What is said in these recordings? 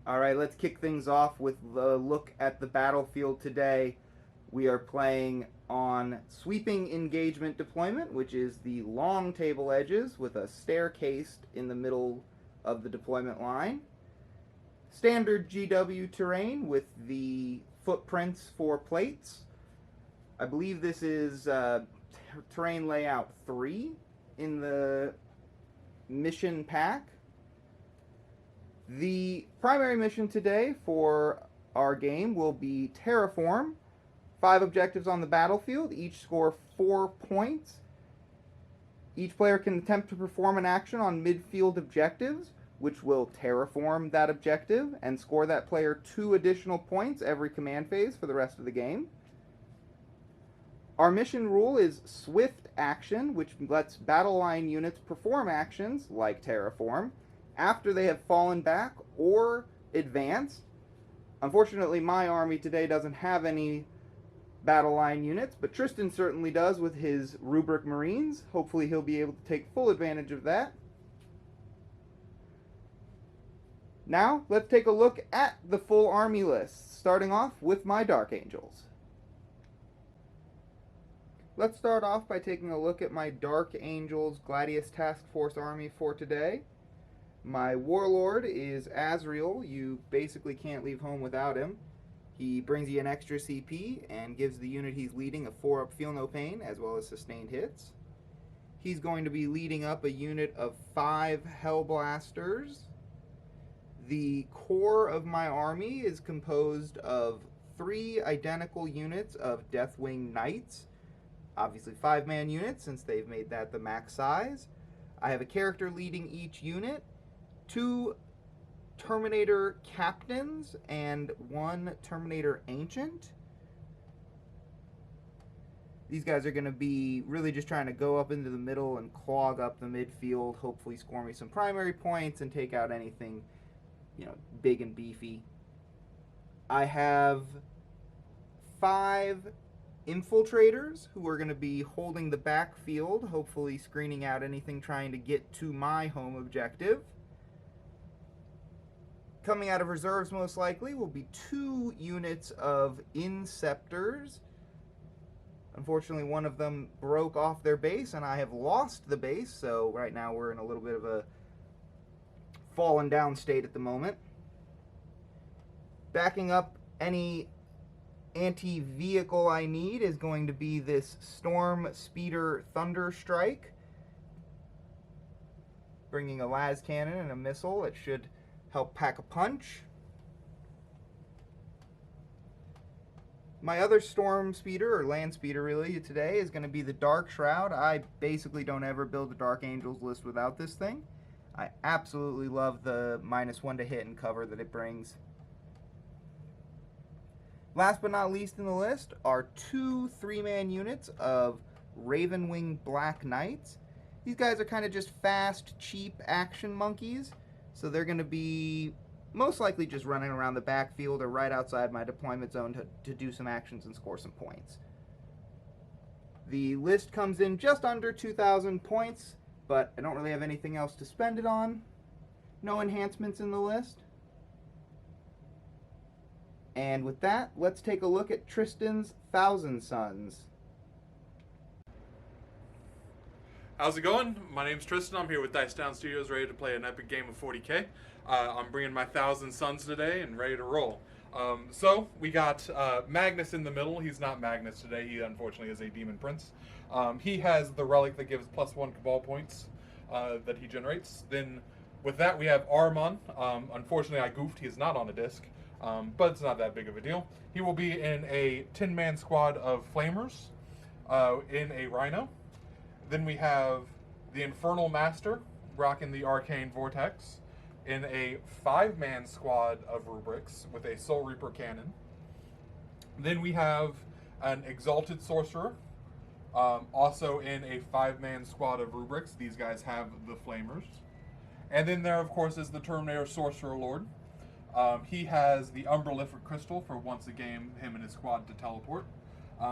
Alright, let's kick things off with the look at the battlefield today. We are playing on Sweeping Engagement Deployment, which is the long table edges with a staircase in the middle of the deployment line. Standard GW terrain with the footprints for plates. I believe this is terrain layout 3 in the mission pack. The primary mission today for our game will be Terraform. 5 objectives on the battlefield, each score 4 points. Each player can attempt to perform an action on midfield objectives, which will terraform that objective and score that player 2 additional points every command phase for the rest of the game. Our mission rule is Swift Action, which lets battle line units perform actions, like Terraform, after they have fallen back or advanced. Unfortunately, my army today doesn't have any battle line units, but Tristan certainly does with his Rubric Marines. Hopefully he'll be able to take full advantage of that. Now, let's take a look at the full army list, starting off with my Dark Angels. Let's start off by taking a look at my Dark Angels Gladius Task Force army for today. My Warlord is Azrael. You basically can't leave home without him. He brings you an extra CP and gives the unit he's leading a 4-up Feel No Pain, as well as sustained hits. He's going to be leading up a unit of 5 Hellblasters. The core of my army is composed of 3 identical units of Deathwing Knights. Obviously 5-man units, since they've made that the max size. I have a character leading each unit, 2 Terminator Captains, and 1 Terminator Ancient. These guys are going to be really just trying to go up into the middle and clog up the midfield, hopefully score me some primary points and take out anything, big and beefy. I have 5 Infiltrators who are going to be holding the backfield, hopefully screening out anything trying to get to my home objective. Coming out of reserves most likely will be 2 units of Inceptors. Unfortunately, one of them broke off their base and I have lost the base, so right now we're in a little bit of a fallen down state at the moment. Backing up any anti-vehicle I need is going to be this Storm Speeder Thunderstrike, bringing a las cannon and a missile. It should help pack a punch. My other Storm Speeder, or Land Speeder really, today is going to be the Dark Shroud. I basically don't ever build a Dark Angels list without this thing. I absolutely love the -1 to hit and cover that it brings. Last but not least in the list are 2 3-man units of Ravenwing Black Knights. These guys are kind of just fast, cheap action monkeys. So they're going to be most likely just running around the backfield or right outside my deployment zone to do some actions and score some points. The list comes in just under 2,000 points, but I don't really have anything else to spend it on. No enhancements in the list. And with that, let's take a look at Tristan's Thousand Sons. How's it going? My name's Tristan. I'm here with Dice Down Studios, ready to play an epic game of 40k. I'm bringing my Thousand Sons today and ready to roll. So we got Magnus in the middle. He's not Magnus today. He unfortunately is a Demon Prince. He has the relic that gives +1 Cabal points that he generates. Then with that we have Armon. Unfortunately I goofed. He is not on a disc, but it's not that big of a deal. He will be in a 10-man squad of Flamers in a Rhino. Then we have the Infernal Master rocking the Arcane Vortex in a 5-man squad of Rubrics with a Soul Reaper cannon. Then we have an Exalted Sorcerer, also in a 5-man squad of Rubrics. These guys have the Flamers. And then there, of course, is the Terminator Sorcerer Lord. He has the Umbralific Crystal for once a game, him and his squad to teleport.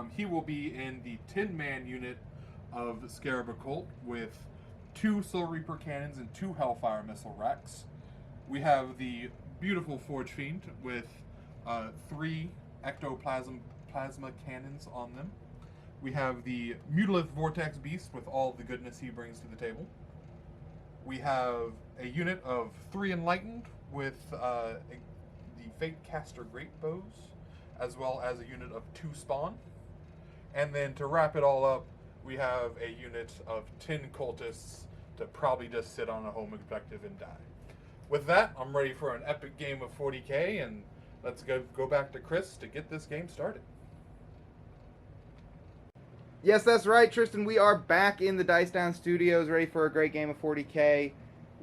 He will be in the 10-man unit of Scarab Occult with 2 Soul Reaper cannons and 2 Hellfire Missile racks. We have the beautiful Forge Fiend with 3 plasma cannons on them. We have the Mutilative Vortex Beast with all the goodness he brings to the table. We have a unit of 3 Enlightened with the Fate Caster Great Bows, as well as a unit of 2 Spawn. And then to wrap it all up, we have a unit of 10 Cultists to probably just sit on a home objective and die. With that, I'm ready for an epic game of 40k, and let's go back to Chris to get this game started. Yes, that's right, Tristan. We are back in the Dice Down Studios, ready for a great game of 40k.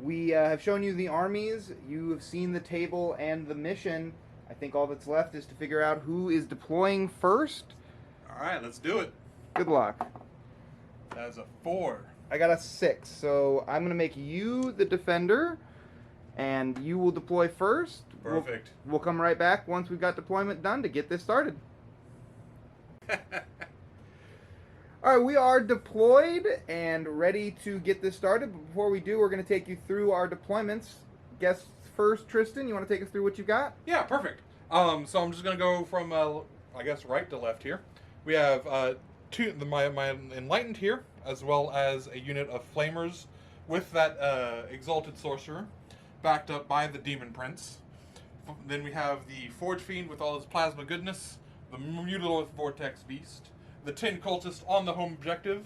We have shown you the armies. You have seen the table and the mission. I think all that's left is to figure out who is deploying first. All right, let's do it. Good luck. That's a 4. I got a 6, so I'm going to make you the defender, and you will deploy first. Perfect. We'll come right back once we've got deployment done to get this started. All right, we are deployed and ready to get this started. But before we do, we're going to take you through our deployments. Guess first, Tristan, you want to take us through what you've got? Yeah, perfect. So I'm just going to go from, I guess, right to left here. We have my Enlightened here, as well as a unit of Flamers with that Exalted Sorcerer, backed up by the Demon Prince. Then we have the Forge Fiend with all his plasma goodness, the Mutilative Vortex Beast, the 10 Cultists on the home objective.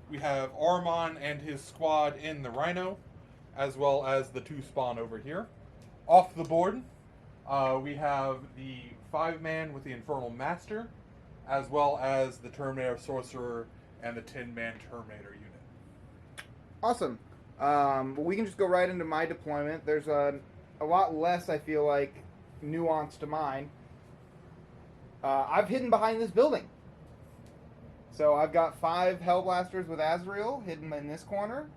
We have Armon and his squad in the Rhino, as well as the 2 Spawn over here. Off the board, we have the 5-man with the Infernal Master, as well as the Terminator Sorcerer and the 10-man Terminator unit. Awesome. But we can just go right into my deployment. There's a lot less, I feel like, nuance to mine. I've hidden behind this building. So I've got 5 Hellblasters with Azrael hidden in this corner,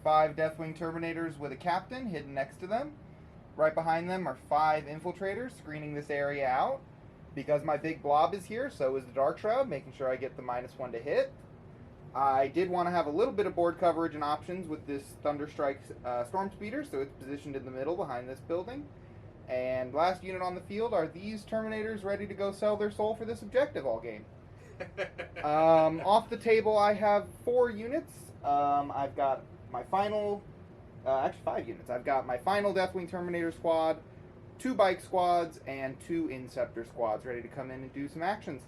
5 Deathwing Terminators with a captain hidden next to them. Right behind them are 5 Infiltrators screening this area out. Because my big blob is here, so is the Dark Shroud, making sure I get the -1 to hit. I did want to have a little bit of board coverage and options with this Thunderstrike Storm Speeder, so it's positioned in the middle behind this building. And last unit on the field are these Terminators ready to go sell their soul for this objective all game. Off the table, I have 4 units. I've got my final, actually 5 units. I've got my final Deathwing Terminator squad, 2 bike squads, and 2 Inceptor squads ready to come in and do some actions.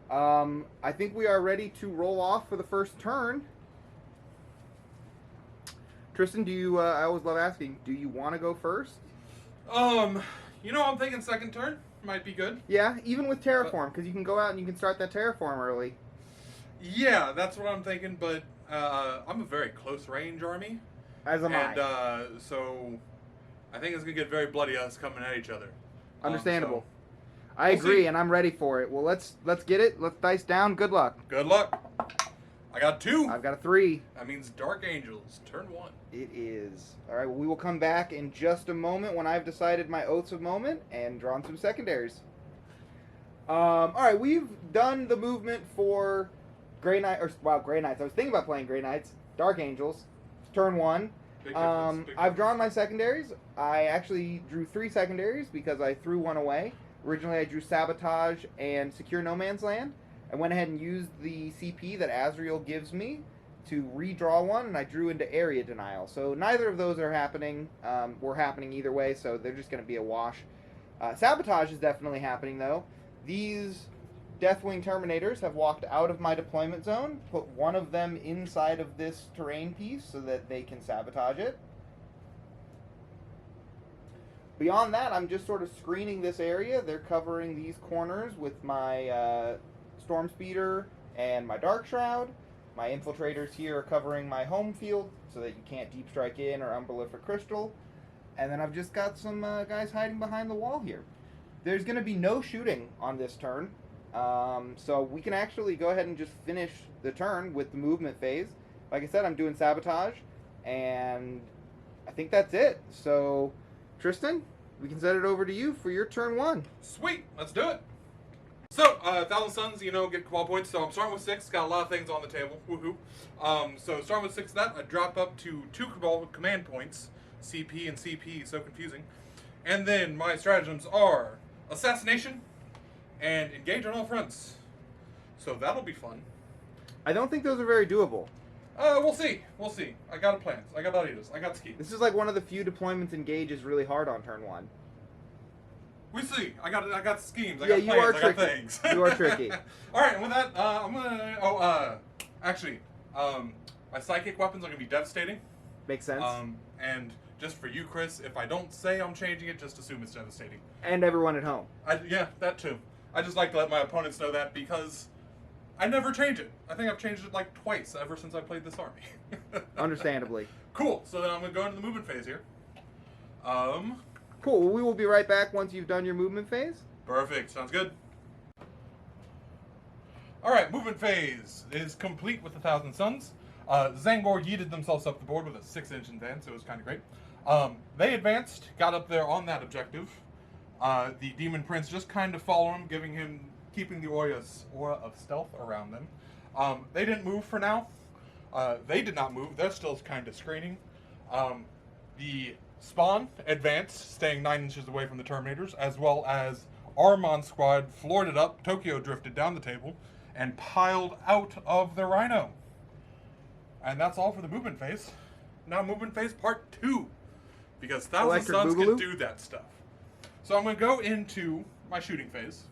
I think we are ready to roll off for the first turn. Tristan, do you, I always love asking, do you want to go first? I'm thinking second turn might be good. Yeah, even with Terraform, because you can go out and you can start that Terraform early. Yeah, that's what I'm thinking, but I'm a very close range army. As am I. And so I think it's going to get very bloody us coming at each other. Understandable. I agree, and I'm ready for it. Well, let's get it. Let's dice down. Good luck. Good luck. I got 2. I've got a 3. That means Dark Angels, turn 1. It is. All right, well, we will come back in just a moment when I've decided my Oaths of Moment and drawn some secondaries. All right, we've done the movement for Grey Knights. I was thinking about playing Grey Knights. Dark Angels, turn 1. Big difference. I've drawn my secondaries. I actually drew 3 secondaries because I threw 1 away. Originally, I drew Sabotage and Secure No Man's Land. I went ahead and used the CP that Azrael gives me to redraw 1, and I drew into Area Denial. So neither of those are happening. Were happening either way, so they're just going to be a wash. Sabotage is definitely happening, though. These Deathwing Terminators have walked out of my deployment zone, put 1 of them inside of this terrain piece so that they can sabotage it. Beyond that, I'm just sort of screening this area. They're covering these corners with my Storm Speeder and my Dark Shroud. My Infiltrators here are covering my home field so that you can't Deep Strike in or Umbrillifer Crystal. And then I've just got some guys hiding behind the wall here. There's going to be no shooting on this turn. So we can actually go ahead and just finish the turn with the movement phase. Like I said, I'm doing Sabotage, and I think that's it. So, Tristan, we can set it over to you for your turn 1. Sweet, let's do it. So, 1,000 Suns, get Cabal points. So I'm starting with 6, got a lot of things on the table. Woohoo. So starting with 6 of that, I drop up to 2 Cabal command points. CP and CP, so confusing. And then my stratagems are assassination and engage on all fronts. So that'll be fun. I don't think those are very doable. We'll see. We'll see. I got plans. I got ideas. I got schemes. This is like one of the few deployments Engage is really hard on turn 1. We see. I got schemes. I Yeah, got you plans. are I tricky. got things. You are tricky. All right, and with that, I'm gonna. Actually, my psychic weapons are gonna be devastating. Makes sense. And just for you, Chris, if I don't say I'm changing it, just assume it's devastating. And everyone at home. Yeah, that too. I just like to let my opponents know that because I never change it. I think I've changed it like twice ever since I played this army. Understandably. Cool. So then I'm gonna go into the movement phase here. Cool. Well, we will be right back once you've done your movement phase. Perfect. Sounds good. All right, movement phase is complete with 1,000 Suns. Zangor yeeted themselves up the board with a 6-inch advance, so it was kind of great. They advanced, got up there on that objective. The Demon Prince just kind of followed him, keeping the aura of stealth around them. They didn't move for now. They did not move. They're still kind of screening. The Spawn advanced, staying 9 inches away from the Terminators, as well as Armon squad floored it up. Tokyo drifted down the table and piled out of the Rhino. And that's all for the movement phase. Now movement phase part 2. Because 1,000 Electric Suns Boogaloo? can do that stuff. So I'm going to go into my shooting phase.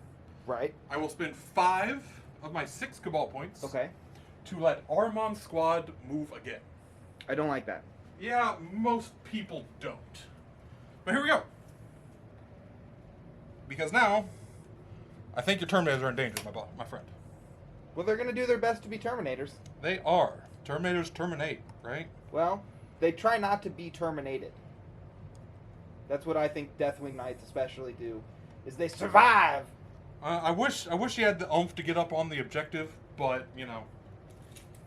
Right. I will spend 5 of my 6 Cabal points Okay. to let Armon squad move again. I don't like that. Yeah, most people don't. But here we go. Because now, I think your Terminators are in danger, my friend. Well, they're going to do their best to be Terminators. They are. Terminators terminate, right? Well, they try not to be terminated. That's what I think Deathwing Knights especially do, is they survive. I wish you had the oomph to get up on the objective, but, you know,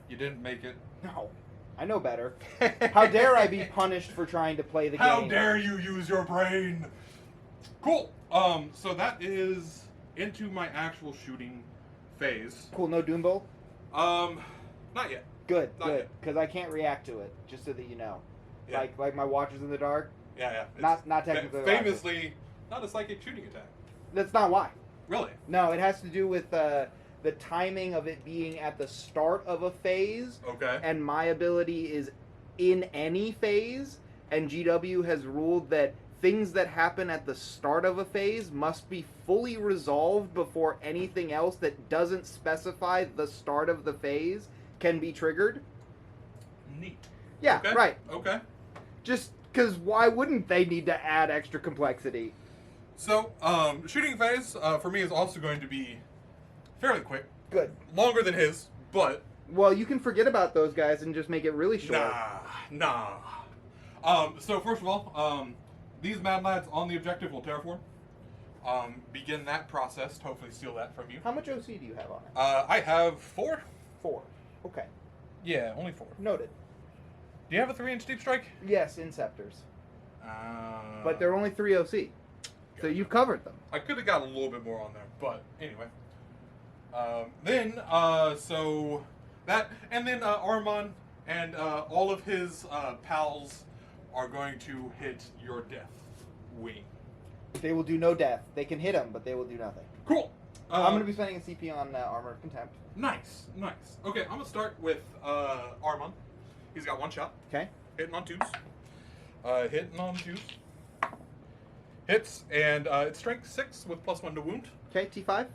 you didn't make it. No. I know better. How dare I be punished for trying to play the game? How dare you use your brain? Cool. So that is into my actual shooting phase. Cool, no Doom Bolt? Not yet. Good, Not good. yet. Because I can't react to it, just so that you know. Yeah. Like my Watchers in the Dark. Yeah. Not technically. Famously, not a psychic shooting attack. That's not why. Really? No, it has to do with the timing of it being at the start of a phase. Okay. And my ability is in any phase. And GW has ruled that things that happen at the start of a phase must be fully resolved before anything else that doesn't specify the start of the phase can be triggered. Neat. Yeah, Okay. right. Okay. Just because why wouldn't they need to add extra complexity? So, shooting phase for me is also going to be fairly quick. Good. Longer than his, but Well, you can forget about those guys and just make it really short. nah. So first of all, these Mad Lads on the objective will terraform. Begin that process. To hopefully steal that from you. How much OC do you have on it? I have 4. 4. Okay. Yeah, only 4. Noted. Do you have a 3-inch deep strike? Yes, Inceptors. But they're only 3 OC. So you've covered them. I could have got a little bit more on there, but anyway. So that, and then Armon and all of his pals are going to hit your death wing. They will do no death. They can hit them, but they will do nothing. Cool. I'm going to be spending a CP on Armor of Contempt. Nice. Okay, I'm gonna start with Armon. He's got 1 shot. Okay. Hitting on 2s. Hitting on 2s. Hits, and it's strength 6 with +1 to wound. Okay, T5.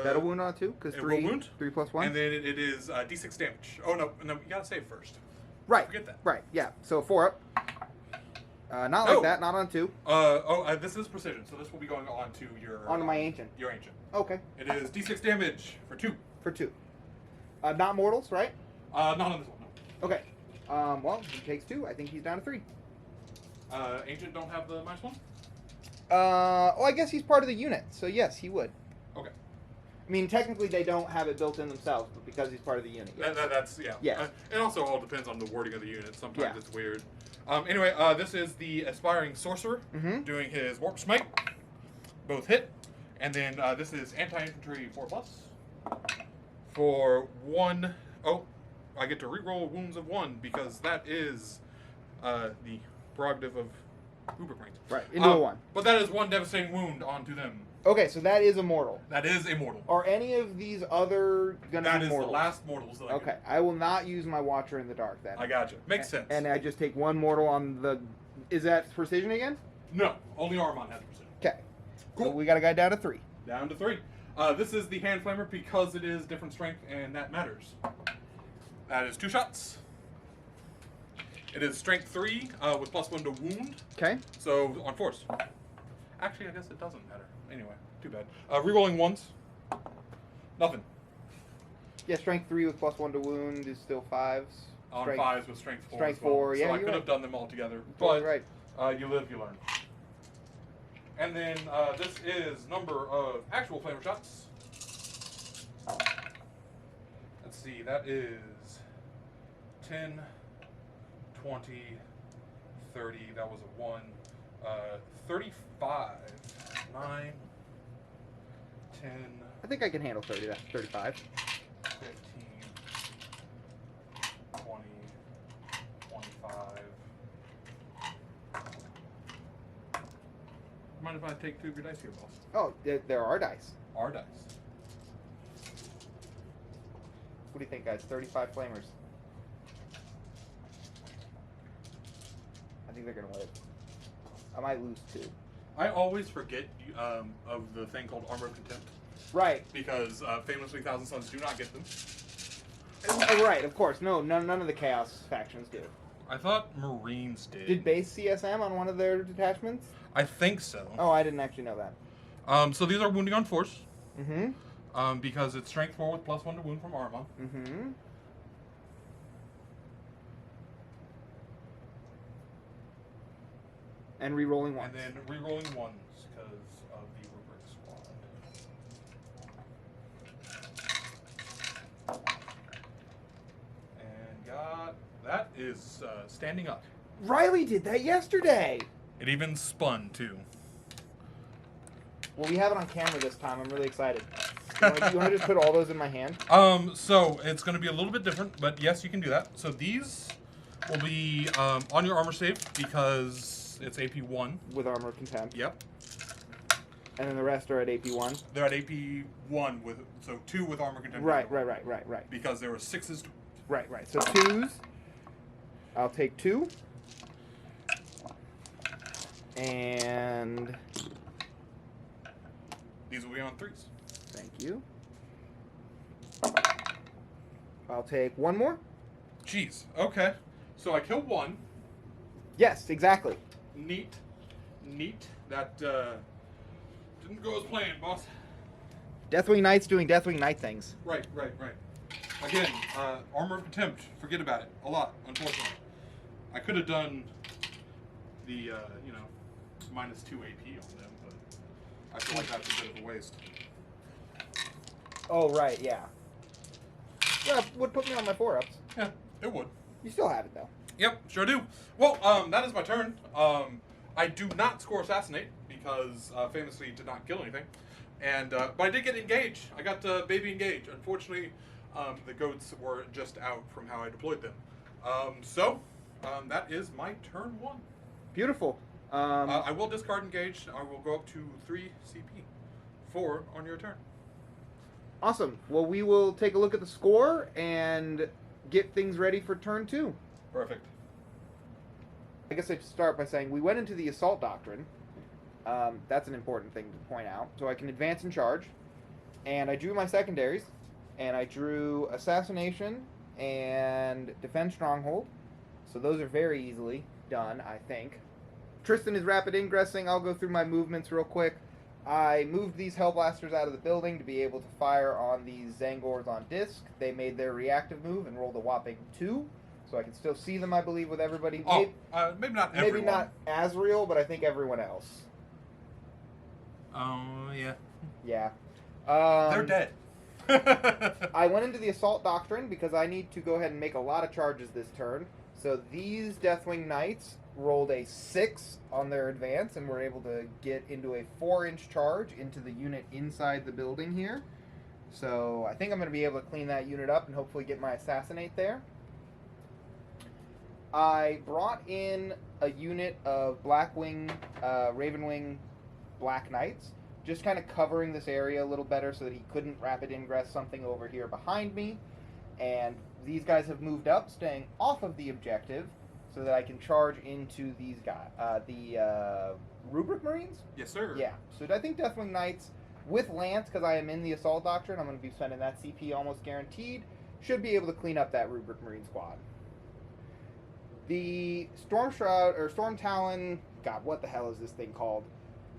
That'll wound on 2, because it 3, will wound. 3 plus 1. And then it is D6 damage. Oh, no, you gotta save first. Right. Forget that. Right, yeah. So 4 up. Not Oh. like that, not on 2. This is precision, so this will be going on to your... Onto my Ancient. Your Ancient. Okay. It is D6 damage for 2. For 2. Not mortals, right? Not on this one, no. Okay. Well, he takes 2. I think he's down to 3. Ancient don't have the -1? I guess he's part of the unit, so yes, he would. Okay. I mean, technically they don't have it built in themselves, but because he's part of the unit, yes. That's, yeah. Yes. It also all depends on the wording of the unit. Sometimes Yeah. it's weird. Anyway, this is the Aspiring Sorcerer doing his Warp Smite. Both hit. And then this is Anti-Infantry 4+. For 1... Oh, I get to reroll wounds of 1 because that is the prerogative of Uber Cranes. Right, into a 1. But that is 1 devastating wound onto them. Okay, so that is a mortal. That is a mortal. Are any of these other going to be mortals? That is the last mortals that I Okay, I will not use my Watcher in the Dark then. I gotcha. Makes sense. And I just take 1 mortal on the... Is that precision again? No, only Armand has precision. Okay. Cool. So we got a guy down to 3. Down to 3. This is the Hand Flamer because it is different strength, and that matters. That is 2 shots. It is strength 3 with +1 to wound. Okay. So on force. Actually, I guess it doesn't matter. Anyway, too bad. Rerolling 1s. Nothing. Yeah, strength 3 with +1 to wound is still 5s. On Strength- 5s with strength 4. Strength as well. 4, yeah, So I you're could have right. done them all together. Totally But right. you live, you learn. And then this is number of actual flamer shots. Let's see, that is 10, 20, 30, that was a 1, 35, 9, 10, I think I can handle 30. That's 35. 15, 20, 25. Mind if I take 2 of your dice here, boss? Oh, there are dice. Our dice. What do you think, guys? 35 flamers. I think they're going to live. I might lose 2. I always forget of the thing called Armor of Contempt Right. because famously Thousand Sons do not get them. Right, of course. No, none of the Chaos factions do. I thought Marines did. Did base CSM on one of their detachments? I think so. Oh, I didn't actually know that. So these are wounding on force. Mm-hmm. Because it's strength 4 with +1 to wound from Arma. Mm-hmm. And re-rolling ones. And then re-rolling 1s because of the rubric squad. And got... That is standing up. Riley did that yesterday! It even spun, too. Well, we have it on camera this time. I'm really excited. You want to just put all those in my hand? So it's going to be a little bit different, but yes, you can do that. So these will be on your armor save because it's AP 1. With Armor of Contempt. Yep. And then the rest are at AP 1. They're at AP 1 with, so 2 with armor contempt. Right. Because there were 6s. Right. So 2s. I'll take 2. And These will be on 3s. thank you. I'll take 1 more. Jeez. Okay. So I kill 1. Yes, exactly. Neat. That didn't go as planned, boss. Deathwing Knight's doing Deathwing Knight things. Right. Again, armor of contempt. Forget about it. A lot, unfortunately. I could have done the, -2 AP on them, but I feel like that's a bit of a waste. Oh, right, yeah. Yeah, would put me on my 4-ups. Yeah, it would. You still have it, though. Yep, sure do. Well, that is my turn. I do not score assassinate because famously did not kill anything, and but I did get engage. I got baby engage. Unfortunately, the goats were just out from how I deployed them. So that is my turn 1. Beautiful. I will discard engage. I will go up to 3 CP. 4 on your turn. Awesome. Well, we will take a look at the score and get things ready for turn 2. Perfect. I guess I should start by saying we went into the Assault Doctrine. That's an important thing to point out. So I can advance and charge. And I drew my secondaries. And I drew Assassination and Defend Stronghold. So those are very easily done, I think. Tristan is rapid ingressing. I'll go through my movements real quick. I moved these Hellblasters out of the building to be able to fire on these Zangors on disc. They made their reactive move and rolled a whopping 2. So I can still see them, I believe, with everybody. Oh, maybe not everyone. Maybe not Azrael, but I think everyone else. Oh, yeah. Yeah. They're dead. I went into the Assault Doctrine because I need to go ahead and make a lot of charges this turn. So these Deathwing Knights rolled a 6 on their advance and were able to get into a 4-inch charge into the unit inside the building here. So I think I'm going to be able to clean that unit up and hopefully get my Assassinate there. I brought in a unit of Blackwing, Ravenwing Black Knights, just kind of covering this area a little better so that he couldn't rapid ingress something over here behind me. And these guys have moved up, staying off of the objective, so that I can charge into these guys. The Rubric Marines? Yes, sir. Yeah. So I think Deathwing Knights with Lance, because I am in the Assault Doctrine, I'm going to be spending that CP almost guaranteed, should be able to clean up that Rubric Marine squad. The Storm Shroud, or Storm Talon, God, what the hell is this thing called?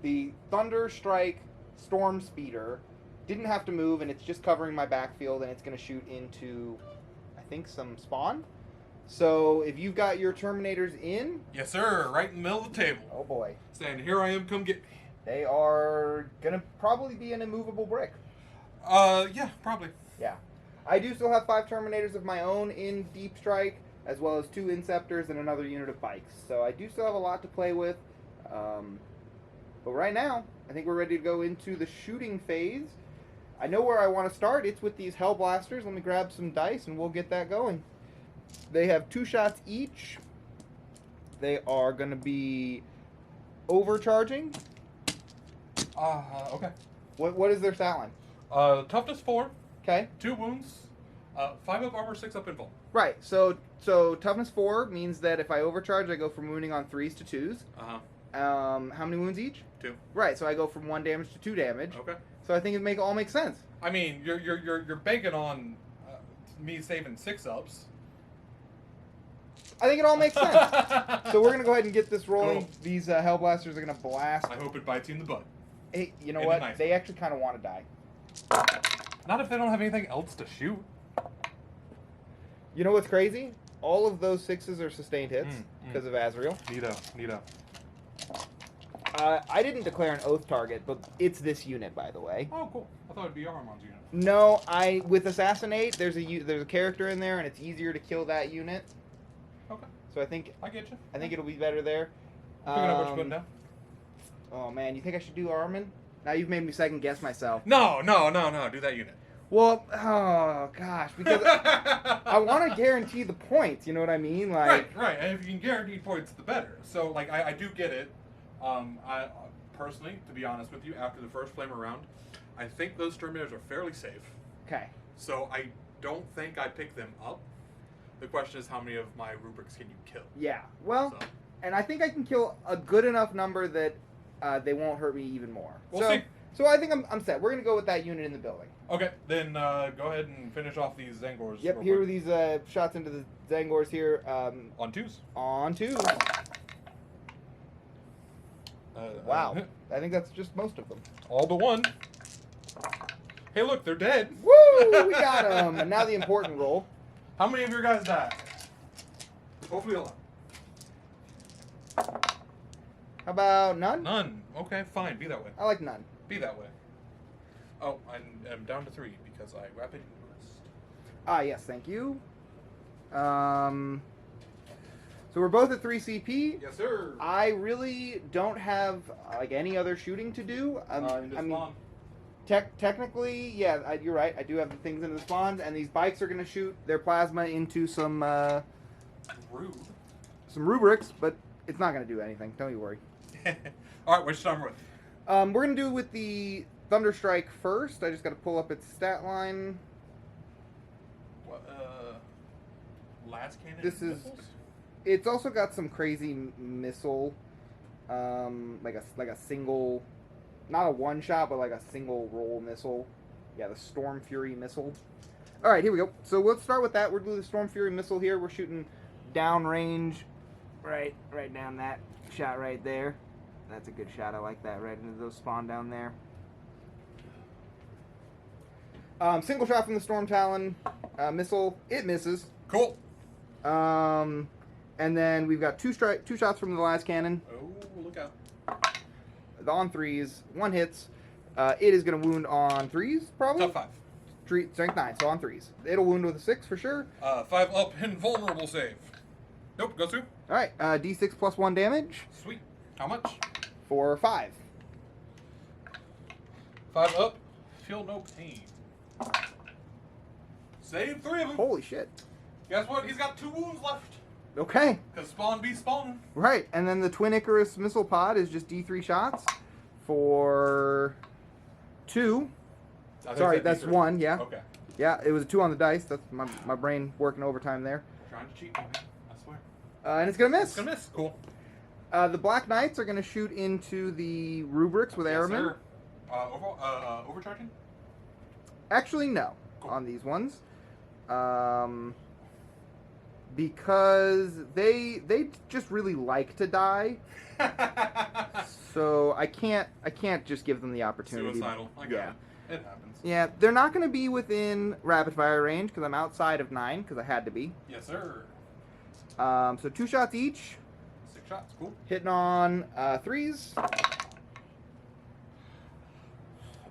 The Thunder Strike Storm Speeder didn't have to move, and it's just covering my backfield, and it's going to shoot into, I think, some spawn. So if you've got your Terminators in... Yes, sir. Right in the middle of the table. Oh, boy. Saying, here I am, come get me. They are going to probably be an immovable brick. Yeah, probably. Yeah. I do still have 5 Terminators of my own in Deep Strike, as well as 2 Inceptors and another unit of Bikes. So I do still have a lot to play with. But right now, I think we're ready to go into the shooting phase. I know where I want to start. It's with these Hellblasters. Let me grab some dice and we'll get that going. They have 2 shots each. They are going to be overcharging. Okay. What is their stat line? Toughness 4. Okay. 2 wounds. 5 up armor, 6 up invuln. Right. So toughness 4 means that if I overcharge, I go from wounding on 3s to 2s. How many wounds each? 2. Right. So I go from 1 damage to 2 damage. Okay. So I think it all makes sense. I mean, you're banking on me saving 6 ups. I think it all makes sense. So we're gonna go ahead and get this rolling. Cool. These Hellblasters are gonna blast. I hope it bites you in the butt. Hey, you know In a what? nice They actually kind of want to die. Not if they don't have anything else to shoot. You know what's crazy? All of those 6s are sustained hits because of Azrael. Neato. I didn't declare an oath target, but it's this unit, by the way. Oh, cool. I thought it'd be Armon's unit. No, with Assassinate, there's a character in there, and it's easier to kill that unit. Okay. So I think I get you. I think it'll be better there. Picking up what you're putting down. Oh man, you think I should do Armin? Now you've made me second guess myself. No. Do that unit. Well, oh gosh, because I want to guarantee the points. You know what I mean? Like, Right. And if you can guarantee points, the better. So, like, I do get it. I personally, to be honest with you, after the first flame around, I think those Terminators are fairly safe. Okay. So I don't think I pick them up. The question is, how many of my rubrics can you kill? Yeah. Well, So. and I think I can kill a good enough number that they won't hurt me even more. We'll see. So I think I'm set. We're gonna go with that unit in the building. Okay, then go ahead and finish off these Zangors. Yep. real Here are quick. these shots into the Zangors here. On 2s. On 2. Wow. I think that's just most of them. All but 1. Hey, look, they're dead. Woo! We got them. And now the important roll. How many of your guys died? Hopefully a lot. How about none? None. Okay, fine. Be that way. I like none. Be that way. Oh, I'm down to 3 because I rapid ingressed. Ah, yes, thank you. So we're both at 3 CP. Yes, sir. I really don't have like any other shooting to do. I mean, technically, yeah, you're right. I do have the things into the spawns, and these bikes are going to shoot their plasma into some rubrics, but it's not going to do anything. Don't you worry. All right, which start with? We're going to do with the Thunderstrike first. I just got to pull up its stat line. What, last cannon. This is. missiles? It's also got some crazy missile, like a single, not a one shot, but like a single roll missile. Yeah, the Storm Fury missile. All right, here we go. So let's start with that. We're doing the Storm Fury missile here. We're shooting downrange, right down that shot right there. That's a good shot. I like that. Right into those spawn down there. Single shot from the Storm Talon missile. It misses. Cool. And then we've got two shots from the last cannon. Oh, look out. On 3s, 1 hits. It is going to wound on 3s, probably? Top 5. Strength 9, so on 3s. It'll wound with a 6 for sure. 5 up, invulnerable save. Nope, goes through. Alright, D6 plus 1 damage Sweet. How much? for 5. 5 up, feel no pain. Save 3 of them. Holy shit. Guess what? He's got 2 wounds left. Okay. Because spawn be spawning. Right, and then the Twin Icarus missile pod is just D3 shots for 2. I think Sorry, said that's D3. 1, yeah. Okay. Yeah, it was a 2 on the dice. That's my brain working overtime there. Trying to cheat me, man. I swear. And it's going to miss. It's gonna miss. Cool. The Black Knights are going to shoot into the rubrics with airmen. Yes, sir. Overcharging? Actually, no, Cool. on these ones. Because they just really like to die. So I can't just give them the opportunity. Suicidal. I got Yeah. it. It happens. Yeah, they're not going to be within rapid fire range because I'm outside of 9 because I had to be. Yes, sir. So 2 shots each, 6 shots. Cool. hitting on 3s.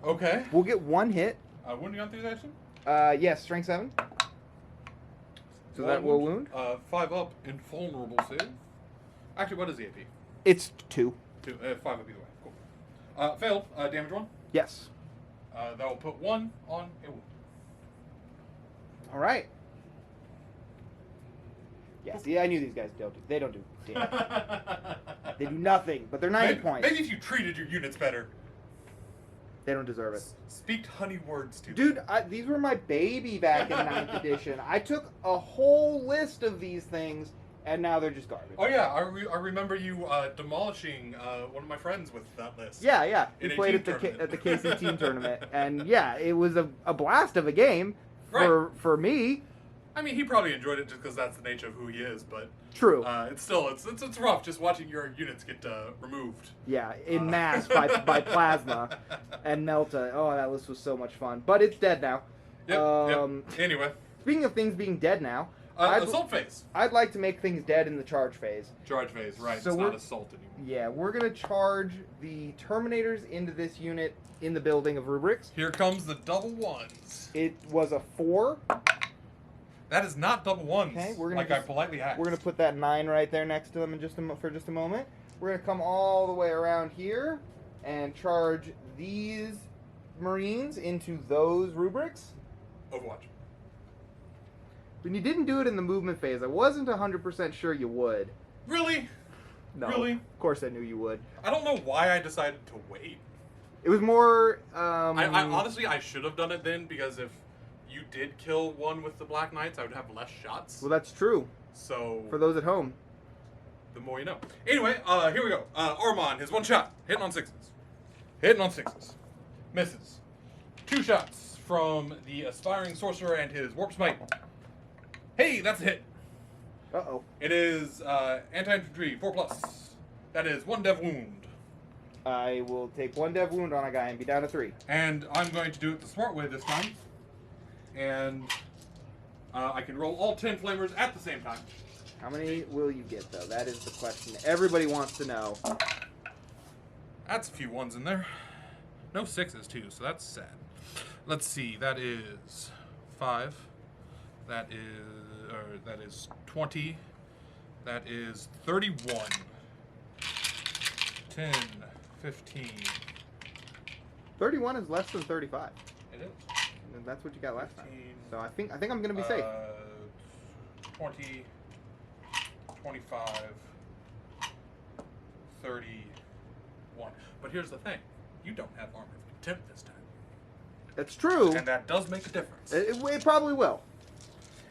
Okay. We'll get 1 hit. Wounding on 3 action? Yes, strength 7. So that will wound. 5 up, invulnerable save. Actually, what is the AP? It's 2. 2. 5 up either way. Cool. Failed. Damage 1. Yes. That will put 1 on a wound. All right. Yeah, see, I knew these guys don't do damage. They do nothing, but they're 90 points. Maybe if you treated your units better. They don't deserve it. Speak honey words to Dude, them. these were my baby back in 9th edition. I took a whole list of these things, and now they're just garbage. Oh yeah, I remember you demolishing one of my friends with that list. Yeah. We In a played team at the tournament. KC team tournament, and yeah, it was a blast of a game for me. I mean, he probably enjoyed it just because that's the nature of who he is, but True. it's still it's rough just watching your units get removed. Yeah, in mass by plasma and Melta. Oh, that list was so much fun. But it's dead now. Yep. Anyway, Speaking of things being dead now, assault phase. I'd like to make things dead in the charge phase. Charge phase, right? So it's we're- not assault anymore. Yeah, we're gonna charge the Terminators into this unit in the building of rubrics. Here comes the double ones. It was a 4. That is not double ones. Okay, we're gonna like I just- politely asked. We're gonna put that 9 right there next to them in for just a moment. We're gonna come all the way around here and charge these Marines into those rubrics. Overwatch. When you didn't do it in the movement phase, I wasn't 100% sure you would. Really? No, Really? Of course I knew you would. I don't know why I decided to wait. It was more. I honestly I should have done it then because if you did kill one with the Black Knights, I would have less shots. Well, that's true So for those at home. the more you know. Anyway, here we go. Armand, his 1 shot, hitting on 6s. Hitting on 6s. Misses. 2 shots from the Aspiring Sorcerer and his Warp Smite. Hey, that's a hit. Uh-oh. It is anti-infantry, 4+. That is 1 dev wound. I will take 1 dev wound on a guy and be down to 3. And I'm going to do it the smart way this time. And I can roll all 10 flamers at the same time. How many will you get, though? That is the question everybody wants to know. That's a few 1s in there. No 6s too, so that's sad. Let's see, that is 5. That is 20. That is 31. 10, 15. 31 is less than 35. It is. And that's what you got last time. 15, So I think I'm gonna be safe. 20, 25, 31. But here's the thing. You don't have Armor of Contempt this time. That's true. And that does make a difference. It probably will.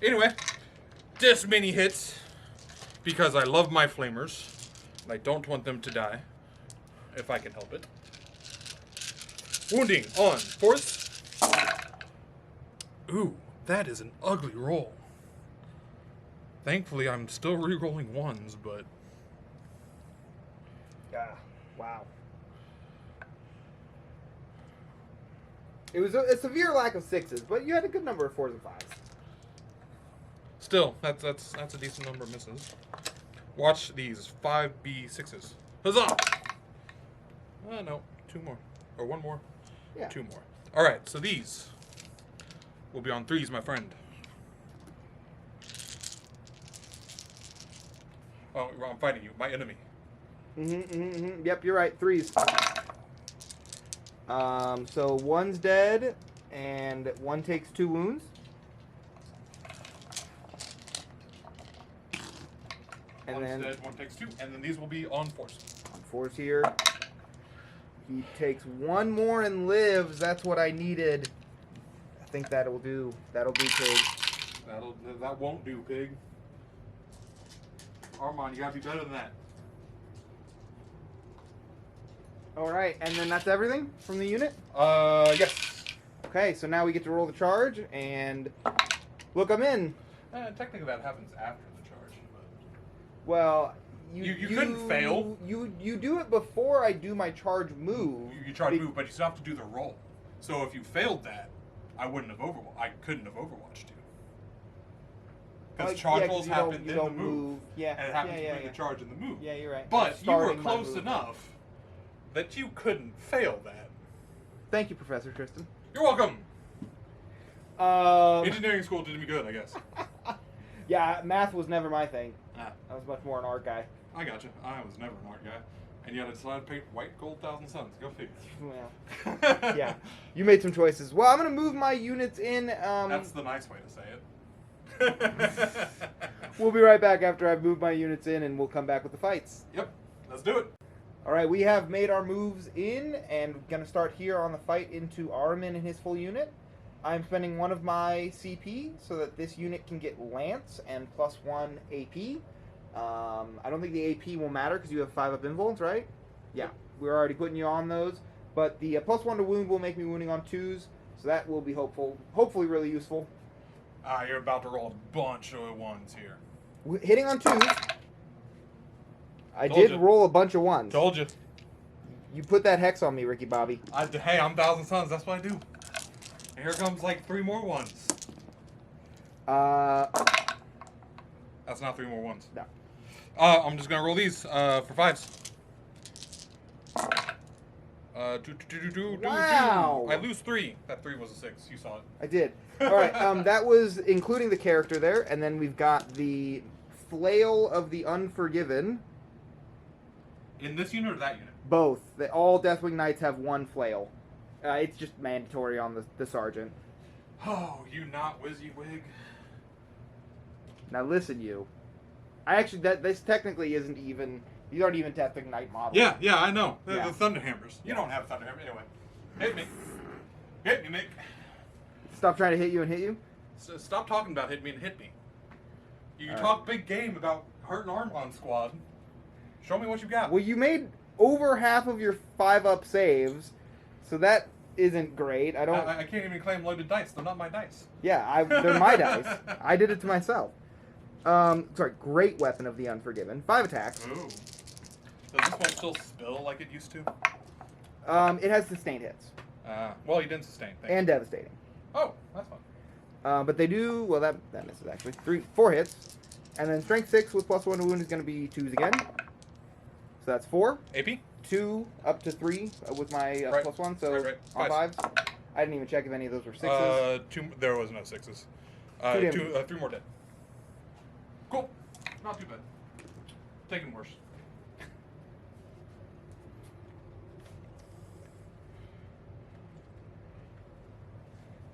Anyway, this many hits because I love my flamers. And I don't want them to die if I can help it. Wounding on 4th. Ooh, that is an ugly roll. Thankfully, I'm still re-rolling 1s, but Yeah. Wow. It was a severe lack of 6s, but you had a good number of 4s and 5s. still, that's a decent number of misses. Watch these 5B6s. Huzzah! No, 2 more. Or 1 more. Yeah. 2 more. Alright, so these will be on 3s, my friend. Oh, I'm fighting you, my enemy. Yep, you're right. 3s. So 1's dead, and 1 takes 2 wounds. And One's then dead, one takes 2, and then these will be on force. on force here. He takes 1 more and lives. That's what I needed. I think that'll do. That'll do, pig. That won't do, pig. Armand, you gotta be better than that. All right, and then that's everything from the unit? Yes. Okay, so now we get to roll the charge, and look, I'm in. Technically that happens after the charge. But... Well, You couldn't fail. You do it before I do my charge move. You charge move, but you still have to do the roll. So if you failed that, I couldn't have overwatched you. Because charge rolls happen in the move. Yeah. And it happens between the charge and the move. Yeah, you're right. But you were close enough that you couldn't fail that. Thank you, Professor Tristan. You're welcome. Engineering school did me good, I guess. Yeah, math was never my thing. Ah. I was much more an art guy. I gotcha. I was never an art guy. And yet I decided to paint white, gold, 1,000 suns. Go figure. Well, yeah. You made some choices. Well, I'm going to move my units in. That's the nice way to say it. We'll be right back after I've moved my units in, and we'll come back with the fights. Yep. Let's do it. All right, we have made our moves in, and we're going to start here on the fight into Armin and his full unit. I'm spending 1 of my CP so that this unit can get Lance and +1 AP. I don't think the AP will matter because you have 5 up invulns, right? Yeah, we're already putting you on those. But the +1 to wound will make me wounding on 2s, so that will be hopefully really useful. You're about to roll a bunch of 1s here. Hitting on 2s. I Told did you. roll a bunch of 1s. Told you. You put that hex on me, Ricky Bobby. Hey, I'm 1,000 suns. That's what I do. And here comes like 3 more 1s. That's not 3 more 1s. No. I'm just gonna roll these for 5s. Wow. I lose 3. That 3 was a 6. You saw it. I did. All right, that was including the character there, and then we've got the Flail of the Unforgiven. In this unit or that unit? Both. All Deathwing Knights have 1 flail. It's just mandatory on the sergeant. Oh, you not WYSIWYG. Now listen, you. This technically isn't even. These aren't even Deathwing Knight models. Yeah, I know. The Yeah. Thunderhammers. You don't have Thunderhammer anyway. Hit me. Hit me, Mick. Stop trying to hit you and hit you. Stop talking about hit me and hit me. You All talk big game about hurting Armand squad. Show me what you got. Well, you made over half of your 5-up saves, so that isn't great. I don't. I can't even claim loaded dice. They're not my dice. Yeah, they're my dice. I did it to myself. Sorry, great weapon of the Unforgiven. 5 attacks. Ooh. Does this one still spill like it used to? It has sustained hits. Well, you didn't sustain. And devastating. Oh, that's fun. But they do, well, that misses actually. 4 hits. And then strength 6 with +1 to wound is going to be 2s again. So that's 4. AP? 2 up to 3 with my Right. +1, so Right. all 5s. I didn't even check if any of those were 6s. 2. There was no 6s. 3 more dead. Cool. Not too bad. Taking worse.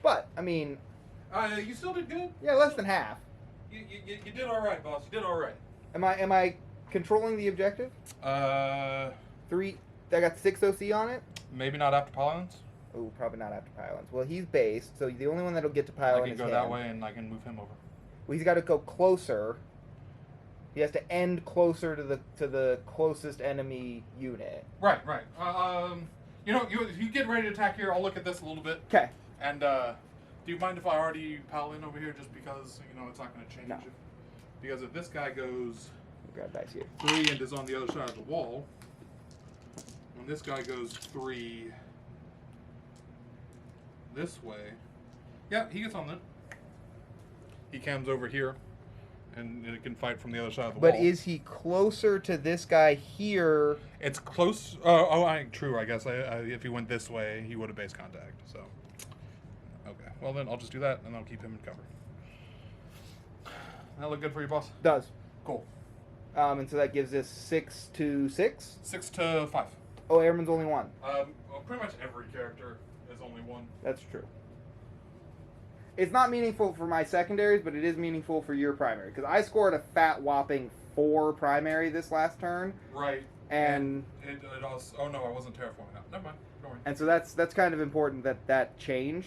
But, I mean, You still did good. yeah, less than half. You did all right, boss. You did all right. Am I controlling the objective? 3, I got 6 OC on it. Maybe not after Pylons. Oh, probably not after Pylons. Well, he's based, so the only one that'll get to I Pylon can is go him. that way and I can move him over. Well, he's got to go closer. He has to end closer to the closest enemy unit. Right. You get ready to attack here. I'll look at this a little bit. Okay. And do you mind if I already pile in over here just because it's not going to change? No. Because if this guy goes Grab dice here. 3 and is on the other side of the wall, and this guy goes 3 this way, yeah, he gets on that. He comes over here, and it can fight from the other side of the wall. But is he closer to this guy here? It's close. True. I guess if he went this way, he would have base contact. So, okay. Well, then I'll just do that, and I'll keep him in cover. That look good for you, boss? Does. Cool. And so that gives us 6 to 6. 6 to 5. Oh, Airman's only 1. Well, pretty much every character is only 1. That's true. It's not meaningful for my secondaries, but it is meaningful for your primary because I scored a fat whopping 4 primary this last turn. Right. And it also. Oh no, I wasn't terraforming that. Never mind. Don't worry. And so that's kind of important that change,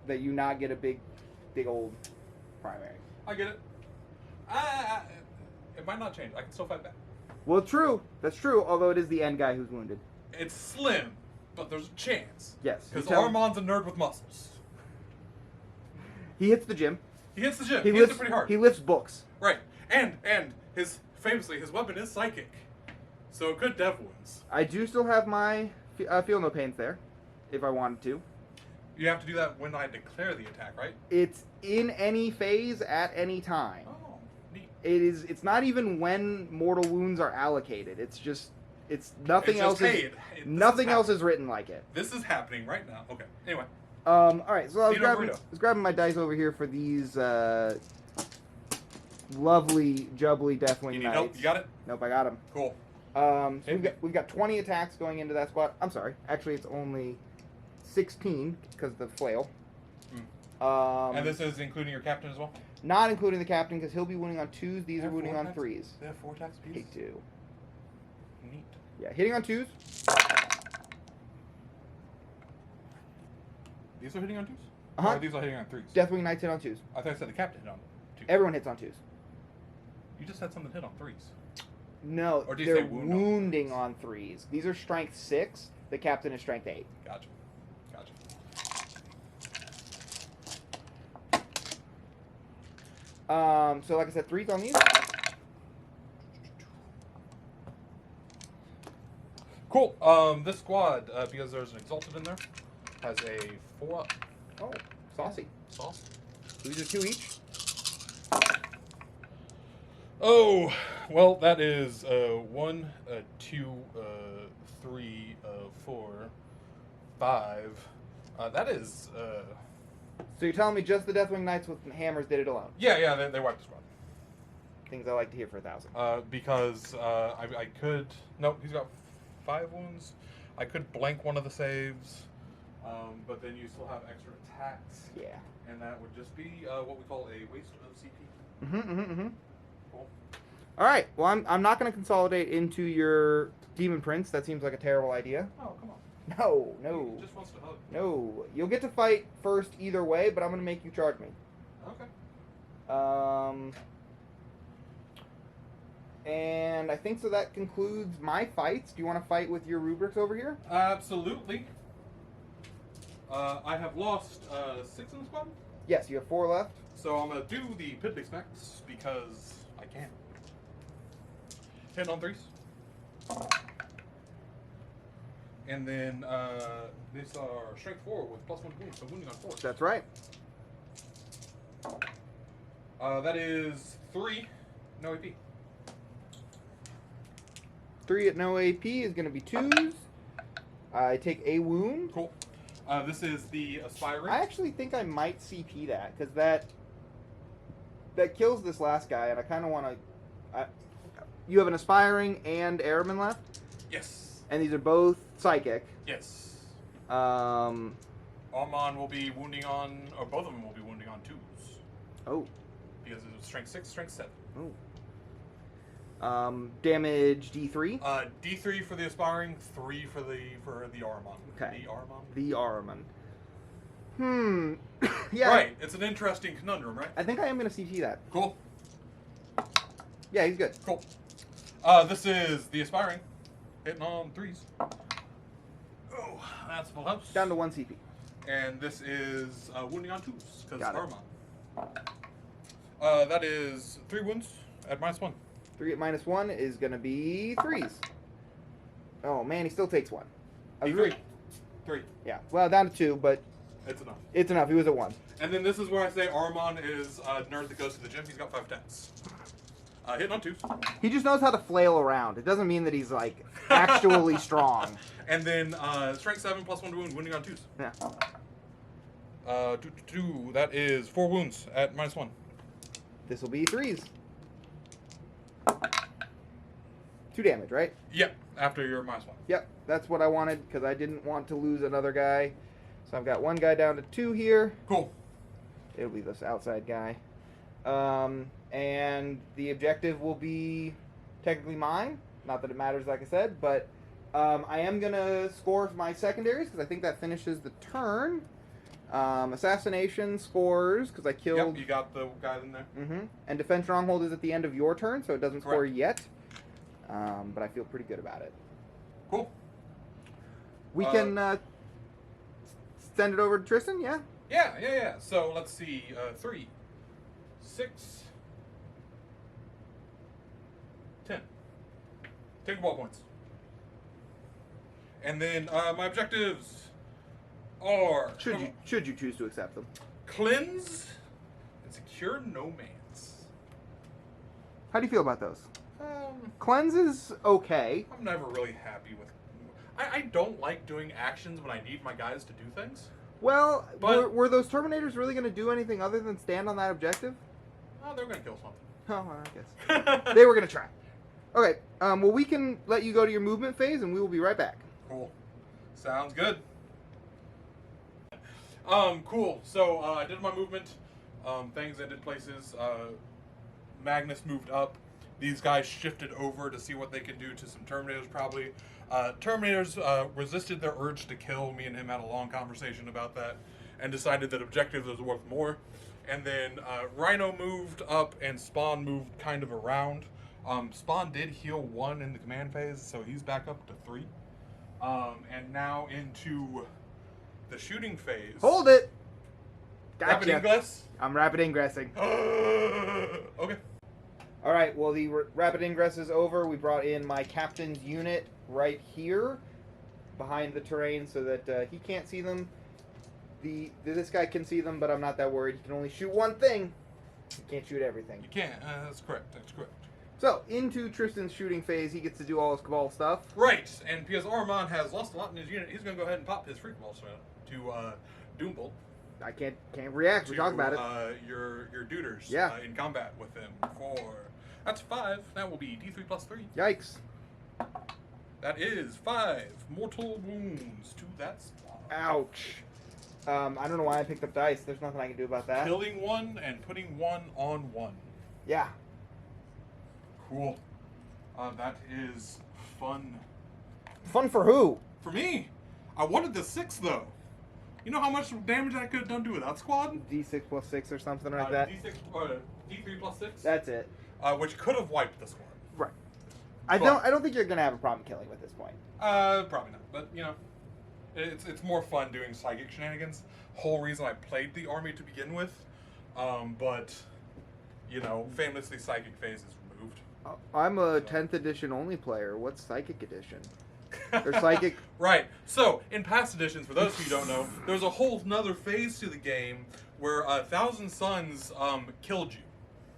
that you not get a big old primary. I get it. It might not change. I can still fight back. Well, true. That's true. Although it is the end guy who's wounded. It's slim, but there's a chance. Yes. Because Armand's a nerd with muscles. He hits the gym. He hits the gym. He hits it pretty hard. He lifts books. Right. And his weapon is psychic. So it could dev wounds. I do still have my feel no pains there, if I wanted to. You have to do that when I declare the attack, right? It's in any phase at any time. Oh, neat. It's not even when mortal wounds are allocated. It's nothing else. Nothing else is written like it. This is happening right now. Okay. Anyway. All right. So I was grabbing my dice over here for these lovely jubbly Deathwing You need Knights. help? You got it? Nope, I got them. Cool. So we've got 20 attacks going into that squad. I'm sorry. Actually, it's only 16 because of the flail. And this is including your captain as well? Not including the captain because he'll be wounding on 2s. These are wounding on 3s. They have 4 attacks apiece? They do. Neat. Yeah, hitting on 2s. These are hitting on 2s? Uh-huh. Or these are hitting on 3s? Deathwing Knights hit on 2s. I thought I said the captain hit on 2s. Everyone hits on 2s. You just had something hit on 3s. No, Or do you they're say wounding on 3s. These are strength 6. The captain is strength 8. Gotcha. So like I said, 3s on these. Cool. This squad, because there's an Exalted in there, has a 4-up. Oh, saucy. Sauce. These are 2 each. Oh, well, that is 1, 2, 3, 4, 5. That is. So you're telling me just the Deathwing Knights with hammers did it alone? Yeah, they wiped the squad. Things I like to hear for 1,000. Because I could. Nope, he's got 5 wounds. I could blank one of the saves, but then you still have extra attacks. Yeah. And that would just be what we call a waste of CP. Cool. All right. Well, I'm not going to consolidate into your Demon Prince. That seems like a terrible idea. Oh, come on. No. He just wants to hug. No. You'll get to fight first either way, but I'm going to make you charge me. Okay. And I think so that concludes my fights. Do you want to fight with your rubrics over here? Absolutely. I have lost 6 in the squad. Yes, you have 4 left. So I'm going to do the Piddly Smacks because I can. Hitting on 3s. And then these are strength 4 with +1 wound, so wounding on 4. That's right. That is 3, no AP. 3 at no AP is going to be 2s. I take a wound. Cool. This is the Aspiring. I actually think I might CP that, because that kills this last guy, and I kind of want to... You have an Aspiring and Airman left? Yes. And these are both Psychic. Yes. Um... Armand will be wounding on... Or both of them will be wounding on 2s. Oh. Because it was strength 6, strength 7. Oh. Damage D3. D3 for the Aspiring, 3 for the Armand. Okay. The The Armand. Armand. Yeah. Right. It's an interesting conundrum, right? I think I am going to CT that. Cool. Yeah, he's good. Cool. This is the Aspiring. Hitting on 3s. Oh, that's full house. Down to 1 CP. And this is wounding on 2s, because Got Armand. That is 3 wounds at -1. 3 at -1 is going to be 3s. Oh, man, he still takes 1. D3. 3. Yeah, well, down to 2, but... It's enough. It's enough. He was at 1. And then this is where I say Armand is a nerd that goes to the gym. He's got 5 attacks. Hitting on 2s. He just knows how to flail around. It doesn't mean that he's, like, actually strong. And then strength 7 +1 to wound, wounding on 2s. Yeah. That is 4 wounds at -1. This will be 3s. 2 damage, right? Yep, after your -1. Yep, that's what I wanted, because I didn't want to lose another guy. So I've got 1 guy down to 2 here. Cool. It'll be this outside guy. And the objective will be technically mine. Not that it matters, like I said, but I am going to score my secondaries because I think that finishes the turn. Assassination scores because I killed... Yep, you got the guy in there. Mm-hmm. And Defense Stronghold is at the end of your turn, so it doesn't Correct. score yet. But I feel pretty good about it. Cool. We can send it over to Tristan, yeah? Yeah. So let's see. 3, 6, 10. Take ball points. And then my objectives are... Should you choose to accept them. Cleanse and secure no man's. How do you feel about those? Cleanse is okay. I'm never really happy with... I don't like doing actions when I need my guys to do things. Well, But- were those Terminators really going to do anything other than stand on that objective? Oh, they're going to kill something. Oh, well, I guess. They were going to try. Okay, well, we can let you go to your movement phase, and we will be right back. Cool. Sounds good. Cool. So, I did my movement. Things ended places. Magnus moved up. These guys shifted over to see what they could do to some Terminators, probably. Terminators resisted their urge to kill. Me and him had a long conversation about that and decided that objectives was worth more. And then Rhino moved up and Spawn moved kind of around. Spawn did heal 1 in the command phase, so he's back up to 3. And now into the shooting phase. Hold it! Rapid Gotcha. ingress? I'm rapid ingressing. Okay. All right, well, the rapid ingress is over. We brought in my captain's unit right here behind the terrain so that he can't see them. This guy can see them, but I'm not that worried. He can only shoot one thing. He can't shoot everything. You can't. That's correct. That's correct. So, into Tristan's shooting phase, he gets to do all his Cabal stuff. Right, and because Ormond has lost a lot in his unit, he's going to go ahead and pop his Freak Ball to Doombolt. I can't react. We talk about it. Your duders Yeah. in combat with him for... That's 5. That will be D3 plus 3. Yikes. That is 5 mortal wounds to that spot. Ouch. I don't know why I picked up dice. There's nothing I can do about that. Killing 1 and putting 1 on 1. Yeah. Cool. That is fun. Fun for who? For me, I wanted the 6 though. You know how much damage I could have done to that squad? D6 plus 6 or something like that. D6 or D3 plus 6. That's it. Which could have wiped the squad. Right. I don't think you're gonna have a problem killing with this point. Probably not. But you know, it's more fun doing psychic shenanigans. Whole reason I played the army to begin with. But you know, famously psychic phase is removed. I'm a 10th edition only player. What's psychic edition? Or psychic. Right. So, in past editions, for those of you who don't know, there's a whole nother phase to the game where Thousand Suns killed you.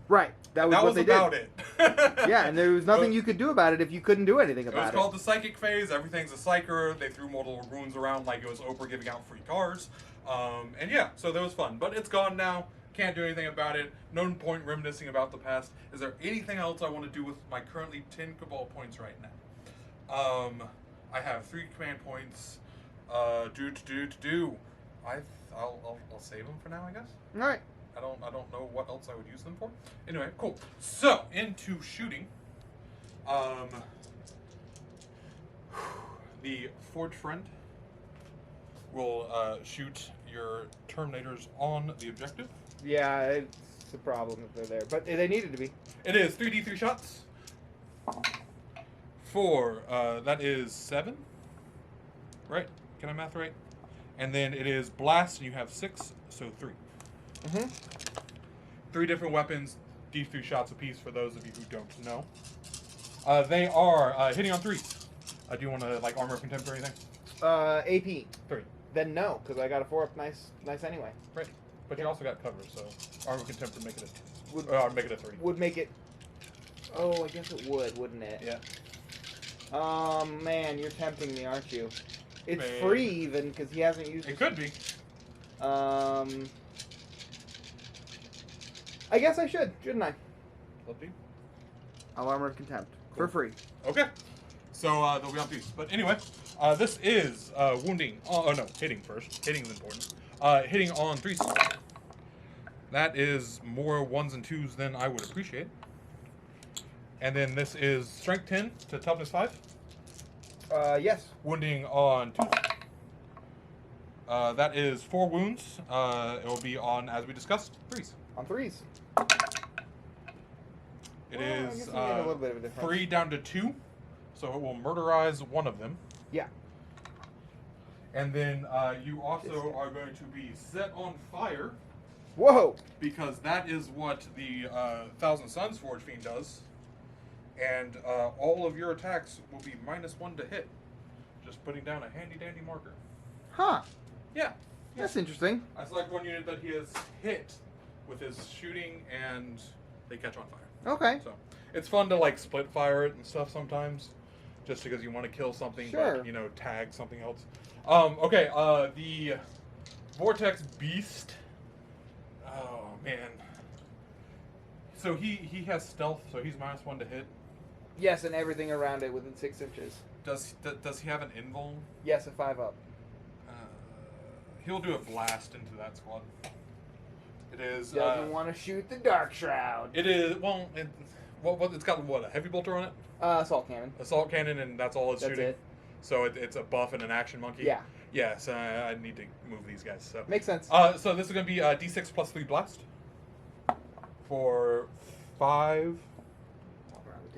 Right. That was what they about did. it. Yeah, and there was nothing you could do about it if you couldn't do anything It was about it. called the psychic phase. Everything's a psyker. They threw mortal runes around like it was Oprah giving out free cars. And yeah, so that was fun. But it's gone now. Can't do anything about it. No point reminiscing about the past. Is there anything else I want to do with my currently 10 Cabal points right now? I have 3 command points. I'll save them for now, I guess. All right. I don't know what else I would use them for. Anyway, cool. So into shooting. The Forge Friend will shoot your Terminators on the objective. Yeah, it's a problem if they're there, but they needed to be. It is 3d3 shots. 4, that is 7. Right? Can I math right? And then it is blast, and you have 6, so 3. Mm-hmm. 3 different weapons, d3 shots apiece for those of you who don't know. They are hitting on 3s. Do you want to like armor of contempt or anything? AP. 3. Then no, because I got a 4-up nice anyway. Right. But you also got cover, so armor of contempt would make it make it a 3. Would make it. Oh, I guess it would, wouldn't it? Yeah. Man, you're tempting me, aren't you? It's Man. free even because he hasn't used It could be. I guess I shouldn't I? Let be. I'll armor of contempt for free. Okay. So they'll be on these. But anyway, this is wounding. Oh no, hitting first. Hitting is important. Hitting on 3s. That is more 1s and 2s than I would appreciate. And then this is strength 10 to toughness 5. Yes. Wounding on 2. That is 4 wounds. It will be on, as we discussed, 3s. On 3s. It Well, I is guess we get a little bit of a difference. 3 down to 2, so it will murderize one of them. Yeah. And then you also are going to be set on fire. Whoa! Because that is what the Thousand Suns Forge Fiend does. And all of your attacks will be -1 to hit. Just putting down a handy dandy marker. Huh. Yeah. That's interesting. I select one unit that he has hit with his shooting and they catch on fire. Okay. So it's fun to like split fire it and stuff sometimes. Just because you want to kill something, Sure. but, you know, tag something else. Okay, the Vortex Beast. Oh, man. So he has stealth, so he's -1 to hit. Yes, and everything around it within 6 inches. Does he have an invuln? Yes, a 5-up. He'll do a blast into that squad. It is. Doesn't want to shoot the Dark Shroud. It is. Well, it's got what, a heavy bolter on it? Assault cannon. Assault cannon, and that's all it's That's shooting. it. So it's a buff and an action monkey. Yeah. Yeah. So I need to move these guys. So Makes sense. So this is going to be D6 plus 3 blast for 5.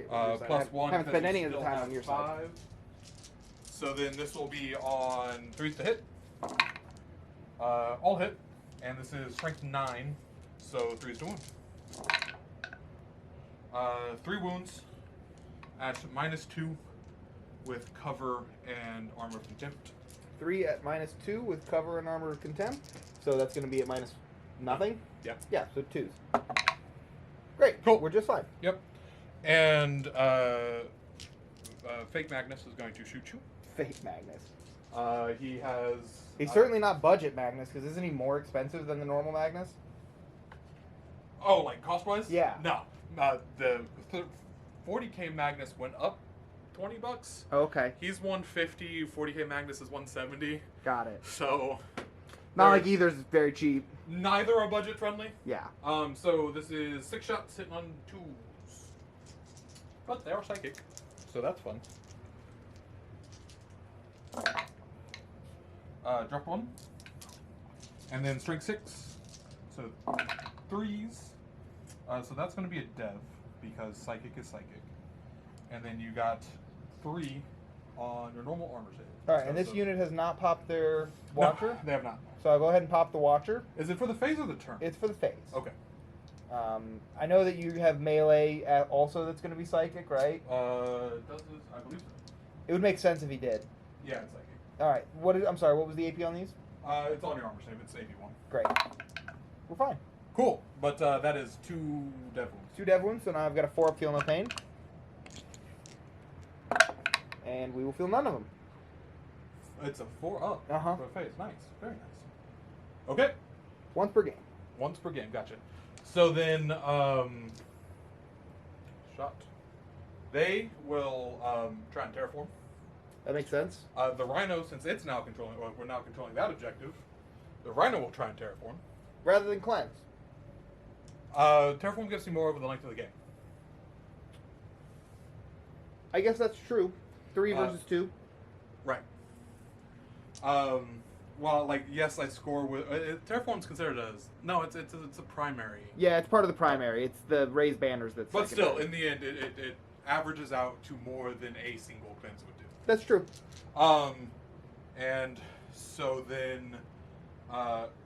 Plus 1. Haven't because spent you any of the still time have on your 5. side. So then this will be on 3s to hit. All hit. And this is strength 9, so 3s to wound. 3 wounds at -2 with cover and armor of contempt. 3 at -2 with cover and armor of contempt. So that's going to be at minus nothing? Yeah. Yeah, so 2s. Great. Cool. We're just fine. Yep. And Fake Magnus is going to shoot you. Fake Magnus. He has. He's certainly not budget Magnus, because isn't he more expensive than the normal Magnus? Oh, like cost wise? Yeah. No. The 40k Magnus went up $20. Okay. He's 150. 40k Magnus is 170. Got it. So. Not like either's very cheap. Neither are budget friendly. Yeah. So this is 6 shots hitting on 2s. But they are psychic, so that's fun. Drop 1. And then strength 6. So 3s. So that's going to be a dev, because psychic is psychic. And then you got 3 on your normal armor save. Alright, and this unit has not popped their Watcher? No, they have not. So I'll go ahead and pop the Watcher. Is it for the phase or the turn? It's for the phase. Okay. I know that you have melee also that's going to be psychic, right? Does this? I believe so. It would make sense if he did. Yeah, it's psychic. Alright, I'm sorry, what was the AP on these? It's on your armor save. It's AP1. Great. We're fine. Cool, but that is 2 dev wounds. 2 dev wounds, so now I've got a 4-up feel no pain. And we will feel none of them. It's a 4-up Uh-huh. for a phase. Nice, very nice. Okay, Once per game. once per game. Gotcha. So then, shot. They will try and terraform. That makes sense. The Rhino, since it's now controlling, well, we're now controlling that objective. The Rhino will try and terraform. Rather than cleanse. Terraform gets you more over the length of the game. I guess that's true. 3 versus 2. Right. Well, like, yes, I score with Terraform's considered as it's a primary. Yeah, it's part of the primary. It's the raised banners that's But still, secondary. in the end, it averages out to more than a single cleanse would do. That's true. And so then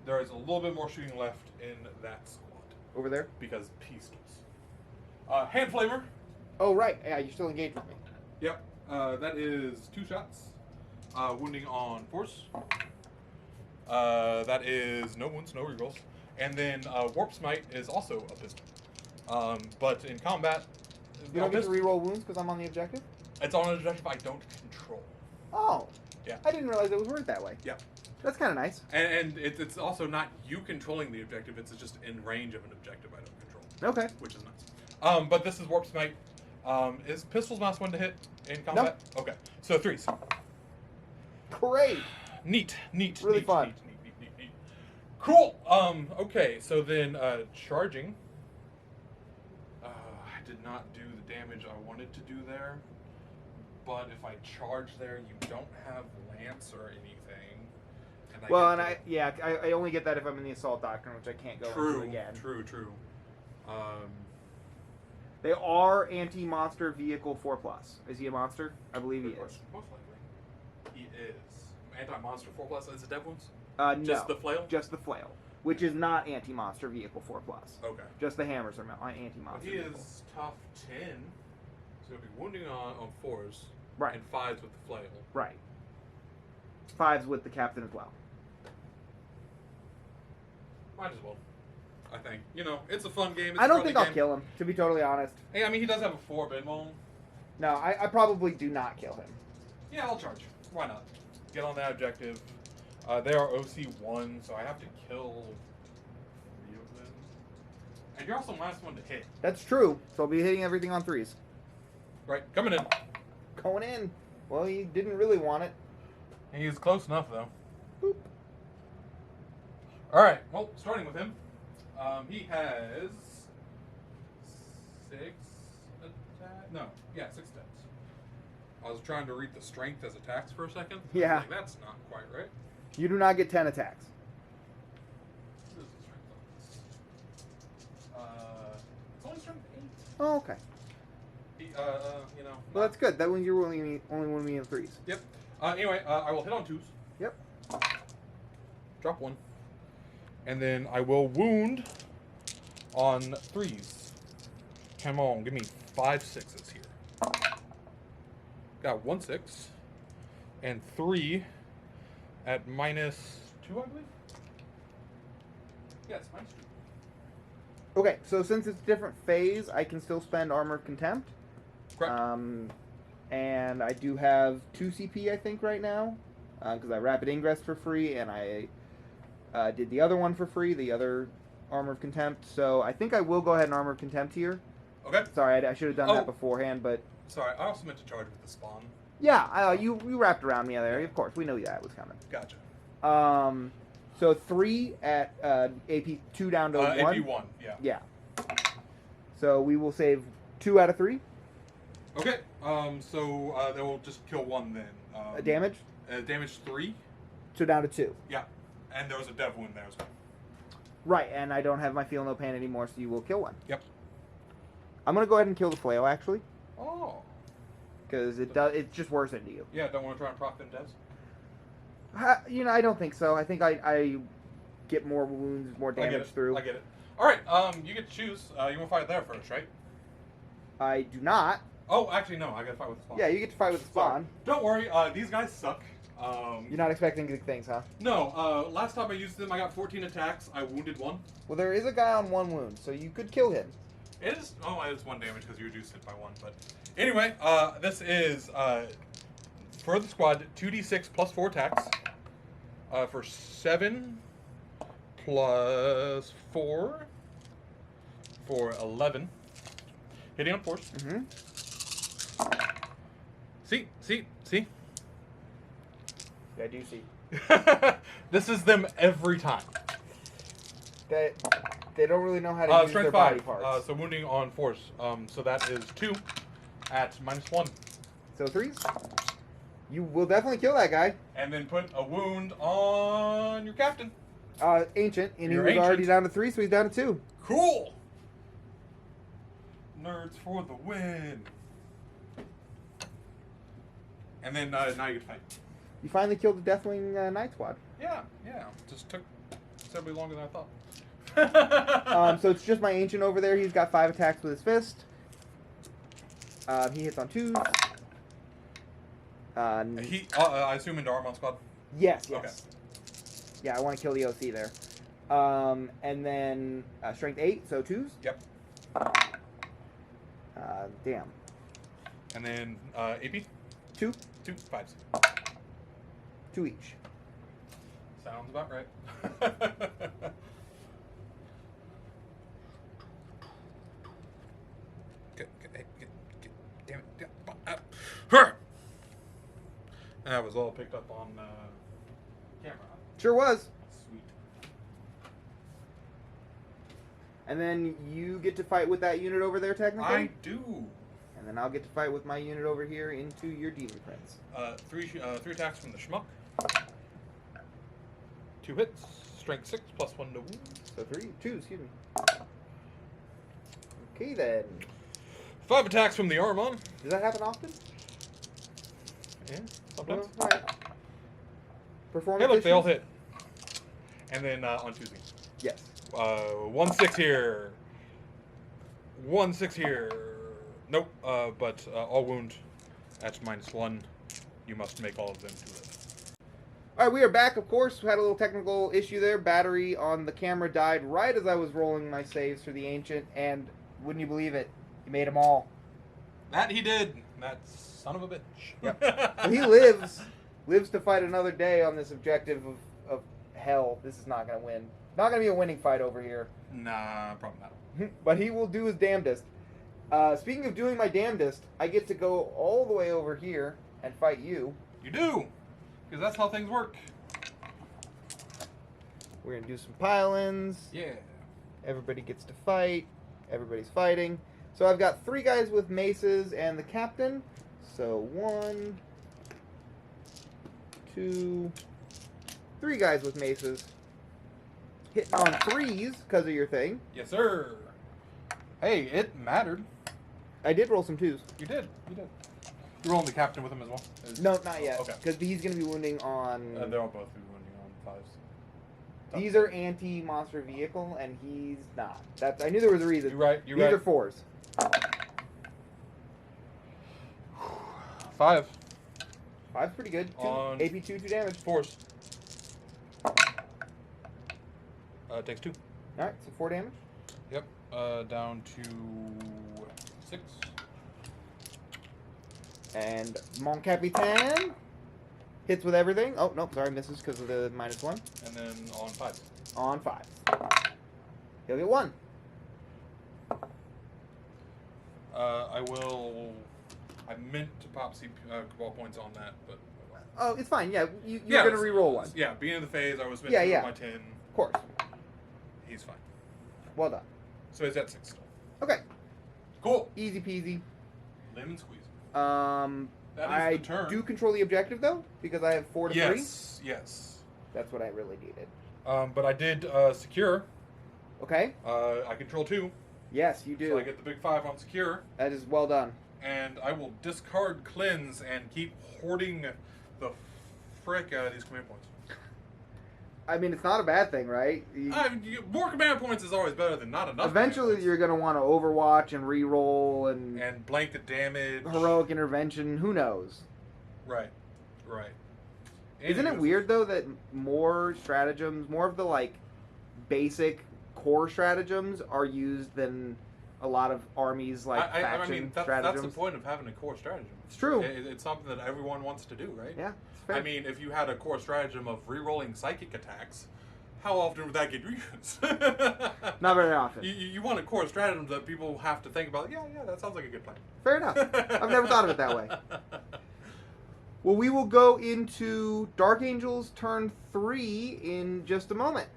there is a little bit more shooting left in that squad Over there? because pistols. Hand flamer. Oh, right. Yeah, you're still engaged with me. Yep. That is 2 shots. Wounding on force. That is no wounds, no rerolls. And then Warp Smite is also a pistol. But in combat, You don't get to reroll wounds because I'm on the objective? it's on an objective I don't control. Oh. Yeah. I didn't realize it was worded that way. Yeah. That's kind of nice. And it's also not you controlling the objective, it's just in range of an objective I don't control. Okay. Which is nice. But this is Warp Smite. Is pistols -1 to hit in combat? No. Okay. So 3s. Great. Neat. Really neat, fun. Neat. Cool. Okay, so then charging. I did not do the damage I wanted to do there. But if I charge there, you don't have lance or anything. And I only get that if I'm in the assault doctrine, which I can't go into again. True. They are anti-monster vehicle 4+. Is he a monster? I believe he is. Most likely. He is. Anti-monster 4+. Is it dev wounds? No. Just the flail? Just the flail, which is not anti-monster vehicle 4+. Okay. Just the hammers are anti-monster. Well, he is tough 10, so he'll be wounding on 4s. Right. And 5s with the flail. Right. 5s with the captain as well. Might as well. I think. It's a fun game. It's I don't think I'll game. kill him, to be totally honest. Hey, I mean, he does have a 4, but it won't. No, I probably do not kill him. Yeah, I'll charge. Why not? Get on that objective. They are OC1, so I have to kill 3 of them. And you're also -1 to hit. That's true, so I'll be hitting everything on 3s. Right, coming in. Going in. Well, he didn't really want it. He's close enough, though. Boop. Alright, well, starting with him. He has 6 attacks. No, yeah, 6 attacks. I was trying to read the strength as attacks for a second. Yeah. Like, that's not quite right. You do not get 10 attacks. What is the strength on this? It's only strength 8. Oh, okay. Well, that's good. That means you're only wounding me in 3s. Yep. Anyway, I will hit on 2s. Yep. Drop 1. And then I will wound on 3s. Come on, give me 5 6s here. Got 1 6. And 3 at -2, I believe? Yes, -2. Okay, so since it's a different phase, I can still spend Armor of Contempt. Correct. And I do have 2 CP, I think, right now. Because I Rapid Ingress for free, and I did the other one for free, the other Armor of Contempt. So I think I will go ahead and Armor of Contempt here. Okay. Sorry, I should have done that beforehand, but... Sorry, I also meant to charge with the spawn. Yeah, you wrapped around me there. Of course, we knew that was coming. Gotcha. So 3 at AP 2 down to 1. AP 1, yeah. Yeah. So we will save 2 out of 3. Okay, so they will just kill 1 then. Damage? Damage 3. So down to 2. Yeah, and there was a dev wound there as well. Right, and I don't have my Feel No Pain anymore, so you will kill 1. Yep. I'm going to go ahead and kill the flail, actually. Oh. Because it's just worse into you. Yeah, don't want to try and proc them devs? I don't think so. I think I get more wounds, more damage through. I get it. Alright, you get to choose. You want to fight there first, right? I do not. Oh, actually, no. I got to fight with the spawn. Yeah, you get to fight with the spawn. Don't worry. These guys suck. You're not expecting big things, huh? No. Last time I used them, I got 14 attacks. I wounded 1. Well, there is a guy on 1 wound, so you could kill him. It is. Oh, it's 1 damage because you reduced it by 1. But anyway, this is for the squad 2d6 plus 4 attacks for 7 plus 4 for 11. Hitting on 4s. Mm-hmm. See? Yeah, I do see. This is them every time. They don't really know how to use strength their 5, body parts. so wounding on 4s. So that is 2 at -1. So 3s. You will definitely kill that guy. And then put a wound on your captain. Ancient, and he You're was ancient. already down to 3, so he's down to 2. Cool! Nerds for the win. And then now you get to fight. You finally killed the Deathwing Night Squad. Yeah. Just took considerably longer than I thought. So it's just my Ancient over there. He's got 5 attacks with his fist. He hits on 2s. I assume into Armon Squad? Yes. Okay. Yeah, I want to kill the OC there. And then strength 8, so 2s. Yep. Damn. And then AP? 2. 2 5s. 2 each. Sounds about right. Damn it. That was all picked up on camera. Sure was. Sweet. And then you get to fight with that unit over there, technically? I do. And then I'll get to fight with my unit over here into your Demon Prince. Three attacks from the schmuck. 2 hits. Strength 6 plus 1 to wound. So 2, excuse me. Okay, then. 5 attacks from the Armon. Does that happen often? Yeah, sometimes. Well, alright. Performance Hey, look, they all issues? hit. And then on choosing. Yes. 1-6 here. 1-6 here. Nope. But all wound at -1. You must make all of them to live. Alright, we are back, of course. We had a little technical issue there. Battery on the camera died right as I was rolling my saves for the Ancient, and wouldn't you believe it? He made them all. That he did. That son of a bitch. Yep. Well, he lives to fight another day on this objective of hell. This is not going to win. Not going to be a winning fight over here. Nah, probably not. But he will do his damnedest. Speaking of doing my damnedest, I get to go all the way over here and fight you. You do, because that's how things work. We're going to do some pile-ins. Yeah. Everybody gets to fight. Everybody's fighting. So I've got 3 guys with maces and the captain. So 1, 2, 3 guys with maces. Hitting on 3s because of your thing. Yes, sir. Hey, it mattered. I did roll some 2s. You did. You did. You rolling the captain with him as well? No, not yet. Okay. Because he's going to be wounding on... They'll both be wounding on 5s. These are anti-monster vehicle, and he's not. I knew there was a reason. You're right. These are 4s. 5. 5's pretty good. 2. On AP 2 damage. 4s. Takes 2. Alright, so 4 damage. Yep. Down to 6. And Mon Capitan hits with everything. Oh, nope, sorry, misses because of the -1. And then on 5. On 5. He'll get 1. I will. I meant to pop Cabal points on that, but. Oh, it's fine. Yeah, you're going to re-roll 1. Yeah, beginning of the phase, I was meant Yeah, to yeah. my 10. Of course. He's fine. Well done. So he's at 6 still. Okay. Cool. Easy peasy. Lemon squeeze. That That is I the turn. do control the objective, though, because I have 4 to 3. Yes, yes. That's what I really needed. But I did secure. Okay. I control 2. Yes, you do. So I get the big 5 on secure. That is well done. And I will discard cleanse and keep hoarding the frick out of these command points. I mean, it's not a bad thing, right? More command points is always better than not enough. Eventually, you're going to want to Overwatch and re-roll and blanket damage. heroic intervention. Who knows? Right, right. Isn't it weird though that more stratagems, more of the like basic core stratagems, are used than a lot of armies like faction I mean, stratagems? that's the point of having a core stratagem. It's true. It's something that everyone wants to do, right? Yeah, it's fair. I mean, if you had a core stratagem of re-rolling psychic attacks, how often would that get used? Not very often. You want a core stratagem that people have to think about. Yeah, that sounds like a good plan. Fair enough. I've never thought of it that way. Well, we will go into Dark Angels turn 3 in just a moment.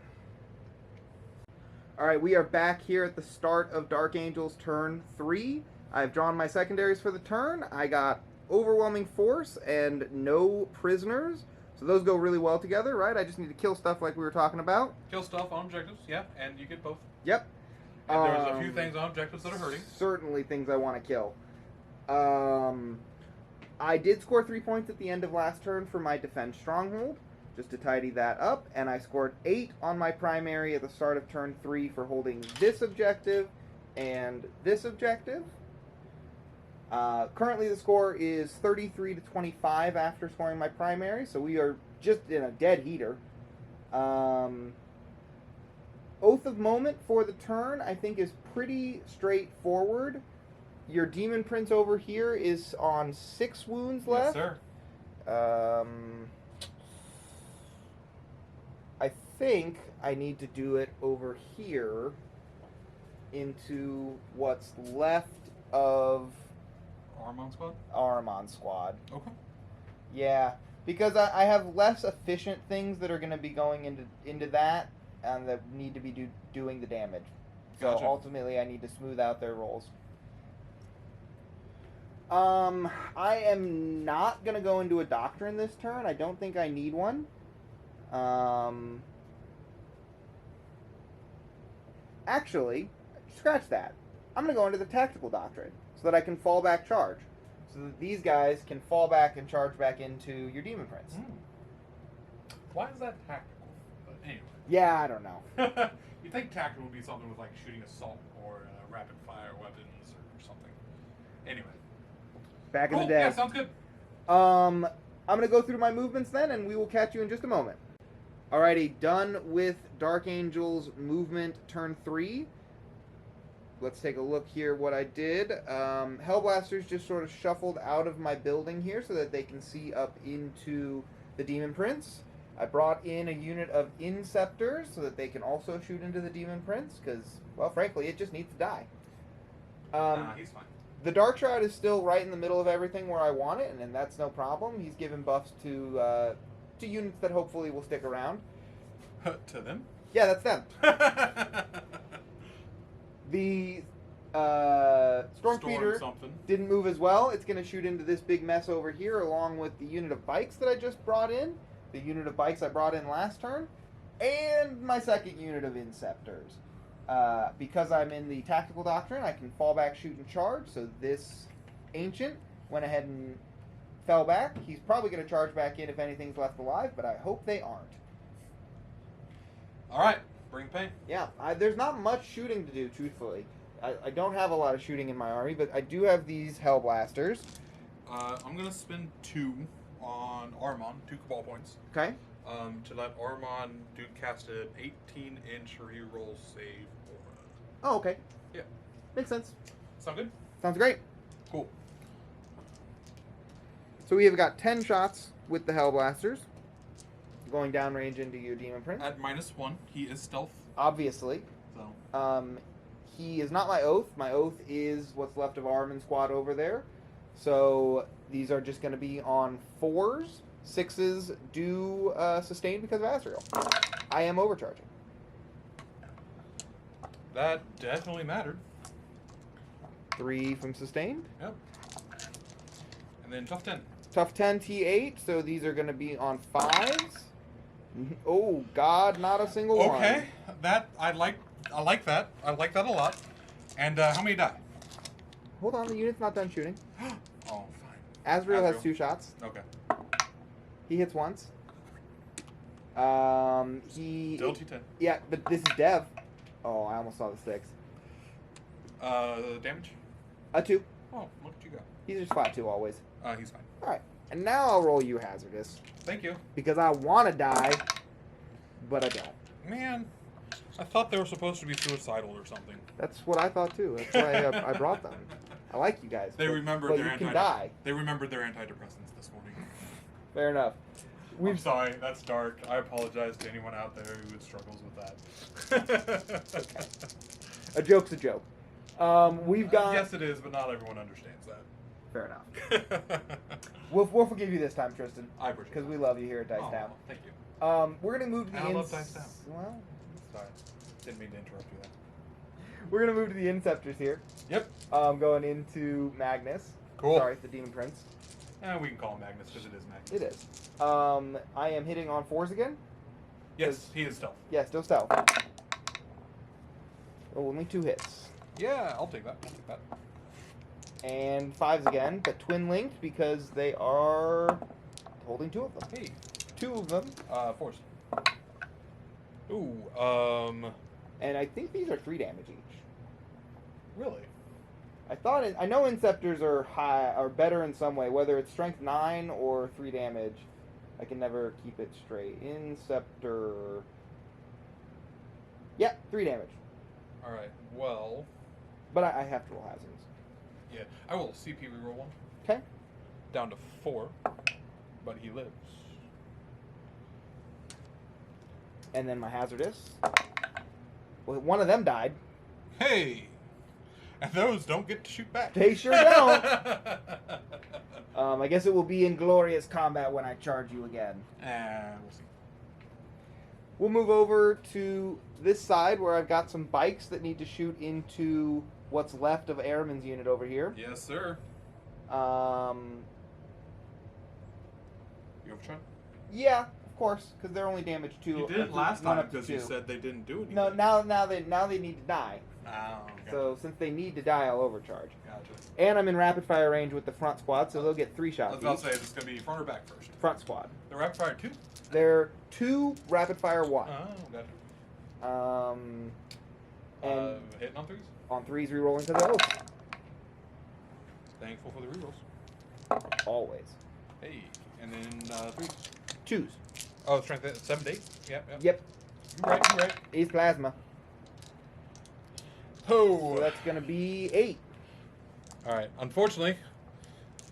Alright, we are back here at the start of Dark Angels turn 3. I've drawn my secondaries for the turn. I got overwhelming force and no prisoners. So those go really well together, right? I just need to kill stuff like we were talking about. Kill stuff on objectives, yeah, and you get both. Yep. And there's a few things on objectives that are hurting. Certainly things I want to kill. I did score 3 points at the end of last turn for my defense stronghold, just to tidy that up, and I scored 8 on my primary at the start of turn 3 for holding this objective and this objective. Currently the score is 33 to 25 after scoring my primary, so we are just in a dead heater. Oath of Moment for the turn, I think, is pretty straightforward. Your Demon Prince over here is on 6 wounds left. Yes, sir. I think I need to do it over here into what's left of Armon squad? Armon squad. Okay. Yeah, because I have less efficient things that are going to be going into that and that need to be doing the damage. So Gotcha. ultimately, I need to smooth out their rolls. I am not gonna go into a doctrine this turn. I don't think I need one. Actually, scratch that. I'm gonna go into the tactical doctrine so that I can fall back charge, so that these guys can fall back and charge back into your demon prince. Why is that tactical? But anyway. Yeah, I don't know. You think tactical would be something with like shooting assault or rapid fire weapons or something. Anyway. Back in Cool. the day. Yeah, sounds good. I'm gonna go through my movements then, and we will catch you in just a moment. Alrighty, done with Dark Angel's movement turn 3. Let's take a look here what I did. Hellblasters just sort of shuffled out of my building here so that they can see up into the Demon Prince. I brought in a unit of Inceptors so that they can also shoot into the Demon Prince, because, well, frankly, it just needs to die. He's fine. The Dark Shroud is still right in the middle of everything where I want it, and that's no problem. He's given buffs to units that hopefully will stick around. To them? Yeah, that's them. The Stormspeeder didn't move as well. It's going to shoot into this big mess over here, along with the unit of bikes that I just brought in, the unit of bikes I brought in last turn, and my second unit of Inceptors. Because I'm in the tactical doctrine, I can fall back, shoot, and charge. So this Ancient went ahead and fell back. He's probably going to charge back in if anything's left alive, but I hope they aren't. All right, bring pain. Yeah, there's not much shooting to do, truthfully. I don't have a lot of shooting in my army, but I do have these Hellblasters. I'm going to spend 2 on Armon, 2 Cabal points. Okay. To let Armon cast an 18-inch reroll save aura. Oh, okay. Yeah. Makes sense. Sound good? Sounds great. Cool. So we have got 10 shots with the Hellblasters, going downrange into your Demon Prince. At -1, he is stealth. Obviously. So. He is not my oath. My oath is what's left of Armin's squad over there. So these are just going to be on 4s. 6s do sustain because of Azrael. I am overcharging. That definitely mattered. 3 from sustained. Yep. And then tough 10. Tough 10 T8, so these are going to be on 5s. Oh, God, not a single one. Okay, that, I like that. I like that a lot. And how many die? Hold on, the unit's not done shooting. Oh, fine. Azrael has 2 shots. Okay. He hits once. He... Still T10. Yeah, but this is Dev. Oh, I almost saw the 6. Damage? A 2. Oh, look what you got. He's just flat 2 always. He's fine. Alright, and now I'll roll you Hazardous. Thank you. Because I want to die, but I don't. Man, I thought they were supposed to be suicidal or something. That's what I thought too. That's why I brought them. I like you guys. They remembered their you can die. They remembered their antidepressants this morning. Fair enough. I'm sorry, that's dark. I apologize to anyone out there who struggles with that. Okay. A joke's a joke. We've got... Yes, it is, but not everyone understands that. Fair enough. We'll forgive you this time, Tristan. I appreciate it. Because we love you here at Dice Down. Thank you. We're going to move to the... I love Dice Down. Well... Sorry. Didn't mean to interrupt you there. We're going to move to the Inceptors here. Yep. Going into Magnus. Cool. Sorry, the Demon Prince. We can call him Magnus because it is Magnus. It is. I am hitting on 4s again. Yes, he is stealth. Yeah, still stealth. Oh, only 2 hits. Yeah, I'll take that. And 5s again, but twin linked because they are holding 2 of them. Hey. 2 of them. 4s. Ooh, And I think these are 3 damage each. Really? I know Inceptors are better in some way, whether it's strength 9 or 3 damage. I can never keep it straight. Inceptor. Yeah, 3 damage. Alright, well... But I have to roll hazards. Yeah, I will CP reroll 1. Okay. Down to 4, but he lives. And then my hazardous. Well, one of them died. Hey! And those don't get to shoot back. They sure don't. I guess it will be in glorious combat when I charge you again. We'll see. We'll move over to this side where I've got some bikes that need to shoot into what's left of Airman's unit over here. Yes, sir. You overtime? Yeah, of course, because they're only damaged 2. You did last one time up to because you 2. said they didn't do anything. No, now they need to die. Oh, gotcha. So since they need to die, I'll overcharge. Gotcha. And I'm in rapid fire range with the front squad, so they'll get 3 I shots. was about to say, is this going to be front or back first? Front squad. The rapid fire 2? They're 2 rapid fire 1. Oh, gotcha. And hitting on 3s? on 3s rerolling to the oath. Thankful for the rerolls. Always. Hey, and then 3s. 2s. Oh, strength 7 to 8? Yep. Yep. You're right. He's plasma. Oh. So that's going to be 8. Alright, unfortunately,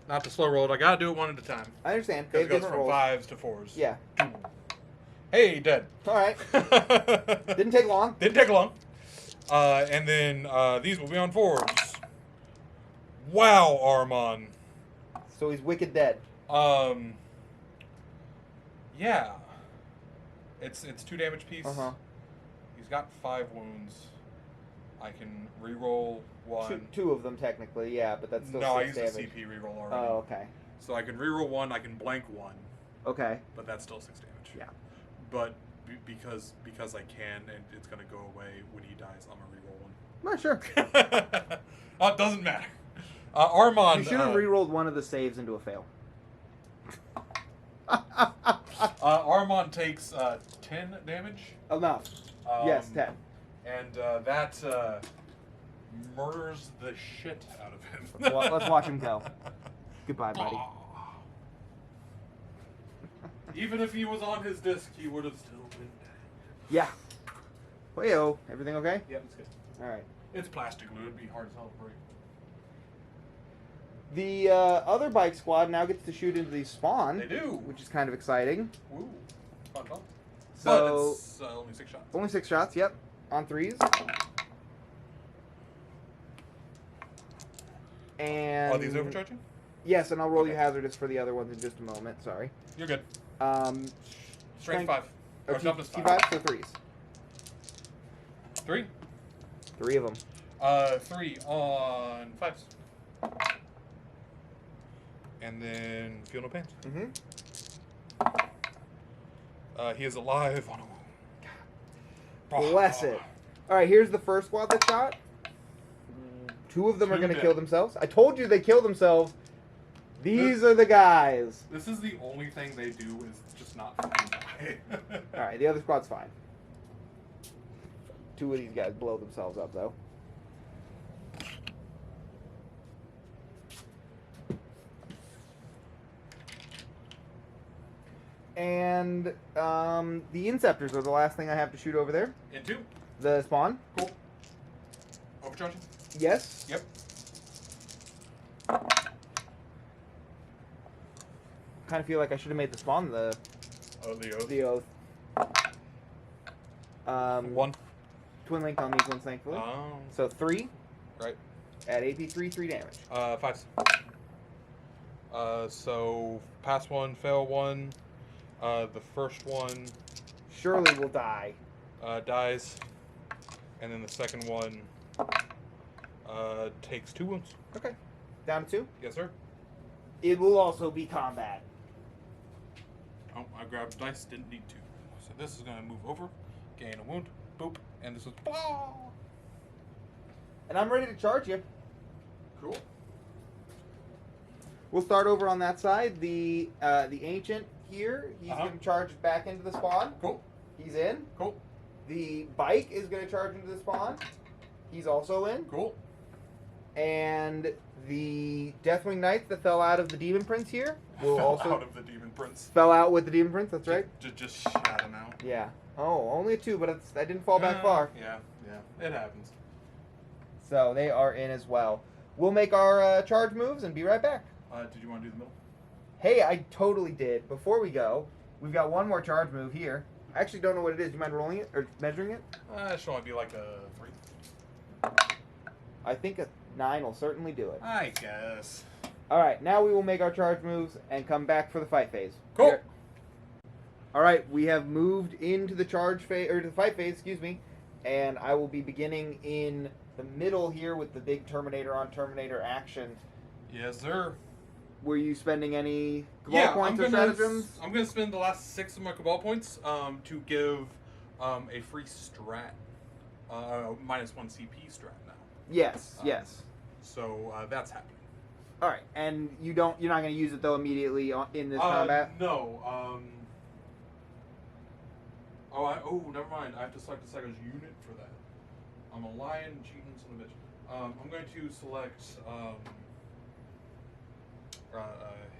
not to slow roll it, I gotta do it one at a time. I understand. They Because have it goes different from rolls. 5s to 4s. Yeah. Hey, dead. Alright. Didn't take long. Didn't take long. And then these will be on 4s. Wow, Armon. So he's wicked dead. Yeah. It's 2 damage piece. Uh-huh. He's got 5 wounds. I can reroll 1. 2 of them technically, yeah, but that's still No, I 6 used damage. the CP reroll already. Oh, okay. So I can reroll 1, I can blank 1, Okay. but that's still 6 damage. Yeah. But because I can and it's gonna go away when he dies, I'm gonna reroll 1. Not sure. It doesn't matter. Armon. You should have rerolled one of the saves into a fail. Armon takes 10 damage. Enough. Yes, 10. And that murders the shit out of him. Let's watch him go. Goodbye, buddy. Even if he was on his disc, he would have still been dead. Yeah. Hey-o. Everything okay? Yep, it's good. All right. It's plastic glue. It'd be hard as hell to break. The other bike squad now gets to shoot into the spawn. They do. Which is kind of exciting. Woo. Fun. So, but it's only 6 shots. Only 6 shots, yep. On 3s. And Are these overcharging? Yes, and I'll roll Okay. you hazardous for the other ones in just a moment. Sorry. You're good. Strength- Strength 5. Or Or toughness 5. T5, so 3s. 3? 3 of them. 3 on 5s. And then feel no pains. Mm-hmm. He is alive on a wound. Bless it. All right, here's the first squad that shot. 2 of them are 2 going to dead. kill themselves. I told you they kill themselves. These are the guys. This is the only thing they do is just not fucking die. All right, the other squad's fine. 2 of these guys blow themselves up, though. And the Inceptors are the last thing I have to shoot over there. Into? The spawn. Cool. Overcharging? Yes. Yep. Kind of feel like I should have made the spawn the The oath. oath. 1. Twin linked on these ones, thankfully. So 3 Right. at AP 3 damage. 5s. So pass 1, fail 1. The first one Surely will die. dies, and then the second one takes 2 wounds. Okay. Down to 2. Yes, sir. It will also be combat. Oh, I grabbed dice, didn't need to. So this is going to move over, gain a wound, boop, and this is... And I'm ready to charge you. Cool. We'll start over on that side. The Ancient here, he's Uh-huh. going to charge back into the spawn. Cool. He's in. Cool. The Bike is going to charge into the spawn. He's also in. Cool. And the Deathwing Knights that fell out of the Demon Prince here will also... out of the Demon Prince. Fell out with the Demon Prince, that's right. Just shot him out. Yeah. Oh, only a 2, but I didn't fall back far. Yeah, it happens. So they are in as well. We'll make our charge moves and be right back. Did you want to do the middle? Hey, I totally did. Before we go, we've got one more charge move here. I actually don't know what it is. You mind rolling it or measuring it? It should only be like a 3. I think a 9 will certainly do it. I guess. All right, now we will make our charge moves and come back for the fight phase. Cool. Here. All right, we have moved into the charge phase, or to the fight phase, excuse me, and I will be beginning in the middle here with the big Terminator on Terminator action. Yes, sir. Were you spending any cabal points or stratagems? I'm gonna spend the last 6 of my cabal points to give a free strat, -1 CP strat now. Yes, yes. So that's happening. All right, and you're not going to use it though immediately in this combat. No. Never mind. I have to select a second unit for that. I'm a lion, cheating son of a bitch. I'm going to select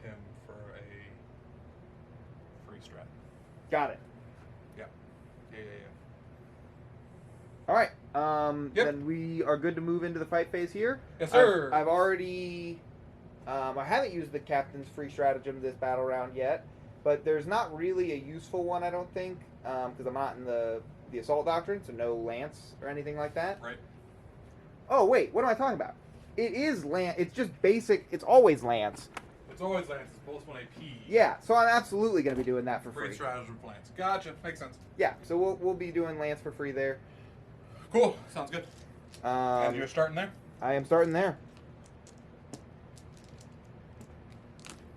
him for a free strat. Got it. Yeah. All right. Yep. Then we are good to move into the fight phase here. Yes, sir. I've already. I haven't used the captain's free stratagem this battle round yet, but there's not really a useful one, I don't think, because I'm not in the assault doctrine, so no lance or anything like that. Right. Oh wait, what am I talking about? It is lance. It's just basic. It's always lance. It's always lance. It's plus 1 AP. Yeah, so I'm absolutely going to be doing that for free. Free stratagem plans. Gotcha. Makes sense. Yeah, so we'll be doing lance for free there. Cool. Sounds good. And you're starting there? I am starting there.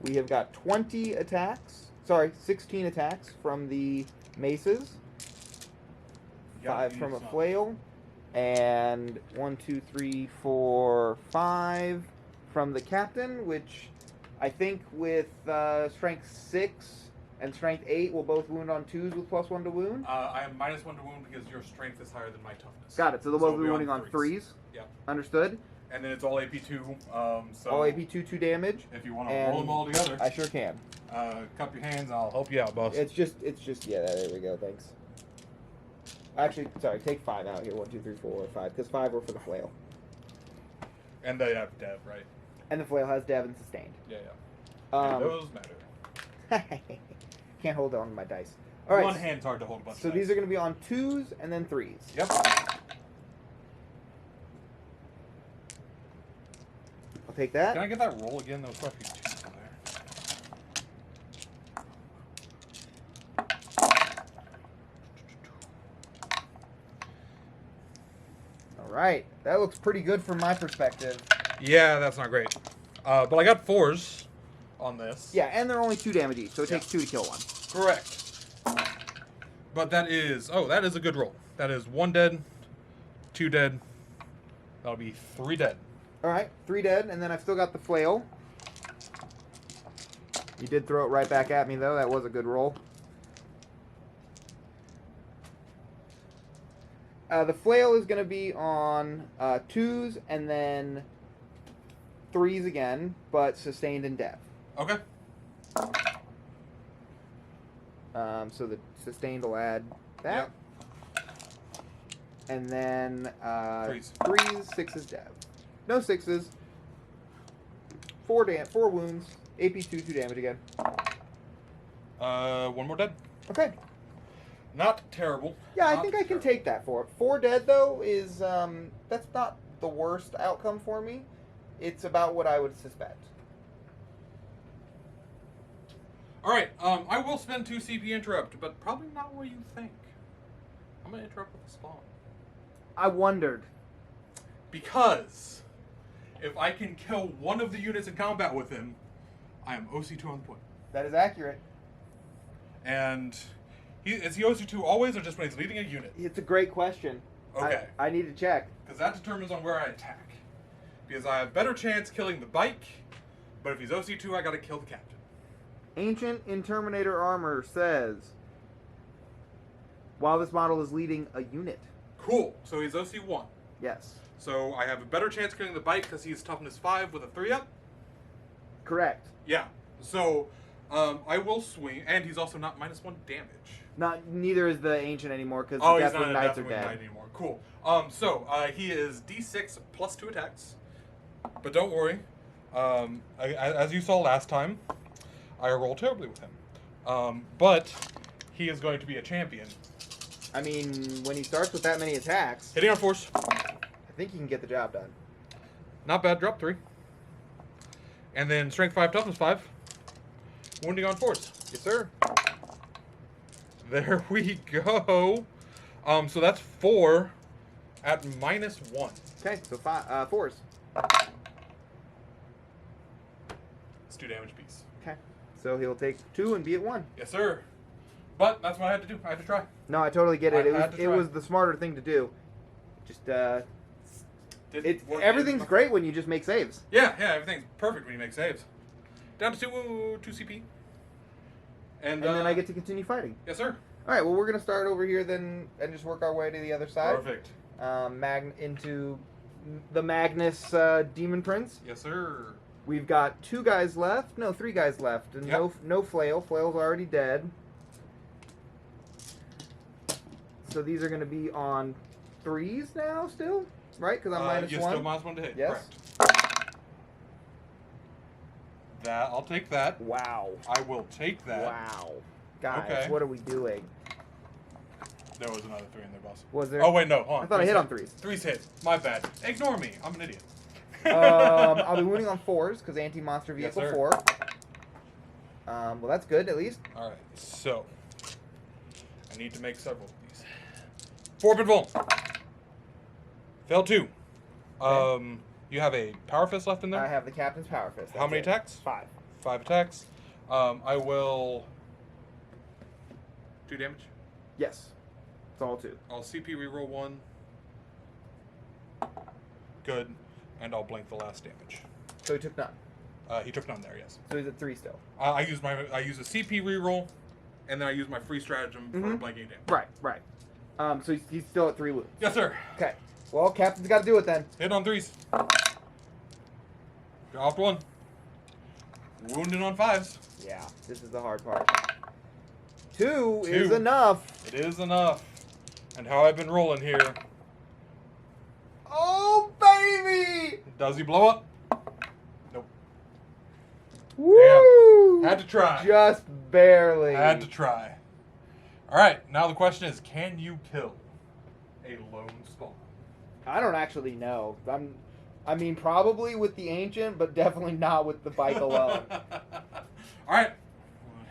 We have got 20 attacks. Sorry, 16 attacks from the maces. 5 from a flail. And 1, 2, 3, 4, 5 from the captain, which I think with strength 6 and strength 8 will both wound on 2s with +1 to wound. I am -1 to wound because your strength is higher than my toughness. Got it. So they'll both be wounding on 3s. Yeah. Understood. And then it's all AP2. So all AP2, 2 damage. If you want to roll them all together, I sure can. Cup your hands. I'll help you out, boss. It's just yeah. There we go. Thanks. Actually, sorry. Take 5 out here. 1, 2, 3, 4, 5. Because 5 were for the flail. And they have dev, right? And the flail has dev and sustained. Yeah. And those matter. Can't hold on to my dice. All right. One hand's hard to hold a bunch. So of these dice. are going to be on 2s and then 3s. Yep. I'll take that. Can I get that roll again? There was quite a few 2s in there. All right. That looks pretty good from my perspective. Yeah, that's not great. But I got 4s on this. Yeah, and they're only 2 damage each, so it takes 2 to kill one. Correct. But that is a good roll. That is 1 dead, 2 dead. That'll be 3 dead. All right, 3 dead, and then I've still got the flail. You did throw it right back at me, though. That was a good roll. The flail is going to be on 2s and then 3s again, but sustained in death. Okay. So the sustained will add that. Yep. And then 3s. 3s, 6s death. No 6s. 4 wounds. AP2, 2 damage again. 1 more dead. Okay. Not terrible. Yeah, I Not think I can terrible. take that for it. 4 dead, though, is, that's not the worst outcome for me. It's about what I would suspect. Alright, I will spend 2 CP interrupt, but probably not where you think. I'm going to interrupt with the spawn. I wondered. Because if I can kill one of the units in combat with him, I am OC2 on the point. That is accurate. And is he OC2 always or just when he's leading a unit? It's a great question. Okay. I need to check. Because that determines on where I attack. Because I have better chance killing the bike, but if he's OC2, I gotta kill the captain. Ancient in Terminator Armor says, while this model is leading a unit. Cool. So he's OC1. Yes. So I have a better chance killing the bike because he's toughness 5 with a 3-up. Correct. Yeah. So I will swing, and he's also not -1 damage. Neither is the Ancient anymore because Oh, the he's not Deathwing a Knights are Deathwing dead. Knight anymore. Cool. So he is D6 plus 2 attacks. But don't worry. As you saw last time, I roll terribly with him. But he is going to be a champion. I mean, when he starts with that many attacks, Hitting on force. I think he can get the job done. Not bad. Drop 3. And then strength 5, toughness 5. Wounding on force. Yes, sir. There we go. So that's 4 at -1. Okay, so fours. It's 2 damage apiece. Okay, so he'll take 2 and be at 1. Yes, sir. But that's what I had to do. I had to try. No, I totally get it. I had to It try. was the smarter thing to do. Just Didn't work everything's in- great when you just make saves. Yeah, everything's perfect when you make saves. Down to 2 CP. And then I get to continue fighting. Yes, sir. All right, well, we're going to start over here then and just work our way to the other side. Perfect. Into the Magnus Demon Prince. Yes, sir. We've got 2 guys left. No, 3 guys left. And Yep. no Flail. Flail's already dead. So these are going to be on 3s now still, right? Because I'm -1. You're still -1 to hit. Yes. Correct. I'll take that. Wow. I will take that. Wow. Guys, Okay. what are we doing? There was another 3 in there, boss. Was there? Oh, wait, no. Hold on. I thought I hit on 3s. 3's hit. My bad. Ignore me. I'm an idiot. I'll be winning on 4s because anti-monster Yes, vehicle sir. 4. Well, that's good at least. All right, so I need to make several of these. Forbid Vol. Fail 2. You have a Power Fist left in there? I have the Captain's Power Fist. How many attacks? 5. 5 attacks. I will 2 damage. Yes. It's all 2. I'll CP reroll 1. Good. And I'll blink the last damage. So he took none. He took none there, yes. So he's at 3 still. I use a CP reroll, and then I use my free stratagem for blanking damage. Right. So he's still at 3 wounds. Yes, sir. Okay. Well, Captain's got to do it then. Hit on 3s. Dropped 1. Wounded on 5s. Yeah, this is the hard part. 2 is 2. enough. It is enough. And how I've been rolling here. Oh, baby! Does he blow up? Nope. Woo! Had to try. Just barely. Had to try. Alright, now the question is, can you kill a lone spawn? I don't actually know. I mean, probably with the Ancient, but definitely not with the bike alone. Alright.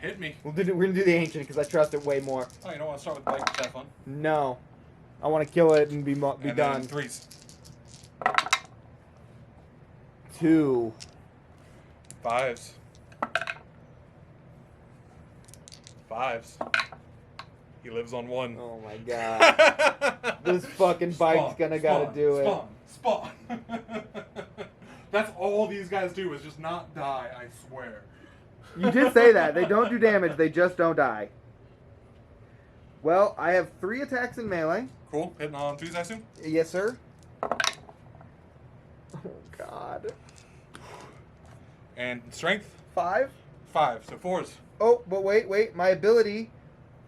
Hit me. We're going to do the Ancient because I trust it way more. Oh, you don't want to start with bike? Have fun. No. I want to kill it and be And done. then 3s. 2. 5s. 5s. He lives on 1. Oh my god. This fucking bike's gotta do it. Spawn. That's all these guys do is just not die, I swear. You did say that. They don't do damage, they just don't die. Well, I have 3 attacks in melee. Cool. Hitting on 3s, I assume? Yes, sir. Oh god. And strength? 5. 5. So 4s. Oh, but wait. My ability,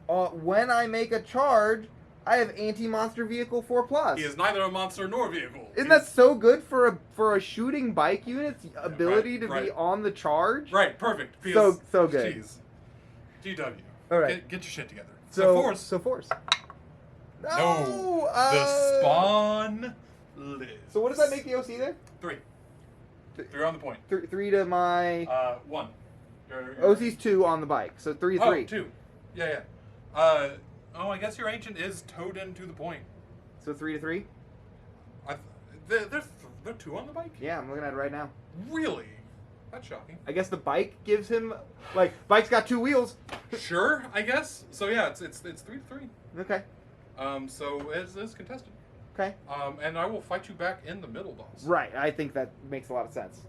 when I make a charge, I have anti-monster vehicle 4+. He is neither a monster nor a vehicle. Isn't that so good for a shooting bike unit's ability to right. be on the charge? Right, perfect. So good. Jeez. GW. All right. Get your shit together. So 4s. So 4s. No. The spawn lives. So what does that make the OC there? 3. 3 on the point. 3 to my 1. OC's 2 on the bike, so 3 to 3. 2. Yeah. I guess your ancient is towed into the point. So 3 to 3. They're 2 on the bike. Yeah, I'm looking at it right now. Really? That's shocking. I guess the bike gives him bike's got 2 wheels. Sure, I guess. So yeah, it's 3 to 3. Okay. So it's contested. Okay. And I will fight you back in the middle, boss. Right. I think that makes a lot of sense.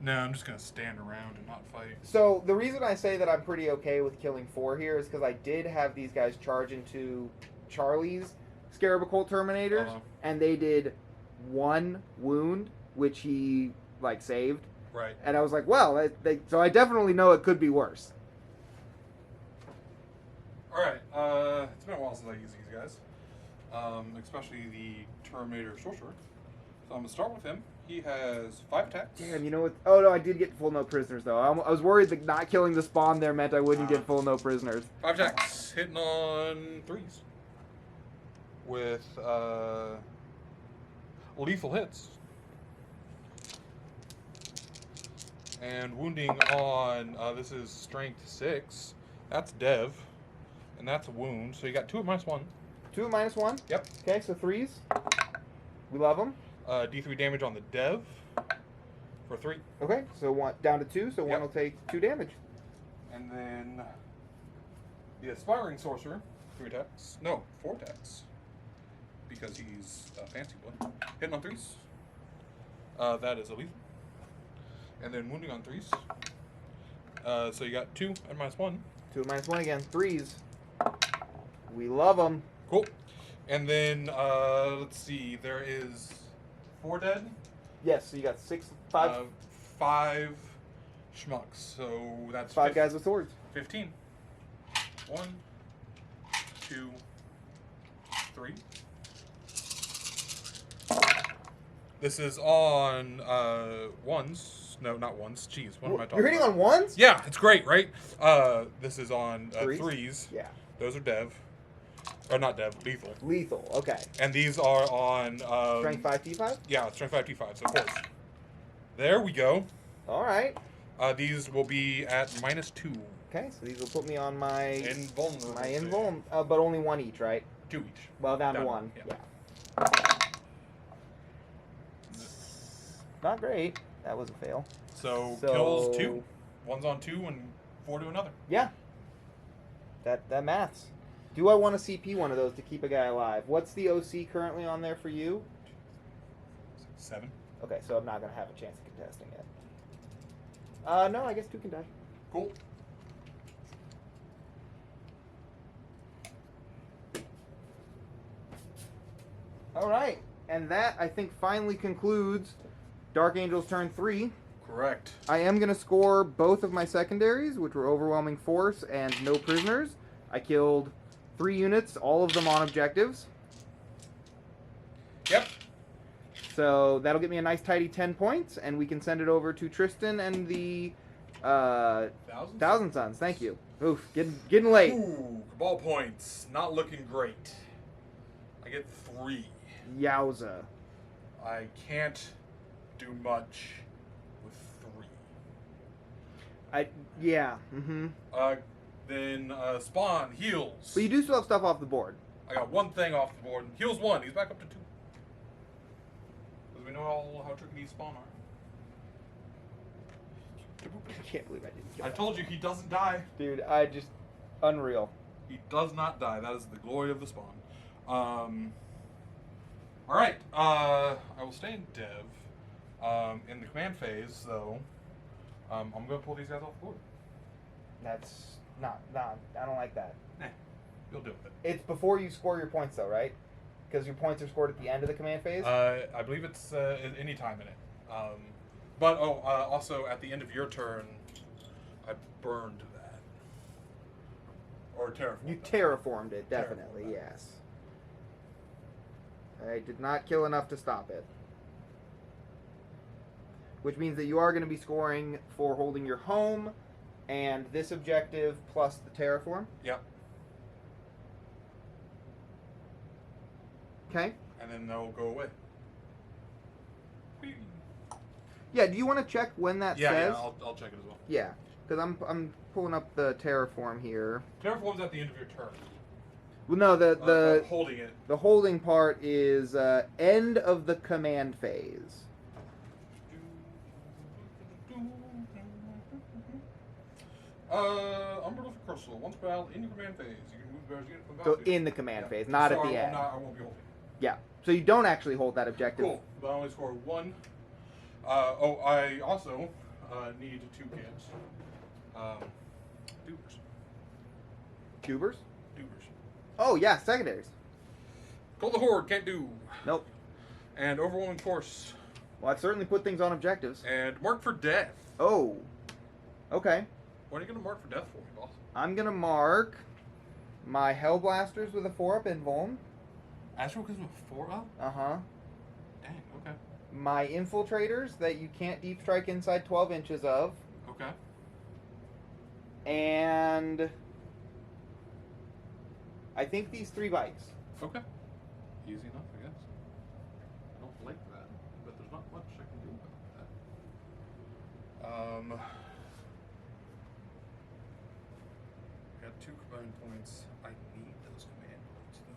No, I'm just gonna stand around and not fight. So the reason I say that I'm pretty okay with killing 4 here is because I did have these guys charge into Charlie's Scarab Occult Terminators, and they did 1 wound, which he saved. Right. And I was like, well, so I definitely know it could be worse. All right. It's been a while since I used these guys, especially the Terminator Sorcerer. So I'm gonna start with him. He has 5 attacks. Damn, you know what? Oh, no, I did get full no prisoners, though. I was worried that not killing the spawn there meant I wouldn't get full no prisoners. 5 attacks, hitting on 3s. With lethal hits. And wounding on, this is strength 6. That's Dev. And that's a wound. So you got 2 at -1. 2 at -1? Yep. Okay, so 3s. We love them. D3 damage on the dev for 3. Okay, so one down to 2, so Yep. one will take 2 damage. And then the Aspiring Sorcerer, 3 attacks. No, 4 attacks. Because he's a fancy one. Hitting on 3s. That is a lethal. And then wounding on 3s. So you got 2 at -1. 2 at -1 again. 3s. We love them. Cool. And then, let's see, there is 4 dead. Yes, so you got 5 5 schmucks. So that's 5 guys with swords. 15. 1, 2, 3. This is on ones. No, not ones. Jeez, what am I talking You're hitting about? on 1s? Yeah, it's great, right? This is on 3s. Yeah. Those are dev. Or not dev, lethal. Lethal, okay. And these are on... Strength 5, T5? Yeah, strength 5, T5, so of course. There we go. All right. These will be at -2. Okay, so these will put me on my Invulnerable. my invuln, but only 1 each, right? 2 each. Well, down to 1. Yeah. Yeah. Not great. That was a fail. So kills 2. 1's on 2 and 4 to another. Yeah. That maths. Do I want to CP one of those to keep a guy alive? What's the OC currently on there for you? 7. Okay, so I'm not going to have a chance of contesting it. No, I guess 2 can die. Cool. All right, and that, I think, finally concludes Dark Angel's turn 3. Correct. I am going to score both of my secondaries, which were Overwhelming Force and No Prisoners. I killed 3 units, all of them on objectives. Yep. So that'll get me a nice tidy 10 points, and we can send it over to Tristan and the Thousand Suns. Thank you. Oof, getting late. Ooh, Cabal points. Not looking great. I get 3. Yowza. I can't do much with 3. Yeah. Mm-hmm. Then Spawn heals. But you do still have stuff off the board. I got 1 thing off the board. Heals 1. He's back up to 2. Because we know how tricky these Spawn are. I can't believe I didn't kill I that. told you he doesn't die. Dude, I just... Unreal. He does not die. That is the glory of the Spawn. Alright. I will stay in dev. In the command phase, though, I'm going to pull these guys off the board. That's not... I don't like that. Nah, you'll deal with it. It's before you score your points, though, right? Because your points are scored at the end of the command phase? I believe it's any time in it. But, also, at the end of your turn, I burned that. Or terraformed You that. terraformed it, definitely, Terraformed that. yes. I did not kill enough to stop it. Which means that you are going to be scoring for holding your home and this objective plus the terraform. Yep. Okay. And then they'll go away. Whee. Yeah, do you want to check when that Yeah, says? yeah, I'll check it as well. Yeah, because I'm pulling up the terraform here. Terraform's at the end of your turn. Well, no, the holding it. the holding part is end of the command phase. Umbrella for Crystal. Once per battle in your command phase, you can move bears unit from So battlefield. in the command phase, not at the end. I won't be holding. Yeah. So you don't actually hold that objective. Cool. But I only score 1. I also need 2 kids. Dubers. Tubers? Dubers. Oh yeah, secondaries. Call the Horde, can't do. Nope. And Overwhelming Force. Well, I've certainly put things on objectives. And Mark for Death. Oh. Okay. What are you going to mark for death for, boss? I'm gonna mark my Hellblasters with a 4-up invuln. Astral gives him a 4-up? Uh-huh. Dang, okay. My infiltrators that you can't deep strike inside 12 inches of. Okay. And I think these 3 bikes. Okay. Easy enough, I guess. I don't like that, but there's not much I can do about that. Got 2 combined points. I need those command points, though.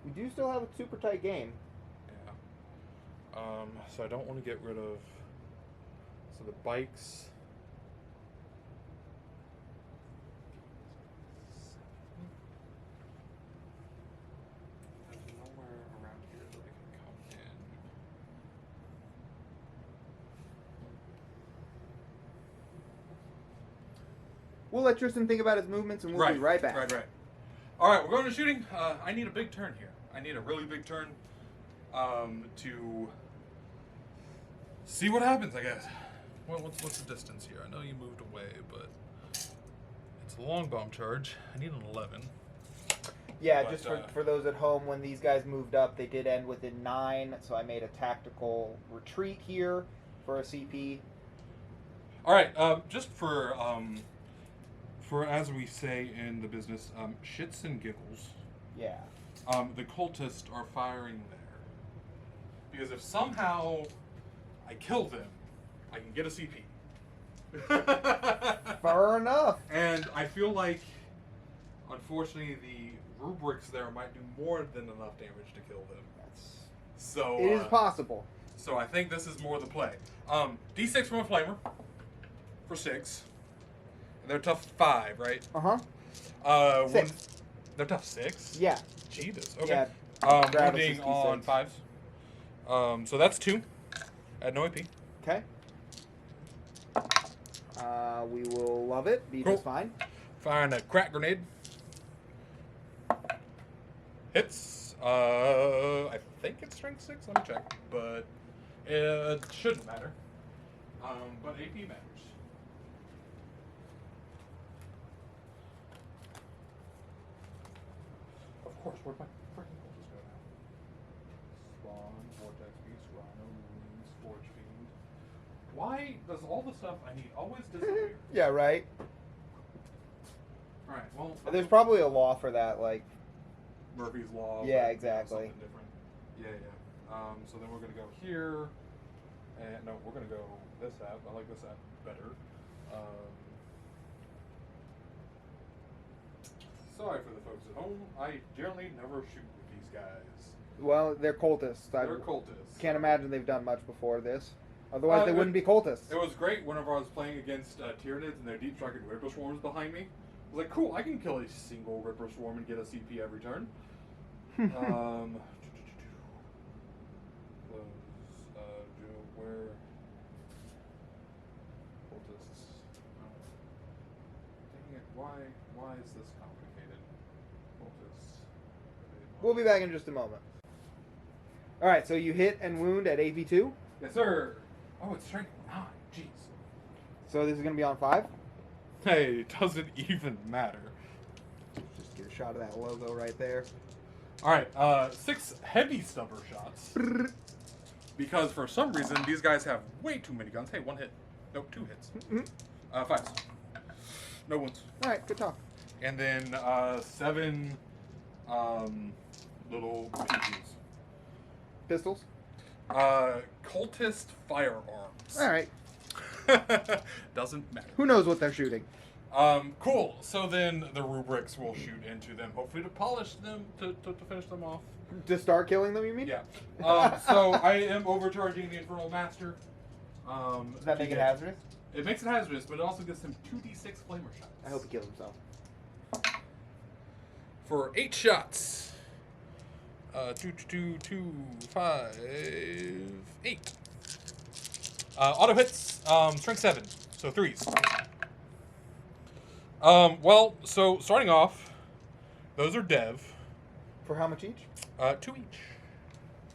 We do still have a super tight game. Yeah. So I don't want to get rid of... So the bikes... There's nowhere around here that I can come in. We'll let Tristan think about his movements, and we'll be right back. Right. All right, we're going to shooting. I need a big turn here. I need a really big turn to see what happens, I guess. Well, what's the distance here? I know you moved away, but it's a long bomb charge. I need an 11. Yeah, But, just for those at home, when these guys moved up, they did end within 9, so I made a tactical retreat here for a CP. All right, just for as we say in the business, shits and giggles. Yeah. The cultists are firing there because if somehow I kill them, I can get a CP. Fair enough. And I feel like, unfortunately, the rubrics there might do more than enough damage to kill them. So It is possible. So I think this is more the play. D6 from a flamer for 6. They're tough 5, right? Uh-huh. 6. They're tough 6? Yeah. Jesus. Okay. Yeah. Grab a Wounding on 66. 5s. So that's 2 at no AP. Okay. We will love it. Be Cool. just fine. Firing a crack grenade. Hits. I think it's strength 6. Let me check. But it shouldn't matter. But AP matters. Of course, where'd my freaking cultist go now? Spawn, Vortex Beast, Rhino, Ruins, Forge Fiend. Why does all the stuff I need always disappear? Yeah, right. Alright, well... There's probably a law for that, like... Murphy's Law. Yeah, but, exactly. Something different. Yeah. So then we're going to go here. And no, we're going to go this app. I like this app better. Sorry for the folks at home. I generally never shoot with these guys. Well, they're cultists. They're cultists. Can't imagine they've done much before this. Otherwise, they wouldn't be cultists. It was great whenever I was playing against Tyranids and their deep striking Ripper Swarms behind me. I was like, cool, I can kill a single Ripper Swarm and get a CP every turn. Where cultists? Dang it! Why is this complicated? Cultists. We'll be back in just a moment. All right, so you hit and wound at AP2. Yes, sir. Oh, it's strength 9. Jeez. So this is going to be on 5. Hey, it doesn't even matter. Just get a shot of that logo right there. All right, 6 heavy stubber shots. Because for some reason these guys have way too many guns. Hey, 1 hit. Nope, 2 hits. 5s. No wounds. All right, good talk. And then 7 little PGs. Pistols. Cultist firearms. All right. Doesn't matter. Who knows what they're shooting? Cool. So then the rubrics will shoot into them, hopefully to polish them, to finish them off. To start killing them, you mean? Yeah. So I am overcharging the Infernal Master. Does that make it hazardous? It makes it hazardous, but it also gives him 2d6 flamer shots. I hope he kills himself. For 8 shots. 2, 5, 8. Auto hits, strength 7, so 3s. Well, so starting off, those are dev. For how much each? 2 each.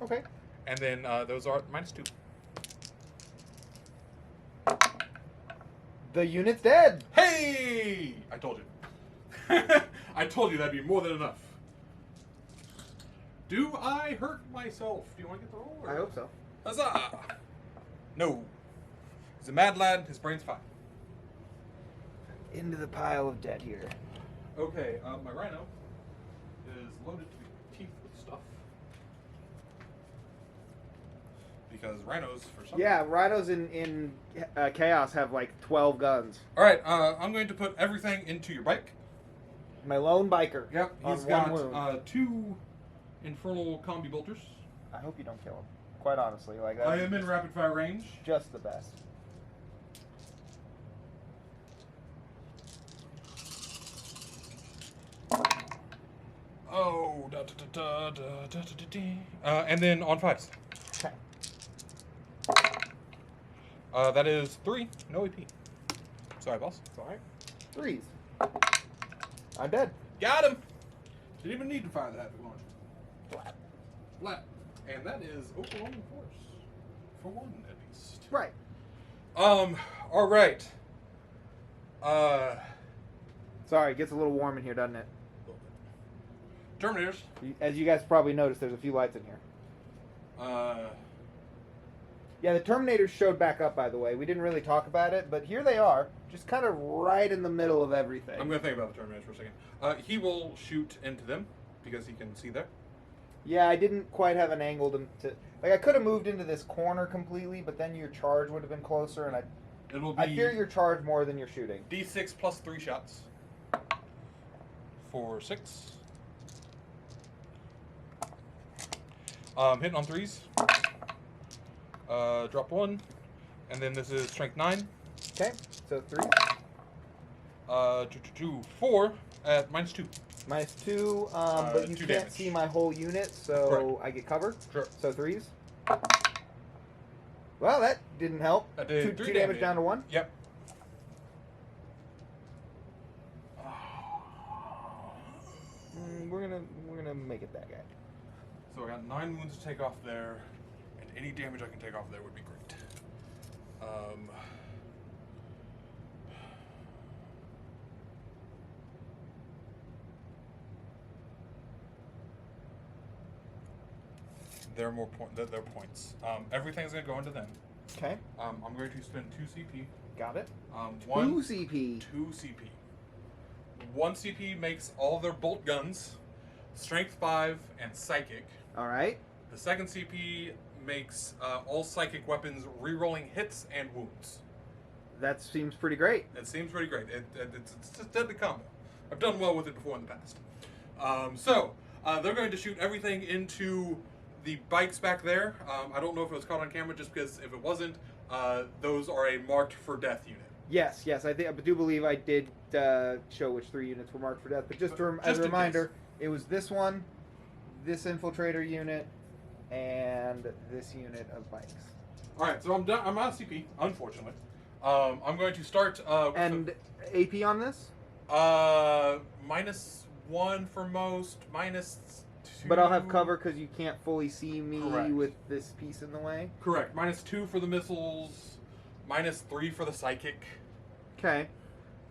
Okay. And then those are -2. The unit's dead. Hey! I told you. I told you that'd be more than enough. Do I hurt myself? Do you want to get the roll? Or? I hope so. Huzzah! No. He's a mad lad. His brain's fine. Into the pile of dead here. Okay, my rhino is loaded to the teeth with stuff. because rhinos for some Yeah, rhinos in Chaos have like 12 guns. All right, I'm going to put everything into your bike. My lone biker. Yep, on he's one got wound. 2 infernal combi bolters. I hope you don't kill him. Quite honestly, like I am in rapid fire range. just the best. Oh, and then on 5s. Okay. That is 3, no AP. Sorry, boss. It's all right. 3s. I'm dead. Got him. Didn't even need to fire the heavy launcher. Flat. Flat. And that is overwhelming force. For 1, at least. Right. All right. Sorry, it gets a little warm in here, doesn't it? Terminators. As you guys probably noticed, there's a few lights in here. Yeah, the Terminators showed back up, by the way. We didn't really talk about it, but here they are, just kind of right in the middle of everything. I'm going to think about the Terminators for a second. He will shoot into them, because he can see there. Yeah, I didn't quite have an angle to like, I could have moved into this corner completely, but then your charge would have been closer, and I fear your charge more than your shooting. D6 plus 3 shots. For 6. Hitting on 3s. Drop 1. And then this is strength 9. Okay, so 3. 4 at -2. -2, but you 2 can't damage. see my whole unit, so Correct. I get cover. Sure. So 3s. Well, that didn't help. That did 2 3 damage down to 1. Yep. We're gonna make it that guy. So I got 9 wounds to take off there, and any damage I can take off there would be great. There are more there are points. Everything's gonna go into them. Okay, I'm going to spend 2 CP. got it. 1 CP. 2 CP. 1 CP makes all their bolt guns, strength 5 and psychic. All right. The second CP makes all psychic weapons re-rolling hits and wounds. That seems pretty great. It seems pretty great. It's a deadly combo. I've done well with it before in the past. They're going to shoot everything into the bikes back there. I don't know if it was caught on camera, just because if it wasn't, those are a marked for death unit. Yes, I do believe I did show which 3 units were marked for death. But just as a reminder, it was this one, this infiltrator unit, and this unit of bikes. All right, so I'm done. I'm out of CP, unfortunately. I'm going to start. And AP on this? -1 for most, -2. But I'll have cover because you can't fully see me Correct. with this piece in the way. Correct. -2 for the missiles, -3 for the psychic. Okay.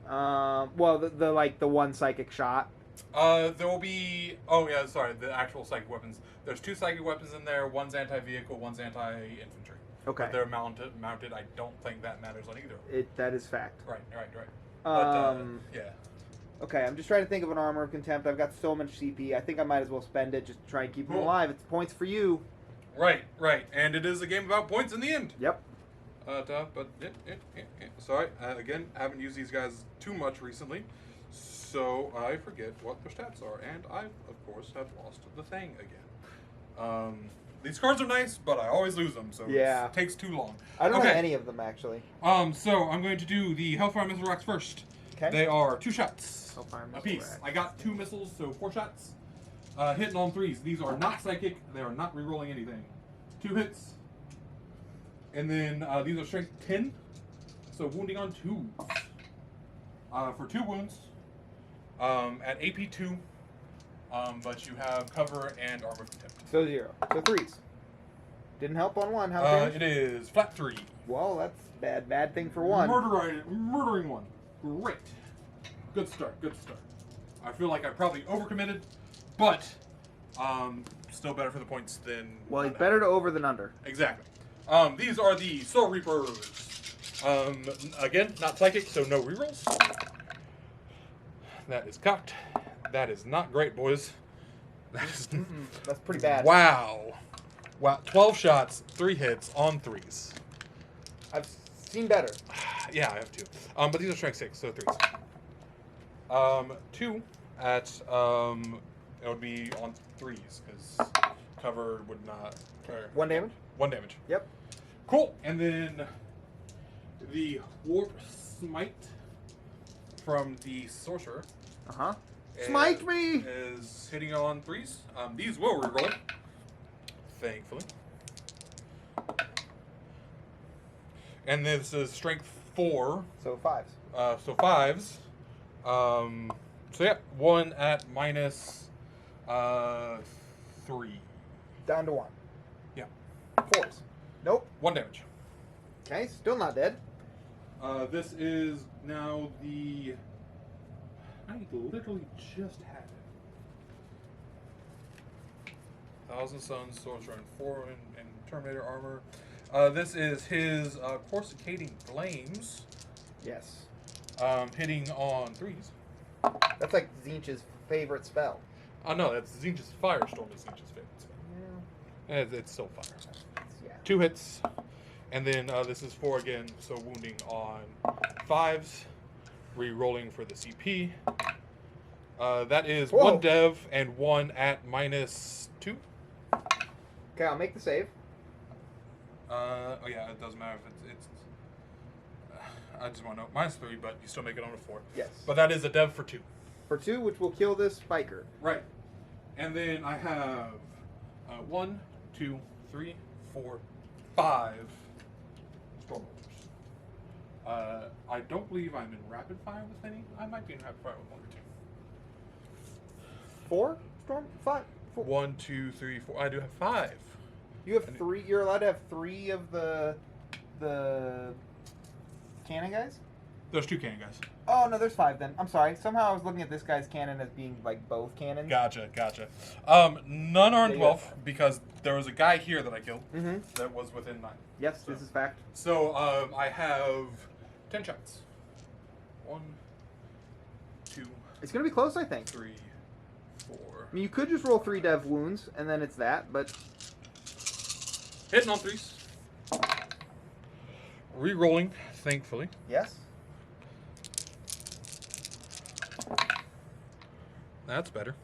Well, the 1 psychic shot. There will be. Oh yeah, sorry. The actual psychic weapons. There's 2 psychic weapons in there. One's anti-vehicle. One's anti-infantry. Okay. But they're mounted. I don't think that matters on either. That is fact. Right. But yeah. Okay, I'm just trying to think of an armor of contempt. I've got so much CP. I think I might as well spend it just to try and keep them Cool. alive. It's points for you. Right. And it is a game about points in the end. Yep. Sorry. Again, haven't used these guys too much recently, so I forget what their stats are, and I, of course, have lost the thing again. These cards are nice, but I always lose them, so Yeah. it takes too long. I don't have any of them, actually. So I'm going to do the Hellfire Missile Rocks first. Okay. They are 2 shots Hellfire Missile apiece. Racks. I got 2 missiles, so 4 shots. Hitting on 3s. These are not psychic. They are not re-rolling anything. 2 hits. And then these are strength 10. So wounding on 2s. For 2 wounds. At AP 2. But you have cover and armor contempt. So 0. So 3s. Didn't help on 1. How damage? It is flat 3. Well, that's bad thing for 1. Murdering 1. Great. Good start. I feel like I probably overcommitted, but still better for the points than. Well, it's better to over than under. Exactly. These are the Soul Reapers. Again, not psychic, so no rerolls. That is cocked. That is not great, boys. That is. That's pretty bad. Wow. Wow, 12 shots, 3 hits on 3s. I've seen better. Yeah, I have 2. But these are strength 6, so 3s. 2 at it would be on 3s because cover would not. 1 damage. 1 damage. Yep. Cool. And then the warp smite from the sorcerer. Smite me! Is hitting on 3s. These will reroll. Thankfully. And this is strength 4. So 5s. So 5s. So yeah, 1 at minus 3. Down to 1. Yeah. 4s. Nope. 1 damage. Okay, still not dead. This is now the. I literally just had it. Thousand Suns, Sorcerer, and 4 and Terminator armor. This is his Corsicating Flames. Yes. Hitting on 3s. That's like Zinch's favorite spell. Oh no, that's Zinch's Firestorm is Zinch's favorite spell. Yeah. It's still fire. Yeah. 2 hits. And then this is 4 again, so wounding on 5s. Re-rolling for the CP. That is Whoa. 1 dev and 1 at minus 2. Okay, I'll make the save. Oh yeah, it doesn't matter if it's I just want to know. Minus 3, but you still make it on a 4. Yes. But that is a dev for 2. For 2, which will kill this biker. Right. And then I have 1, 2, 3, 4, 5 Stormwalkers. I don't believe I'm in rapid fire with any. I might be in rapid fire with 1 or 2. 4? Storm? 5? 4. 1, 2, 3, 4. I do have 5. You have 3. You're allowed to have 3 of the cannon guys? There's 2 cannon guys. Oh, no, there's 5 then. I'm sorry. Somehow I was looking at this guy's cannon as being, like, both cannons. Gotcha. None are in Yeah, 12 because there was a guy here that I killed Mm-hmm. that was within 9. Yes, So- this is fact. So I have 10 shots. 1, 2, It's going to be close, I think. 3, 4. I mean, you could just roll 3 dev wounds, and then it's that, but... Hitting on 3s. Re-rolling, thankfully. Yes. That's better.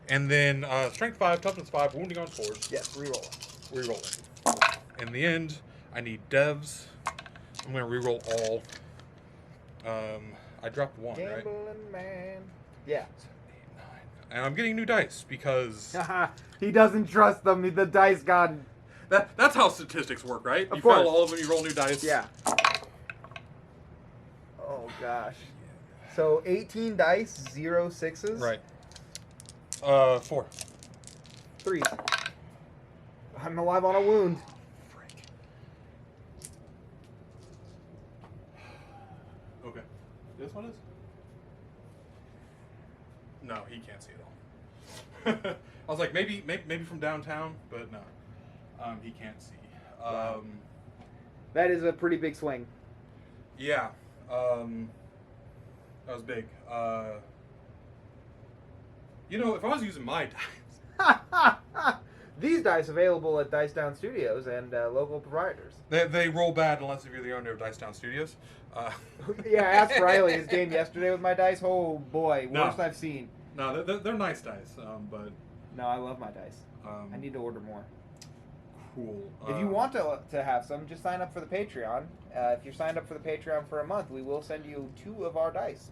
And then strength 5, toughness 5, wounding on 4s. Yes, reroll. Re-rolling. In the end, I need devs. I'm going to re-roll all. I dropped 1, right? Gambling man. Yeah. 7, 8, 9. And I'm getting new dice because Haha, he doesn't trust them. The dice god. that's how statistics work, right? Of You course. fail all of them, you roll new dice. Yeah. Oh, gosh. So, 18 dice, 0 6s. Right. 4. 3. I'm alive on a wound. Frick. Okay. This one is? No, he can't see it all. I was like, maybe from downtown, but no. He can't see. Wow. That is a pretty big swing. Yeah. That was big. You know, if I was using my dice, These dice available at Dice Down Studios and local providers. they roll bad unless if you're the owner of Dice Town Studios. Yeah, I asked Riley his game yesterday with my dice. Oh boy, No. worst I've seen. No, they're nice dice, but No, I love my dice. um, I need to order more. cool. If you want to have some, just sign up for the Patreon. If you're signed up for the Patreon for a month, we will send you 2 of our dice.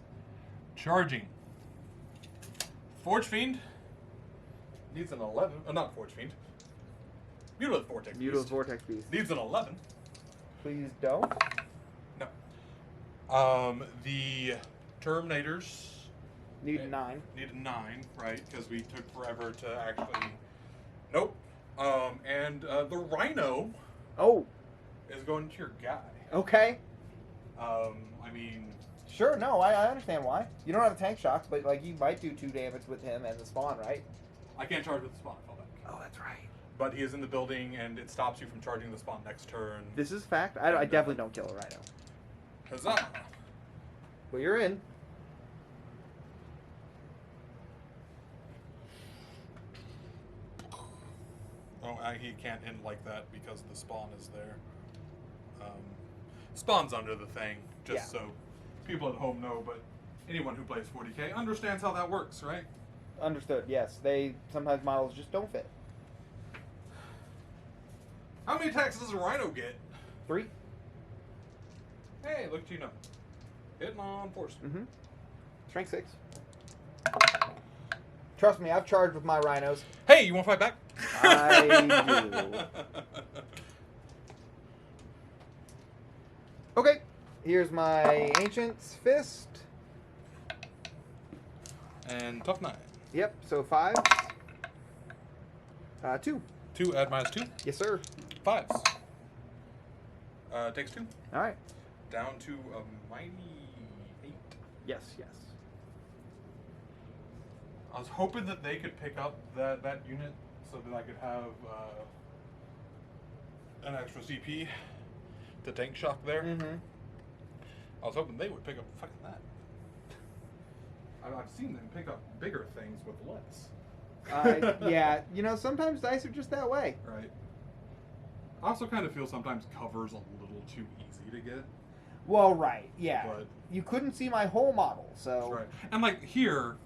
Charging. Forge Fiend needs an 11. Not Forge Fiend. Mutilate Vortex Mutal Beast Vortex Beast. needs an 11. Please don't. No. The Terminators Need a 9. need a 9, right? Because we took forever to actually. Nope. And the Rhino Oh, is going to your guy. okay. I mean, Sure, no, I understand why. You don't have the tank shocks, but like you might do 2 damage with him and the spawn, right? I can't charge with the spawn. Fallback. Oh, that's right. But he is in the building, and it stops you from charging the spawn next turn. This is fact. I definitely don't kill a rhino. Huzzah! Well, you're in. Oh, he can't end like that because the spawn is there. Spawn's under the thing, just so people at home know, but anyone who plays 40k understands how that works, right? Understood, yes. Sometimes models just don't fit. How many attacks does a rhino get? 3. Hey, look at you know. Hitting on force. Mm-hmm. Strength 6. Trust me, I've charged with my rhinos. Hey, you want to fight back? I do. Okay, here's my Ancient's Fist. And tough 9. Yep, so 5. 2. 2, add minus 2. Yes, sir. 5s. Takes 2. All right. Down to a mighty 8. Yes, yes. I was hoping that they could pick up that unit so that I could have an extra CP to tank shock there. Mm-hmm. I was hoping they would pick up fucking that. I've seen them pick up bigger things with less. Yeah, you know, sometimes dice are just that way. Right. I also kind of feel sometimes cover's a little too easy to get. Well, right, yeah. But you couldn't see my whole model, so... that's right. And like here,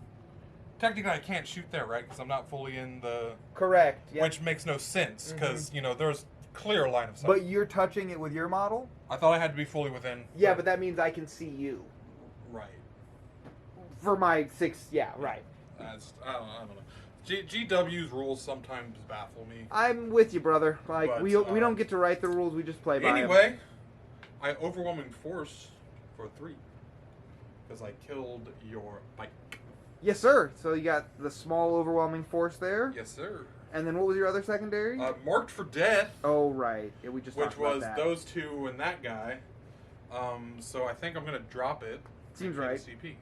technically I can't shoot there, right? Because I'm not fully in the... Correct, yeah. Which makes no sense, because, you know, there's clear line of sight. But you're touching it with your model? I thought I had to be fully within. Yeah, but that means I can see you. Right. For my 6, yeah, right. I don't know. GW's rules sometimes baffle me. I'm with you, brother. Like, But, we don't get to write the rules, we just play by them. Anyway, I overwhelming force for 3. Because I killed your bike. Yes, sir. So you got the small overwhelming force there. Yes, sir. And then what was your other secondary? Marked for death. Oh, right. Yeah, we just Which talked about was that. those 2 and that guy. So I think I'm going to drop it. Seems and right. CP.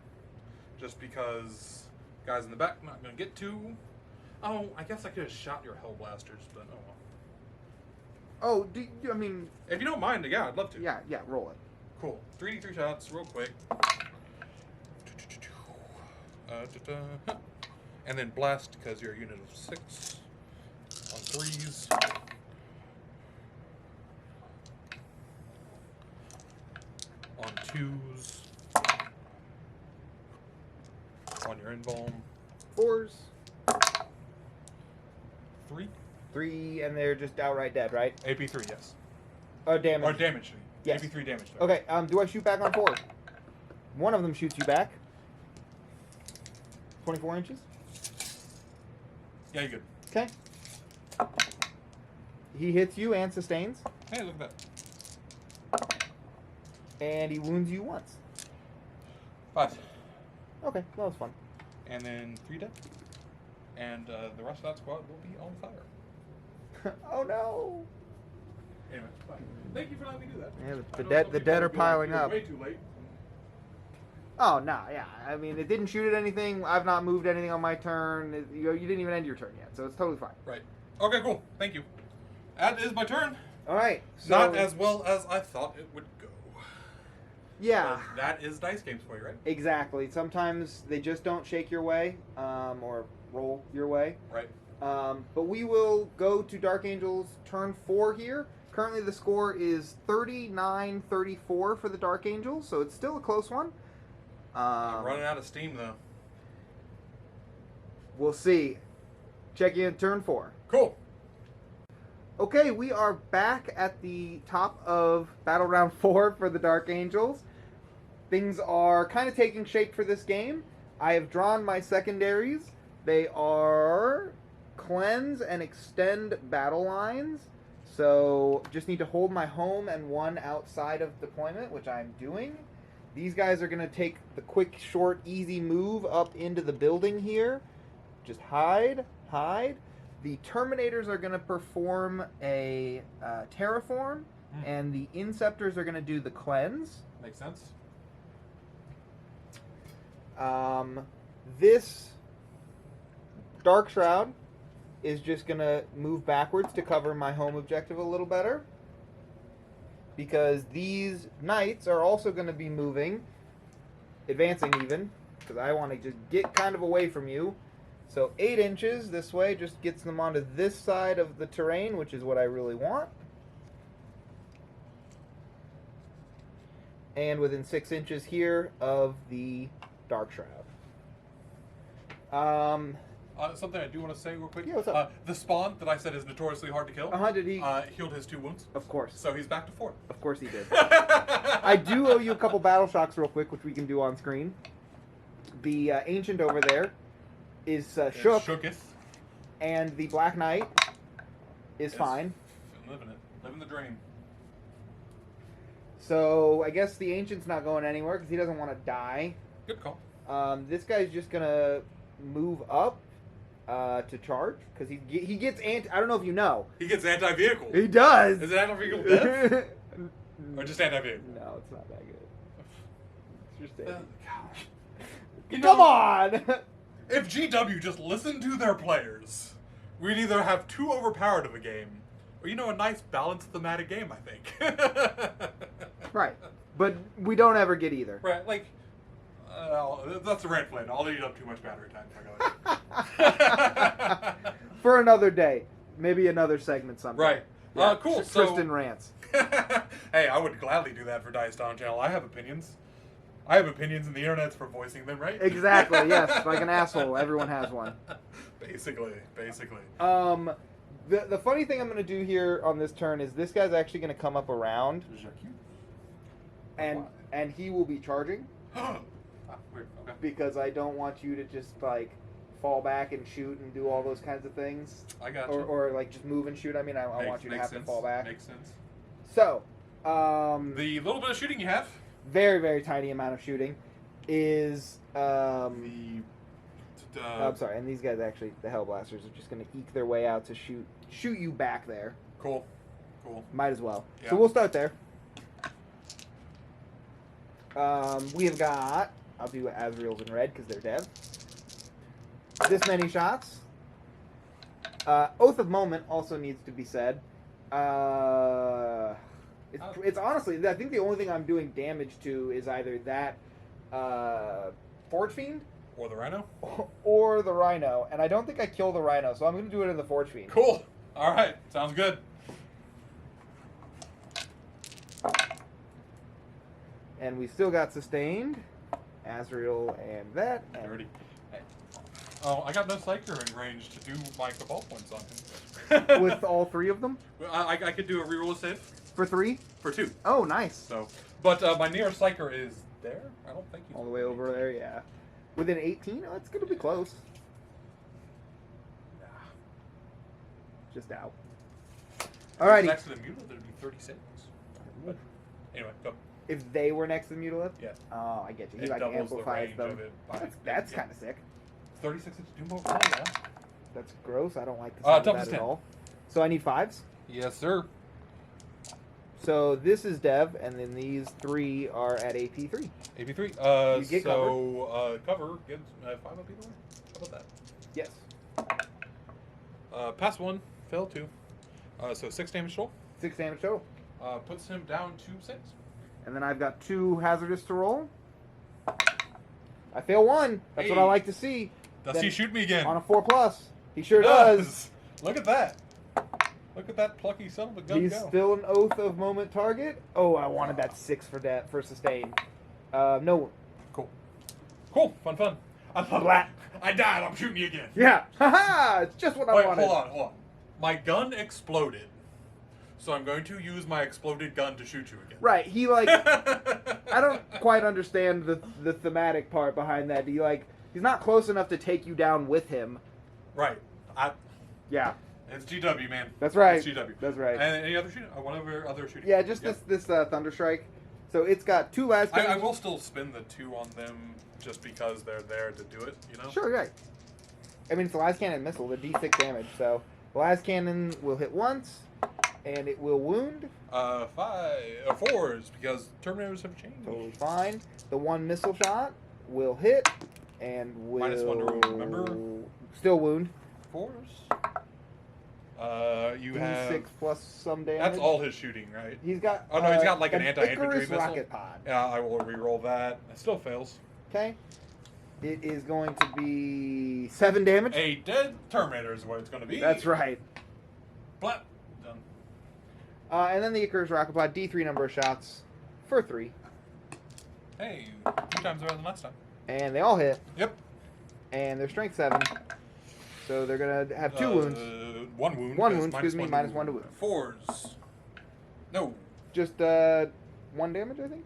Just because guys in the back I'm not going to get to. Oh, I guess I could have shot your Hell Blasters, but oh well. Oh, I mean... If you don't mind, yeah, I'd love to. Yeah, roll it. Cool. 3d3 shots, real quick. And then blast, because you're a unit of 6. On 3s. On 2s. On your embalm. 4s. 3? 3, and they're just outright dead, right? AP3, yes. Oh, damage. Or damage 3. Yes. AP3 damage 3. Okay, do I shoot back on 4? One of them shoots you back. 24 inches? Yeah, you're good. Okay. He hits you and sustains. Hey, look at that. And he wounds you once. 5. Okay, that was fun. And then 3 dead. And the rest of that squad will be on fire. Oh no! Anyway, bye. Thank you for letting me do that. Yeah, the dead are piling up. Way too late. Oh no, yeah. I mean, it didn't shoot at anything. I've not moved anything on my turn. You didn't even end your turn yet, so it's totally fine. Right. Okay, cool. Thank you. That is my turn. All right. So, Not as well as I thought it would go. Yeah. But that is dice games for you, right? Exactly. Sometimes they just don't shake your way, or roll your way. Right. But we will go to Dark Angels turn 4 here. Currently the score is 39-34 for the Dark Angels, so it's still a close one. I'm running out of steam, though. We'll see. Check in turn 4. Cool. Okay, we are back at the top of Battle Round 4 for the Dark Angels. Things are kind of taking shape for this game. I have drawn my secondaries. They are Cleanse and Extend battle lines. So just need to hold my home and 1 outside of deployment, which I'm doing. These guys are going to take the quick, short, easy move up into the building here. Just hide. The Terminators are going to perform a Terraform, and the Inceptors are going to do the Cleanse. Makes sense. This Dark Shroud is just going to move backwards to cover my home objective a little better. Because these Knights are also going to be moving, advancing even, because I want to just get kind of away from you. So 8 inches this way just gets them onto this side of the terrain, which is what I really want. And within 6 inches here of the Dark Shroud. Something I do want to say real quick. Yeah, what's up? The spawn that I said is notoriously hard to kill. Did he? Healed his 2 wounds. Of course. So he's back to 4. Of course he did. I do owe you a couple battle shocks real quick, which we can do on screen. The Ancient over there is shook. Shooketh. And the Black Knight is fine. Living it. Living the dream. So I guess the Ancient's not going anywhere because he doesn't want to die. Good call. This guy's just going to move up to charge because he gets I don't know if you know. He gets anti-vehicle. He does. Is it anti-vehicle death? Or just anti-vehicle? No, it's not that good. It's just Come on! If GW just listened to their players, we'd either have too overpowered of a game, or a nice balanced thematic game, I think. Right. But we don't ever get either. Right, like, that's a rant flame. I'll eat up too much battery time if I go. For another day. Maybe another segment sometime. Right. Yeah. Cool. Tristan rants. Hey, I would gladly do that for Dice Down Channel. I have opinions. I have opinions, and the internet's for voicing them, right? Exactly, yes. Like an asshole. Everyone has one. Basically. The funny thing I'm going to do here on this turn is this guy's actually going to come up around. And he will be charging. Weird. Okay. Because I don't want you to just, like, fall back and shoot and do all those kinds of things. I got you. Or like, just move and shoot. I mean, I want you to have to fall back. Makes sense. So, the little bit of shooting you have... very, very tiny amount of shooting is I'm sorry, and these guys actually, the Hellblasters, are just going to eke their way out to shoot you back there. Cool. Might as well. Yeah. So we'll start there. We have got, I'll do Azrael's in red because they're dead. This many shots. Oath of Moment also needs to be said. It's honestly, I think the only thing I'm doing damage to is either that Forge Fiend Or the Rhino? or the Rhino, and I don't think I kill the Rhino, so I'm going to do it in the Forge Fiend. Cool. All right. Sounds good. And we still got sustained, Azrael and that. And Dirty. Hey. Oh, I got no Psyker in range to do my Cabal points on him. with all 3 of them? I could do a reroll save. For 3? For 2. Oh, nice. So, but my nearest Psyker is there. I don't think he's All the way over there, yeah. Within 18? Oh, it's going to be close. Nah. Just out. Alrighty. Next to the Mutal, there'd be 36. But anyway, go. If they were next to the Mutilath? Yeah. Oh, I get you. He It like doubles the amplifies range them. of it by That's kind of sick. 36 inch Doom Bolt. Yeah. That's gross. I don't like the sound of toughest that at 10. all. So I need 5s? Yes, sir. So this is Dev, and then these 3 are at AP3. AP3. You get cover gives 5 up either way. How about that? Yes. Pass 1, fail 2. So 6 damage total. 6 damage total. Puts him down to 6. And then I've got 2 hazardous to roll. I fail 1. That's what I Hey. like to see. Does Then he shoot me again? On a 4+. He sure does. Look at that. Look at that plucky son of a gun He's go. still an Oath of Moment target. Oh, I wanted that 6 for sustain. No. Cool. Fun. I thought Blat. I died. I'm shooting you again. Yeah. Haha. It's just what I Wait, wanted. hold on. My gun exploded. So I'm going to use my exploded gun to shoot you again. Right. He like I don't quite understand the thematic part behind that. He's not close enough to take you down with him. Right. Yeah. It's GW, man. That's right. It's GW. That's right. And any other shooting? Whatever other shooting? Yeah, just this Thunder Strike. So it's got 2 last I will still spin the 2 on them just because they're there to do it, you know? Sure, right. I mean, it's a las cannon missile, the D6 damage. So the las cannon will hit once, and it will wound. 4s because Terminators have changed. Totally fine. The 1 missile shot will hit, and will -1 to wound, remember? Still wound. 4s. You D6 have... plus some damage. That's all his shooting, right? He's got. Oh, no, he's got like an anti-infantry Icarus missile. rocket pod. Yeah, I will re-roll that. It still fails. Okay. It is going to be 7 damage. A dead Terminator is what it's going to be. That's right. Blah. Done. And then the Icarus Rocketbot, D3 number of shots for 3. Hey, 2 times better than last time. And they all hit. Yep. And they're strength 7. So they're going to have 2 wounds. 1 wound. 1 wound, excuse me, minus 1 to wound. 4s. No. Just 1 damage, I think?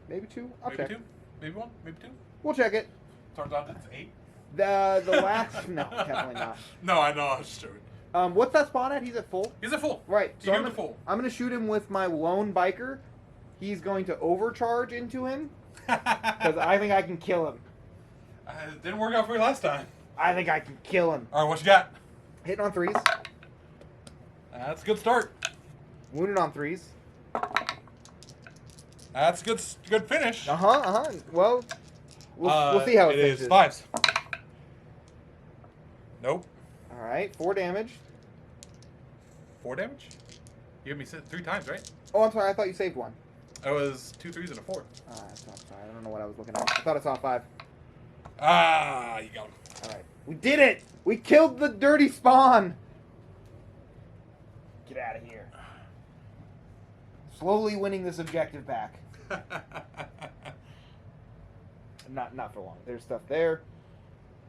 Maybe 2? I'll Maybe check. 2. Maybe 1. Maybe 2. We'll check it. Turns out it's 8. The last... No, definitely not. No, I know. I was just joking. What's that spawn at? He's at full? He's at full. Right. So I'm gonna shoot him with my lone biker. He's going to overcharge into him because I think I can kill him. It didn't work out for you last time. I think I can kill him. All right, what you got? Hitting on 3s. That's a good start. Wounded on 3s. That's a good finish. Well, we'll see how it finishes. It is 5s. Nope. All right, 4 damage. 4 damage? You gave me 3 times, right? Oh, I'm sorry. I thought you saved 1. It was 2 3s and a 4. I'm sorry. I don't know what I was looking at. I thought I saw 5. Ah, you got him. All right, we did it. We killed the dirty spawn. Get out of here. Slowly winning this objective back. Not for long. There's stuff there,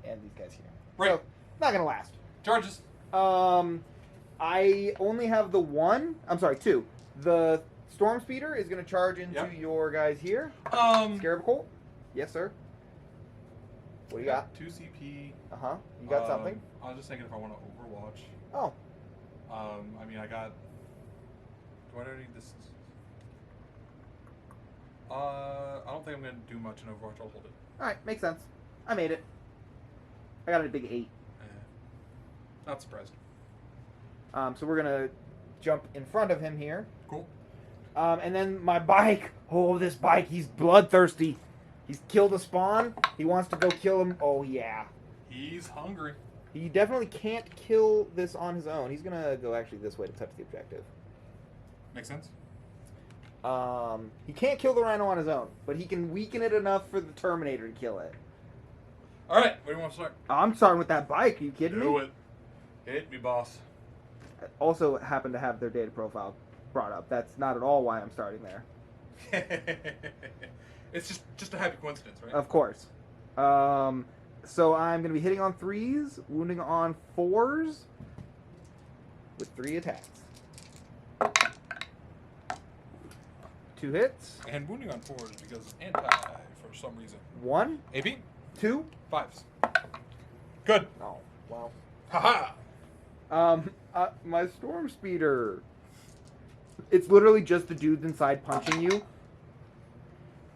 and these guys here. Right. So, not gonna last. Charges. I only have the 1. I'm sorry, 2. The Storm Speeder is gonna charge into your guys here. Scarab Colt. Yes, sir. What do you got? 2 CP. You got something? I was just thinking if I want to Overwatch. Oh. I mean, I got. Do I need this? I don't think I'm gonna do much in Overwatch. I'll hold it. All right, makes sense. I made it. I got a big 8. Not surprised. So we're gonna jump in front of him here. Cool. And then my bike. Oh, this bike. He's bloodthirsty. He's killed a spawn. He wants to go kill him. Oh yeah. He's hungry. He definitely can't kill this on his own. He's gonna go actually this way to touch the objective. Makes sense. He can't kill the rhino on his own, but he can weaken it enough for the Terminator to kill it. All right, where do you want to start? I'm starting with that bike. Are you kidding me? Do it. Hit me, boss. I also happen to have their data profile brought up. That's not at all why I'm starting there. It's just a happy coincidence, right? Of course. So I'm going to be hitting on 3s, wounding on 4s with 3 attacks. 2 hits. And wounding on 4s because anti for some reason. 1. AP? 2. 5s. Good. Oh, well. Haha. My Storm Speeder. It's literally just the dudes inside punching you.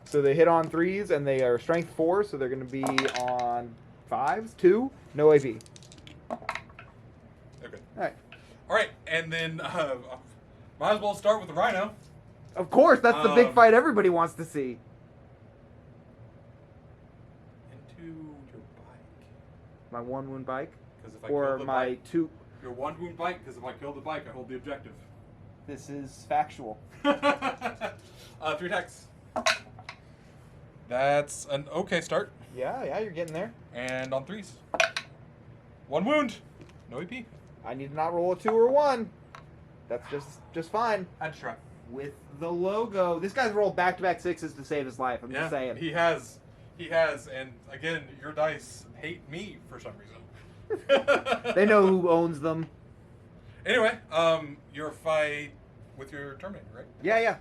So they hit on 3s and they are strength 4, so they're going to be on 5s. 2. No AP. Okay. Alright. Alright, and then might as well start with the Rhino. Of course, that's the big fight everybody wants to see. Into your bike. My 1 wound bike? If I Or kill the my bike, 2... Your 1 wound bike, because if I kill the bike, I hold the objective. This is factual. 3 attacks. That's an okay start. Yeah, you're getting there. And on 3s. 1 wound. No EP. I need to not roll a 2 or a 1. That's just fine. I'd try. With the logo. This guy's rolled back-to-back 6s to save his life. I'm just saying. He has. And again, your dice hate me for some reason. They know who owns them. Anyway, your fight with your Terminator, right? Yeah.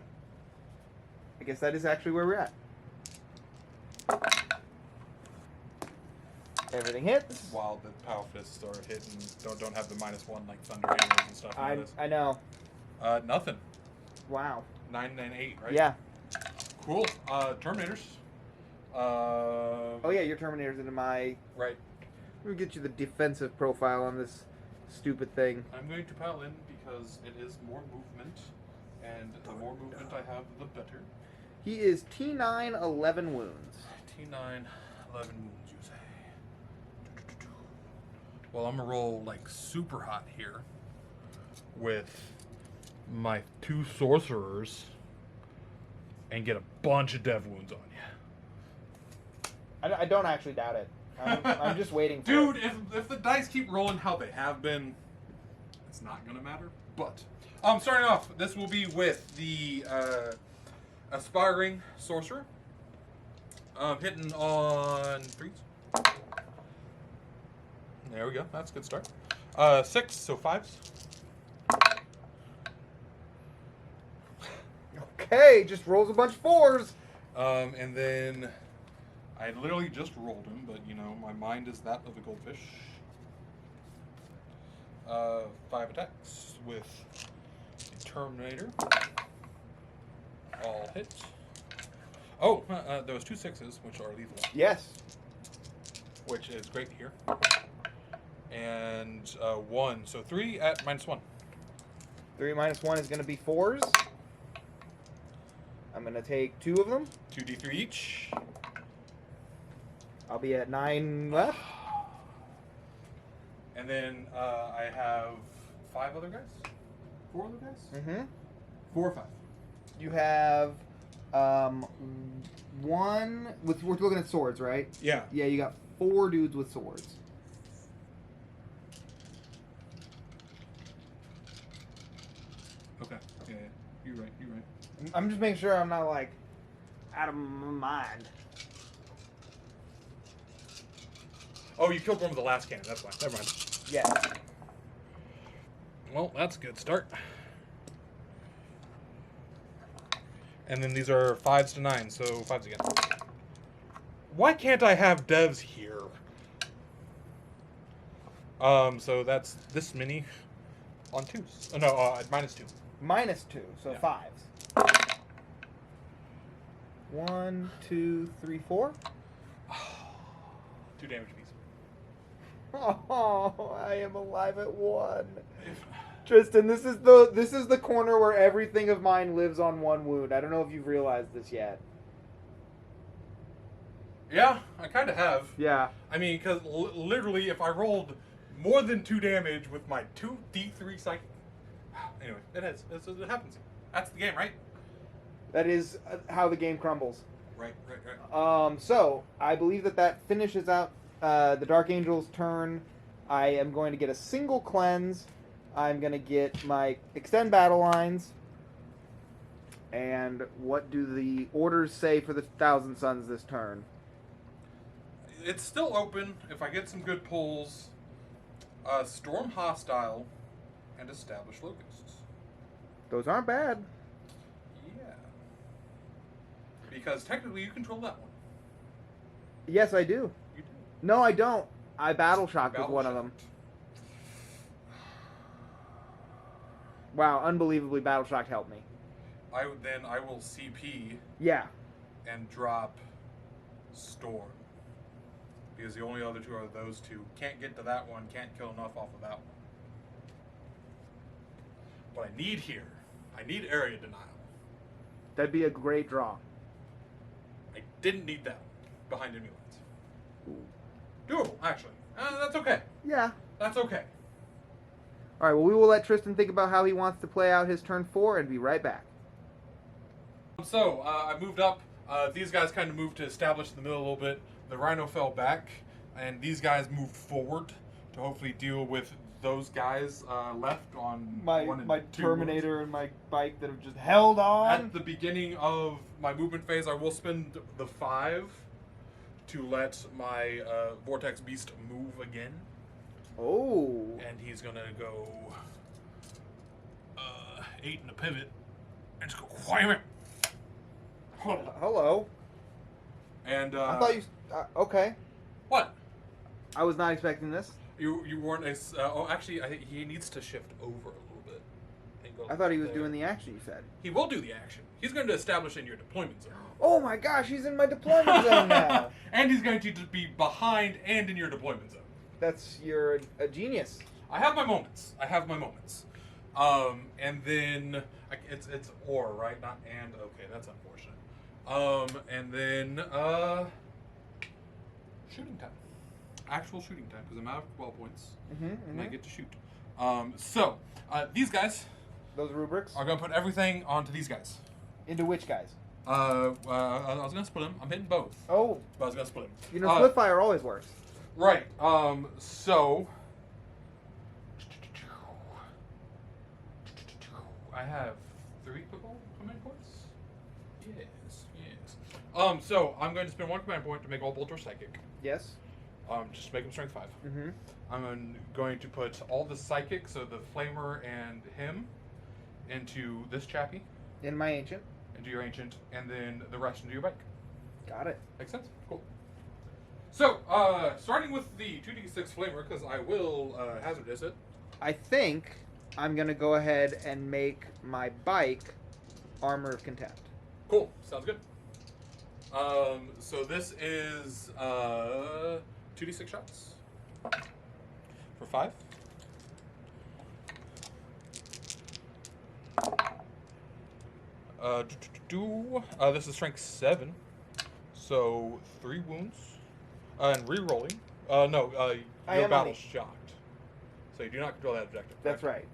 I guess that is actually where we're at. Everything hits. While the Power Fists are hitting, don't have the -1 like Thunder Hammers and stuff. I know. Nothing. Wow. 9 and 8, right? Yeah. Cool. Terminators. Oh yeah, your Terminator's into my... Right. Let me get you the defensive profile on this stupid thing. I'm going to pile in because it is more movement, and the more movement I have, the better. He is T9, 11 wounds. T9, 11 wounds, you say. Well, I'm going to roll like super hot here with my 2 sorcerers and get a bunch of dev wounds on you. I don't actually doubt it. I'm just waiting for Dude, it. if the dice keep rolling how they have been, it's not gonna matter. But starting off, this will be with the aspiring sorcerer. Hitting on 3s. There we go. That's a good start. 6, so 5s. Okay, just rolls a bunch of 4s. And then I literally just rolled him, but you know, my mind is that of a goldfish. 5 attacks with the Terminator. All hit. Oh, there was 2 6s, which are lethal. Yes. Which is great here. And 1, so 3 at -1. 3 minus 1 is going to be 4s. I'm going to take 2 of them. 2d3 each. I'll be at 9 left. And then I have 5 other guys. 4 other guys? Mm-hmm. 4 or 5. You have 1 with, we're looking at swords, right? Yeah. Yeah, you got 4 dudes with swords. Okay. Yeah, you're right. You're right. I'm just making sure I'm not like out of my mind. Oh, you killed one with the last cannon. That's fine. Never mind. Yeah. Well, that's a good start. And then these are 5s to 9s, so 5s again. Why can't I have devs here? So that's this many on 2s. Oh, no, -2. -2, so Yeah. 5s. 1, 2, 3, 4. 2 damage apiece. Oh, I am alive at 1. Tristan, this is the corner where everything of mine lives on 1 wound. I don't know if you've realized this yet. Yeah, I kind of have. Yeah. I mean, because literally, if I rolled more than 2 damage with my 2d3 psychic. Anyway, it happens. That's the game, right? That is how the game crumbles. Right. So, I believe that finishes out the Dark Angel's turn. I am going to get a single cleanse. I'm going to get my extend battle lines. And what do the orders say for the Thousand Suns this turn? It's still open. If I get some good pulls, storm hostile and establish locusts. Those aren't bad. Yeah. Because technically you control that one. Yes, I do. You do. No, I don't. I battle shocked with Battle one of them. shocked. Wow, unbelievably battle shocked helped me. I will CP Yeah. and drop storm. Because the only other 2 are those 2. Can't get to that one, can't kill enough off of that one. What I need here, I need area denial. That'd be a great draw. I didn't need that behind enemy lines. Doable, actually. That's okay. Yeah. That's okay. All right, well, we will let Tristan think about how he wants to play out his turn 4 and be right back. So, I moved up. These guys kind of moved to establish the middle a little bit. The Rhino fell back, and these guys moved forward to hopefully deal with those guys left on My 1 and 2 Terminator moves. and my bike that have just held on. At the beginning of my movement phase, I will spend the 5 to let my Vortex Beast move again. Oh. And he's going to go 8 in the pivot and just go wham. Hello. And I thought you... okay. What? I was not expecting this. You weren't as... actually, I think he needs to shift over a little bit. And go I thought he was there. doing the action you said. He will do the action. He's going to establish in your deployment zone. Oh my gosh, he's in my deployment zone now. And he's going to be behind and in your deployment zone. You're a genius. I have my moments. And then... It's or, right? Not and. Okay, that's unfortunate. And then... shooting time. Actual shooting time, because I'm out of 12 points. And I get to shoot. These guys... Those rubrics? are going to put everything onto these guys. Into which guys? I was gonna split him. I'm hitting both. Oh, But I was gonna split him. you know, split fire always works. Right. So I have 3 command points. Yes. So I'm going to spend 1 command point to make all bolters psychic. Yes. Just to make them strength 5. Mm-hmm. I'm going to put all the psychic, so the flamer and him, into this chappie, In my ancient. into your ancient, and then the rest into your bike. Got it. Makes sense? Cool. So, starting with the 2d6 flamer, because I will hazardous it. I think I'm gonna go ahead and make my bike armor of contempt. Cool. Sounds good. So this is 2d6 shots for 5. This is strength 7, so 3 wounds, and re-rolling. I Your am battle's shocked, so you do not control that objective. That's right.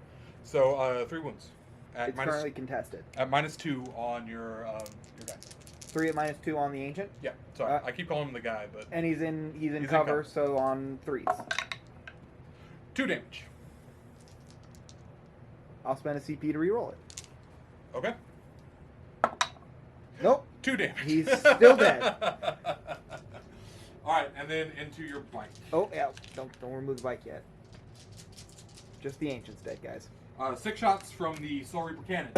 So 3 wounds. At It's currently contested. at -2 on your guy. 3 at -2 on the ancient, Yeah, sorry, I keep calling him the guy, but and he's in in cover, cover. so on 3s. 2 damage. I'll spend a CP to reroll it. Okay. Nope. 2 damage. He's still dead. All right, and then into your bike. Oh yeah, don't remove the bike yet. Just the ancient's dead, guys. 6 shots from the Soul Reaper cannon.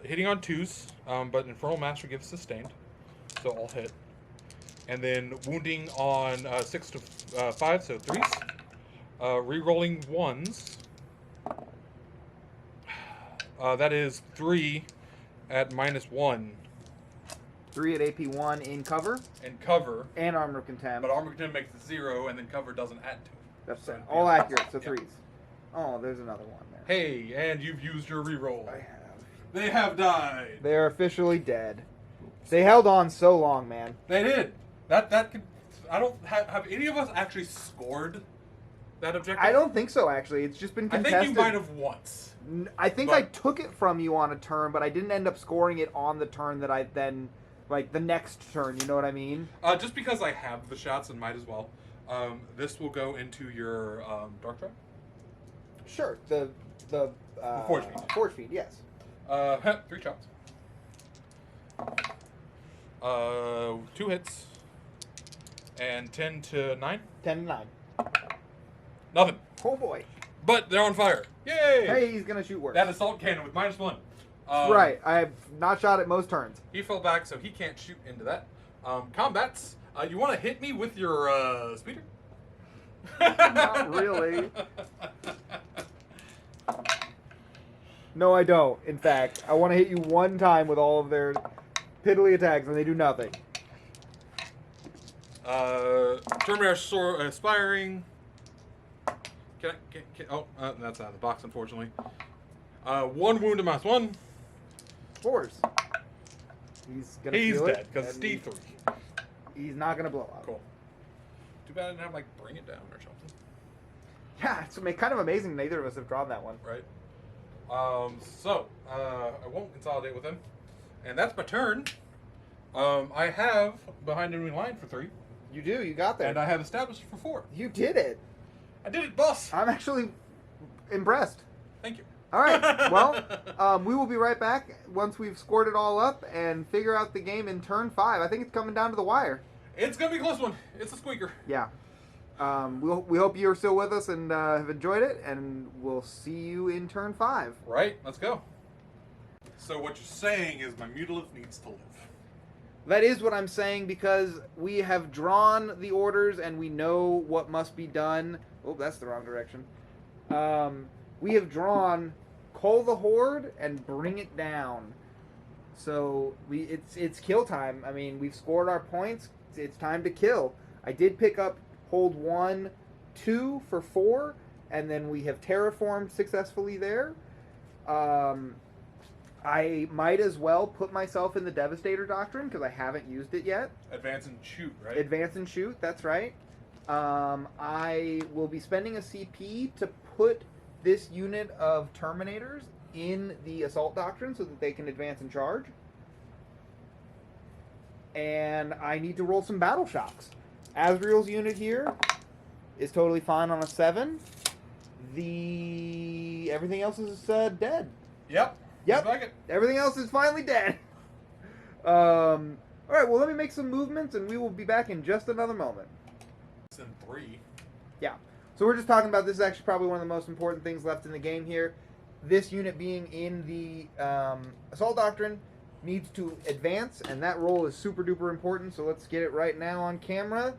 Hitting on 2s, but Infernal Master gives sustained, so I'll hit. And then wounding on 6 to 5, so 3s. Rerolling 1s. That is 3 at -1. 3 at AP1 in cover And cover, and armor of contempt. but armor contempt makes it 0, and then cover doesn't add to it. That's So, all yeah. accurate. So Yeah. 3s. Oh, there's another one there. Hey, and you've used your reroll. I have. They have died. They're officially dead. They held on so long, man. They did. That could. I don't have any of us actually scored that objective. I don't think so, actually. It's just been I contested. think you might have once. I think but- I took it from you on a turn, but I didn't end up scoring it on the turn that I then, like, the next turn. You know what I mean? Just because I have the shots and might as well. This will go into your dark trap. Sure. The Forge feed. Forge feed, yes. 3 shots. 2 hits. And 10 to 9. 10 to 9. Nothing. Oh boy. But they're on fire. Yay! Hey, he's gonna shoot worse. That assault cannon with -1. Right. I have not shot it most turns. He fell back, so he can't shoot into that. Combats. You want to hit me with your speeder? Not really. No, I don't. In fact, I want to hit you one time with all of their piddly attacks, and they do nothing. Terminator sword aspiring. That's out of the box, unfortunately. 1 wound to -1. Spores. He's gonna. He's feel dead it, because it's and D3. He's not gonna blow up. Cool. Too bad I didn't have like bring it down or something. Yeah, it's kind of amazing. Neither of us have drawn that one. Right. So I won't consolidate with him, and that's my turn. I have behind enemy line for 3, You do. You got there. and I have established for 4. You did it. I did it, boss. I'm actually impressed. Thank you. All right. Well, we will be right back once we've scored it all up and figure out the game in turn 5. I think it's coming down to the wire. It's gonna be a close one. It's a squeaker. Yeah. We hope you're still with us and have enjoyed it, and we'll see you in turn 5. Right. Let's go. So what you're saying is my mutilative needs to live. That is what I'm saying, because we have drawn the orders and we know what must be done. Oh, that's the wrong direction. We have drawn Cull the Horde and Bring It Down. So it's kill time. I mean, we've scored our points. It's time to kill. I did pick up Hold 1, 2 for 4, and then we have terraformed successfully there. I might as well put myself in the Devastator Doctrine because I haven't used it yet. Advance and shoot, right? Advance and shoot, that's right. I will be spending a CP to put this unit of Terminators in the assault doctrine so that they can advance and charge. And I need to roll some battle shocks. Azrael's unit here is totally fine on a 7. Everything else is dead. Yep. Yep. Like it. Everything else is finally dead. All right. Well, let me make some movements, and we will be back in just another moment. It's in 3. Yeah. So we're just talking about this is actually probably one of the most important things left in the game here. This unit being in the assault doctrine needs to advance, and that roll is super duper important. So let's get it right now on camera.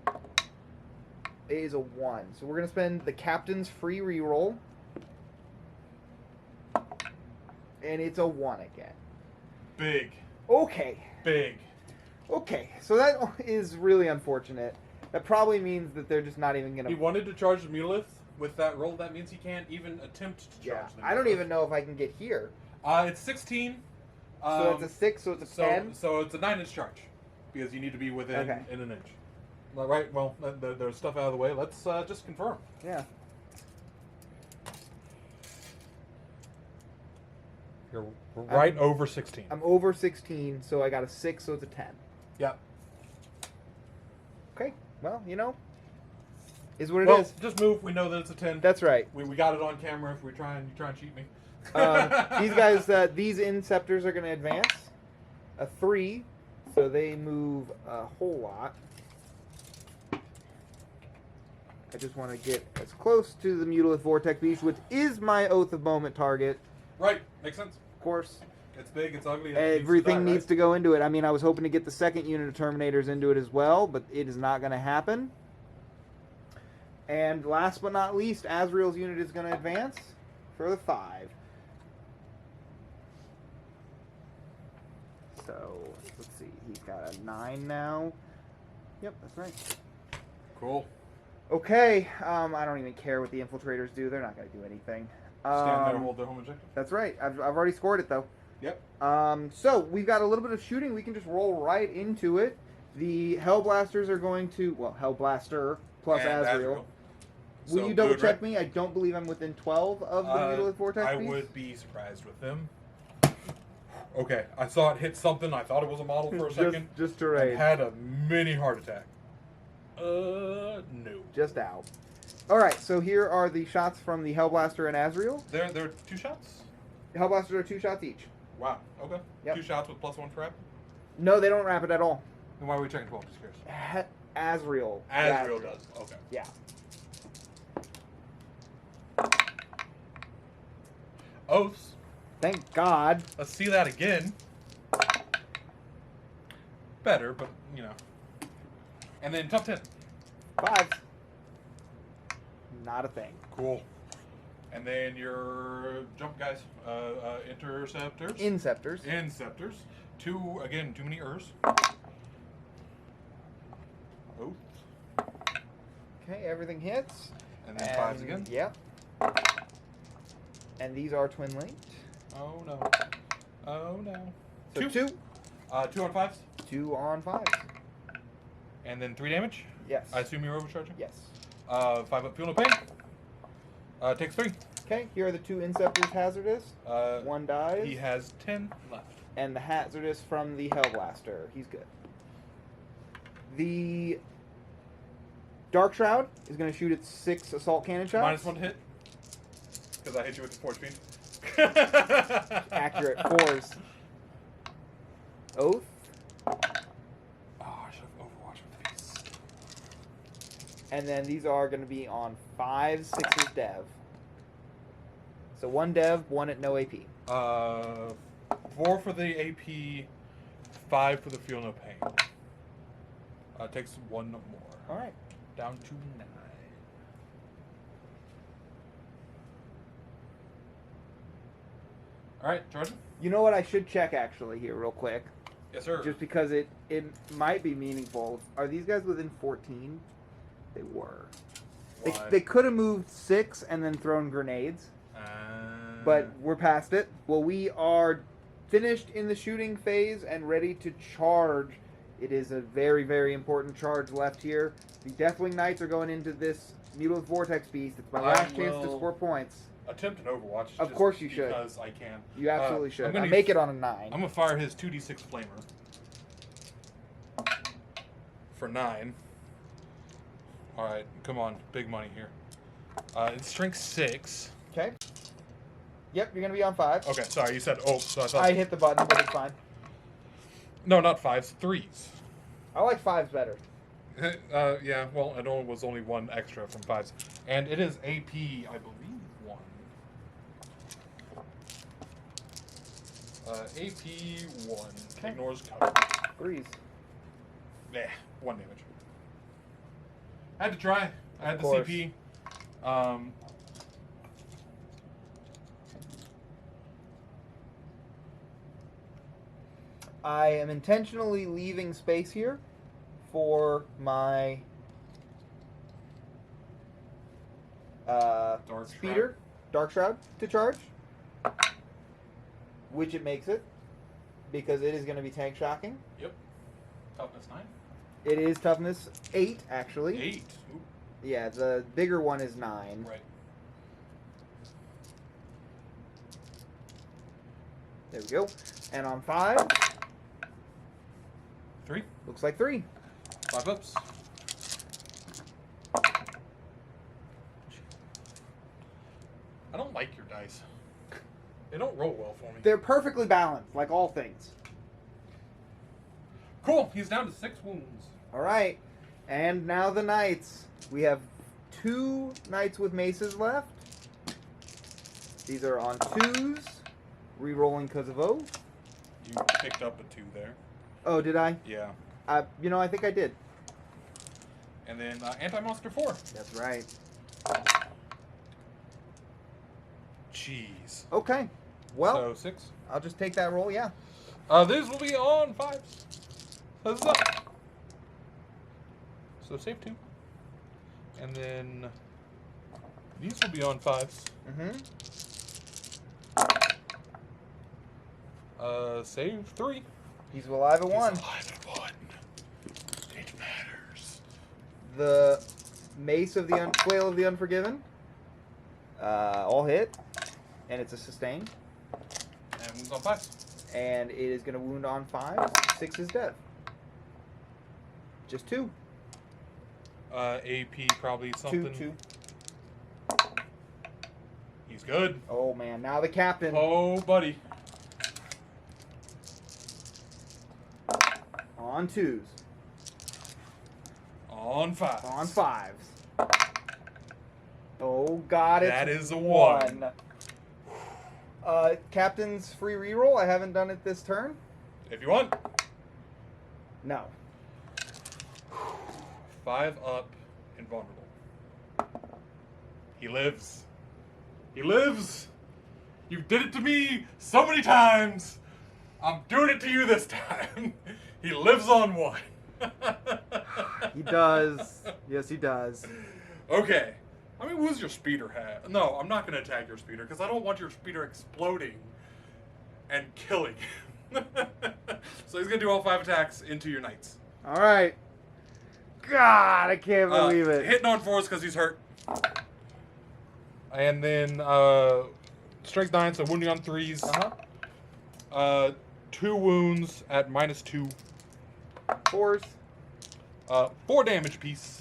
It is a 1. So we're going to spend the captain's free reroll. And it's a 1 again. Big. Okay. Big. Okay. So that is really unfortunate. That probably means that they're just not even going to... He wanted to charge the Mulith with that roll. That means he can't even attempt to charge the Mulith. I don't even know if I can get here. It's 16. So it's a 6, so it's a 10? So it's a 9-inch charge. Because you need to be within in an inch. All right, well, there's stuff out of the way. Let's just confirm. Yeah. You're right over 16. I'm over 16, so I got a 6, so it's a 10. Yeah. Okay, well, you know, is what it Well, is. just move. We know that it's a 10. That's right. We got it on camera. If you try and cheat me. These guys, these Inceptors are going to advance. A 3, so they move a whole lot. I just want to get as close to the Mutilith Vortex Beast, which is my Oath of Moment target. Right, makes sense. Of course. It's big, it's ugly. Everything needs to go into it. I mean, I was hoping to get the second unit of Terminators into it as well, but it is not going to happen. And last but not least, Azrael's unit is going to advance for the 5. So, let's see. He's got a 9 now. Yep, that's right. Cool. Okay, I don't even care what the Infiltrators do. They're not going to do anything. Stand there, hold their home objective. That's right. I've already scored it, though. Yep. So, we've got a little bit of shooting. We can just roll right into it. The Hellblasters are going to... Well, Hellblaster plus And Azrael. So Will you double check right? me? I don't believe I'm within 12 of the Mutilith Vortex I Beast. would be surprised with them. Okay, I saw it hit something. I thought it was a model for a second. Just terrain. And had a mini heart attack. No. Just out. Alright, so here are the shots from the Hellblaster and Azrael. There are 2 shots? Hellblasters are 2 shots each. Wow, okay. Yep. 2 shots with +1 for wrap? No, they don't wrap it at all. Then why are we checking 12? Just curious. Azrael. Azrael does. Okay. Yeah. Oaths. Thank God. Let's see that again. Better, but, you know. And then top 10. 5. Not a thing. Cool. And then your jump guys. Interceptors. Inceptors. Inceptors. 2, again, too many Ers. Oath. Okay, everything hits. And then 5s again. Yep. And these are twin linked. Oh no. Oh no. So 2. 2 on 5s. 2 on 5s. And then 3 damage. Yes. I assume you're overcharging? Yes. 5 up, feel no pain. Takes 3. Okay, here are the 2 Inceptors hazardous. 1 dies. He has 10 left. And the hazardous from the Hellblaster. He's good. The Dark Shroud is going to shoot its 6 assault cannon shots. -1 to hit. Because I hit you with the Forge Fiend. Accurate. 4s. Oath. Oh, I should have Overwatch with these. And then these are going to be on 5s, 6s dev. So 1 dev, 1 at no AP. 4 for the AP, 5 for the feel no pain. Takes 1 more. All right. Down to 9. All right, Jordan. You know what I should check actually here real quick? Yes, sir. Just because it might be meaningful. Are these guys within 14? They were. They could have moved 6 and then thrown grenades. But we're past it. Well, we are finished in the shooting phase and ready to charge. It is a very, very important charge left here. The Deathwing Knights are going into this Mutilith Vortex Beast. It's my last chance to score points. attempt an Overwatch. Of just course you should. Because I can. You absolutely should. I'm gonna make it on a 9. I'm gonna fire his 2d6 flamer for 9. All right, come on, big money here. It's strength 6. Okay. Yep, you're gonna be on 5. Okay, sorry, you said so I thought. I hit the button, but it's fine. No, not 5s, 3s. I like 5s better. Yeah, well, it was only 1 extra from 5s, and it is AP, I believe 1. AP 1 Okay. ignores cover. 3s. Yeah, 1 damage. I had to try. I had Of the course. CP. I am intentionally leaving space here for my speeder, Dark Shroud, to charge, which it makes it, because it is going to be tank shocking. Yep. Toughness 9. It is toughness 8, actually. 8. Ooh. Yeah, the bigger one is 9. Right. There we go. And on 5, 3. looks like 3. 5 ups. I don't like your dice. They don't roll well for me. They're perfectly balanced, like all things. Cool. He's down to 6 wounds. All right, and now the knights. We have 2 knights with maces left. These are on 2s, re-rolling because of O. You picked up a 2 there. Oh, did I? Yeah. I think I did. And then anti-monster 4. That's right. Jeez. Okay, well, So 6. I'll just take that roll, yeah. These will be on 5s. Huzzah. So save 2. And then these will be on 5s. Save 3. He's alive at 1. He's alive at 1. It matters. The mace of the flail of the unforgiven. All hit, and it's a sustain. And wounds on 5s. And it is going to wound on 5. 6 is dead. Just 2. AP probably something. 2. He's good. Oh man, now the captain. Oh, buddy. On 2s. On 5s. On 5s. Oh god, it's That is a 1. Captain's free reroll. I haven't done it this turn. If you want. No. 5 up, invulnerable. He lives. He lives. You did it to me so many times. I'm doing it to you this time. He lives on 1. He does. Yes, he does. Okay. How many wounds your speeder have? No, I'm not going to attack your speeder because I don't want your speeder exploding and killing him. So he's going to do all 5 attacks into your knights. All right. God, I can't believe it. Hitting on 4s because he's hurt. And then strength 9, so wounding on 3s. 2 wounds at -2. 4s. 4 damage piece.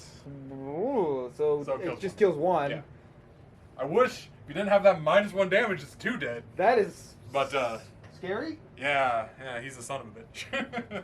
Ooh, so So it it kills just one. kills 1. Yeah. I wish if you didn't have that -1 damage, it's 2 dead. That is But scary. yeah, he's a son of a bitch.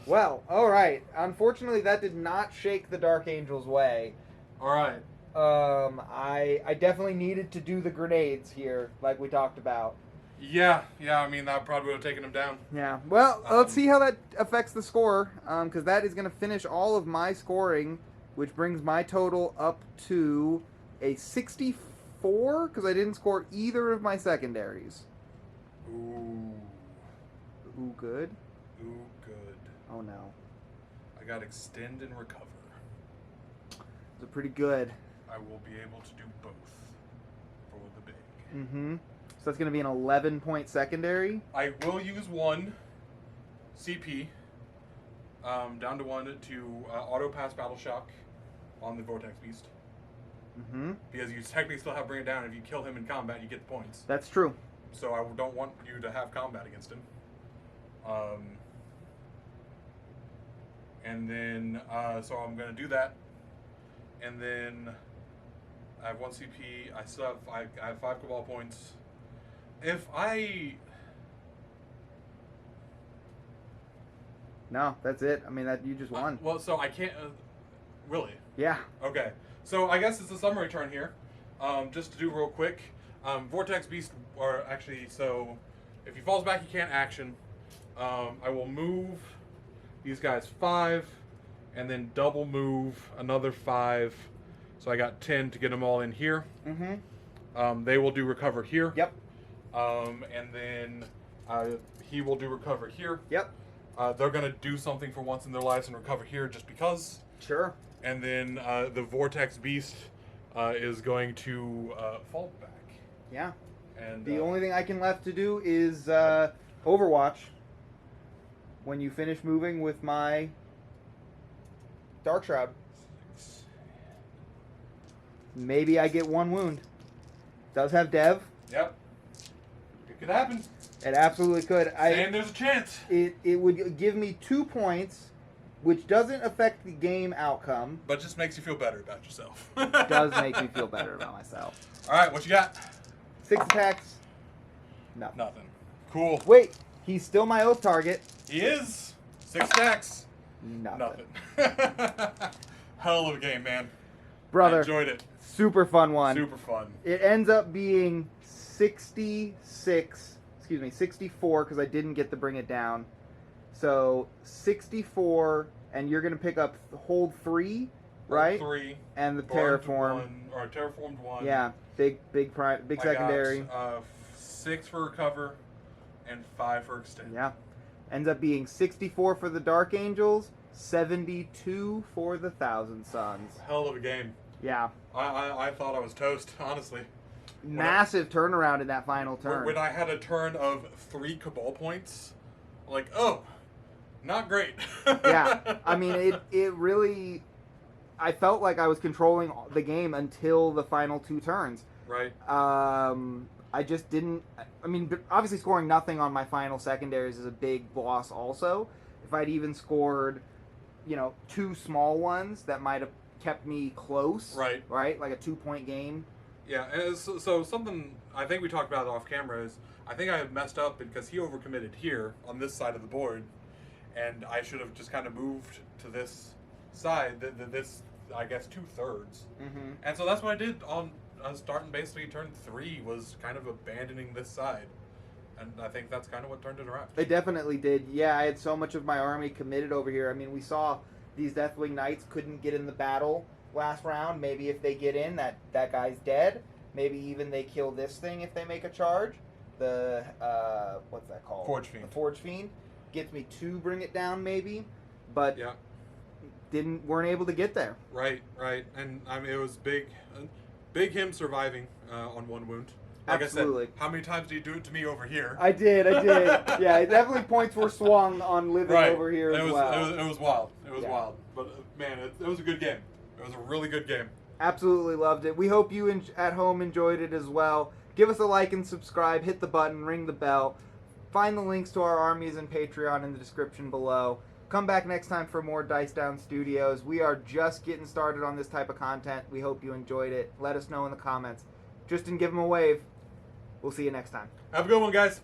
Well, all right. Unfortunately, that did not shake the Dark Angel's way. All right. I definitely needed to do the grenades here, like we talked about. Yeah. I mean, that probably would have taken him down. Yeah. Well, let's see how that affects the score, because that is going to finish all of my scoring, which brings my total up to a 64, because I didn't score either of my secondaries. Ooh. Ooh, good. Ooh, good. Oh, no. I got extend and recover. Those are pretty good. I will be able to do both for the big. Mm-hmm. So that's going to be an 11-point secondary. I will use 1 CP down to 1 to auto pass battle shock on the Vortex Beast. Mm-hmm. Because you technically still have bring it down. If you kill him in combat, you get the points. That's true. So I don't want you to have combat against him. And then, so I'm going to do that. And then I have 1 CP. I have 5 Cabal points. If I... No, that's it. I mean, that you just won. Well, so I can't... really? Yeah. Okay. So I guess it's a summary turn here. Just to do real quick. Vortex Beast, or actually, so if he falls back, he can't action. I will move these guys 5, and then double move another 5. So I got 10 to get them all in here. Mm-hmm. They will do recover here. Yep. And then he will do recover here. Yep. They're going to do something for once in their lives and recover here just because. Sure. And then the Vortex Beast is going to fall back. Yeah. And the only thing I can left to do is Overwatch. When you finish moving with my Dark Shroud. Maybe I get 1 wound. Does have Dev. Yep. It could happen. It absolutely could. And there's a chance. It would give me 2 points, which doesn't affect the game outcome. But just makes you feel better about yourself. Does make me feel better about myself. All right, what you got? 6 attacks. Nothing. Nothing. Cool. Wait, he's still my oath target. He is. 6 attacks. Nothing. Hell of a game, man. Brother. I enjoyed it. Super fun one. Super fun. It ends up being 64, because I didn't get to bring it down. So 64, and you're going to pick up hold 3, right? Hold 3. And the Burned terraform. 1, or terraformed 1. Yeah, big secondary. I got, 6 for recover and 5 for extend. Yeah. Ends up being 64 for the Dark Angels, 72 for the Thousand Suns. Hell of a game. Yeah. I thought I was toast, honestly. Massive turnaround in that final turn. When I had a turn of 3 Cabal points, like, oh, not great. Yeah. I mean, it really... I felt like I was controlling the game until the final 2 turns. Right. I just didn't... I mean, obviously scoring nothing on my final secondaries is a big loss also. If I'd even scored, 2 small ones, that might have kept me close. Right. Right? Like a 2-point game. Yeah, and so something I think we talked about off camera is I think I messed up because he overcommitted here on this side of the board, and I should have just kind of moved to this side, this, I guess, 2/3. Mm-hmm. And so that's what I did on starting basically turn 3, was kind of abandoning this side. And I think that's kind of what turned it around. It definitely did. Yeah, I had so much of my army committed over here. I mean, we saw these Deathwing Knights couldn't get in the battle last round. Maybe if they get in, that guy's dead. Maybe even they kill this thing if they make a charge. The, what's that called? Forge Fiend. The Forge Fiend. Gets me to bring it down maybe. But yeah, weren't able to get there. Right. And I mean, it was big him surviving on 1 wound. Like Absolutely. I said, how many times do you do it to me over here? I did. Yeah, definitely points were swung on living over here as well. It was wild. It was wild. But, man, it was a good game. It was a really good game. Absolutely loved it. We hope you at home enjoyed it as well. Give us a like and subscribe. Hit the button. Ring the bell. Find the links to our armies and Patreon in the description below. Come back next time for more Dice Down Studios. We are just getting started on this type of content. We hope you enjoyed it. Let us know in the comments. Tristan, give him a wave. We'll see you next time. Have a good one, guys.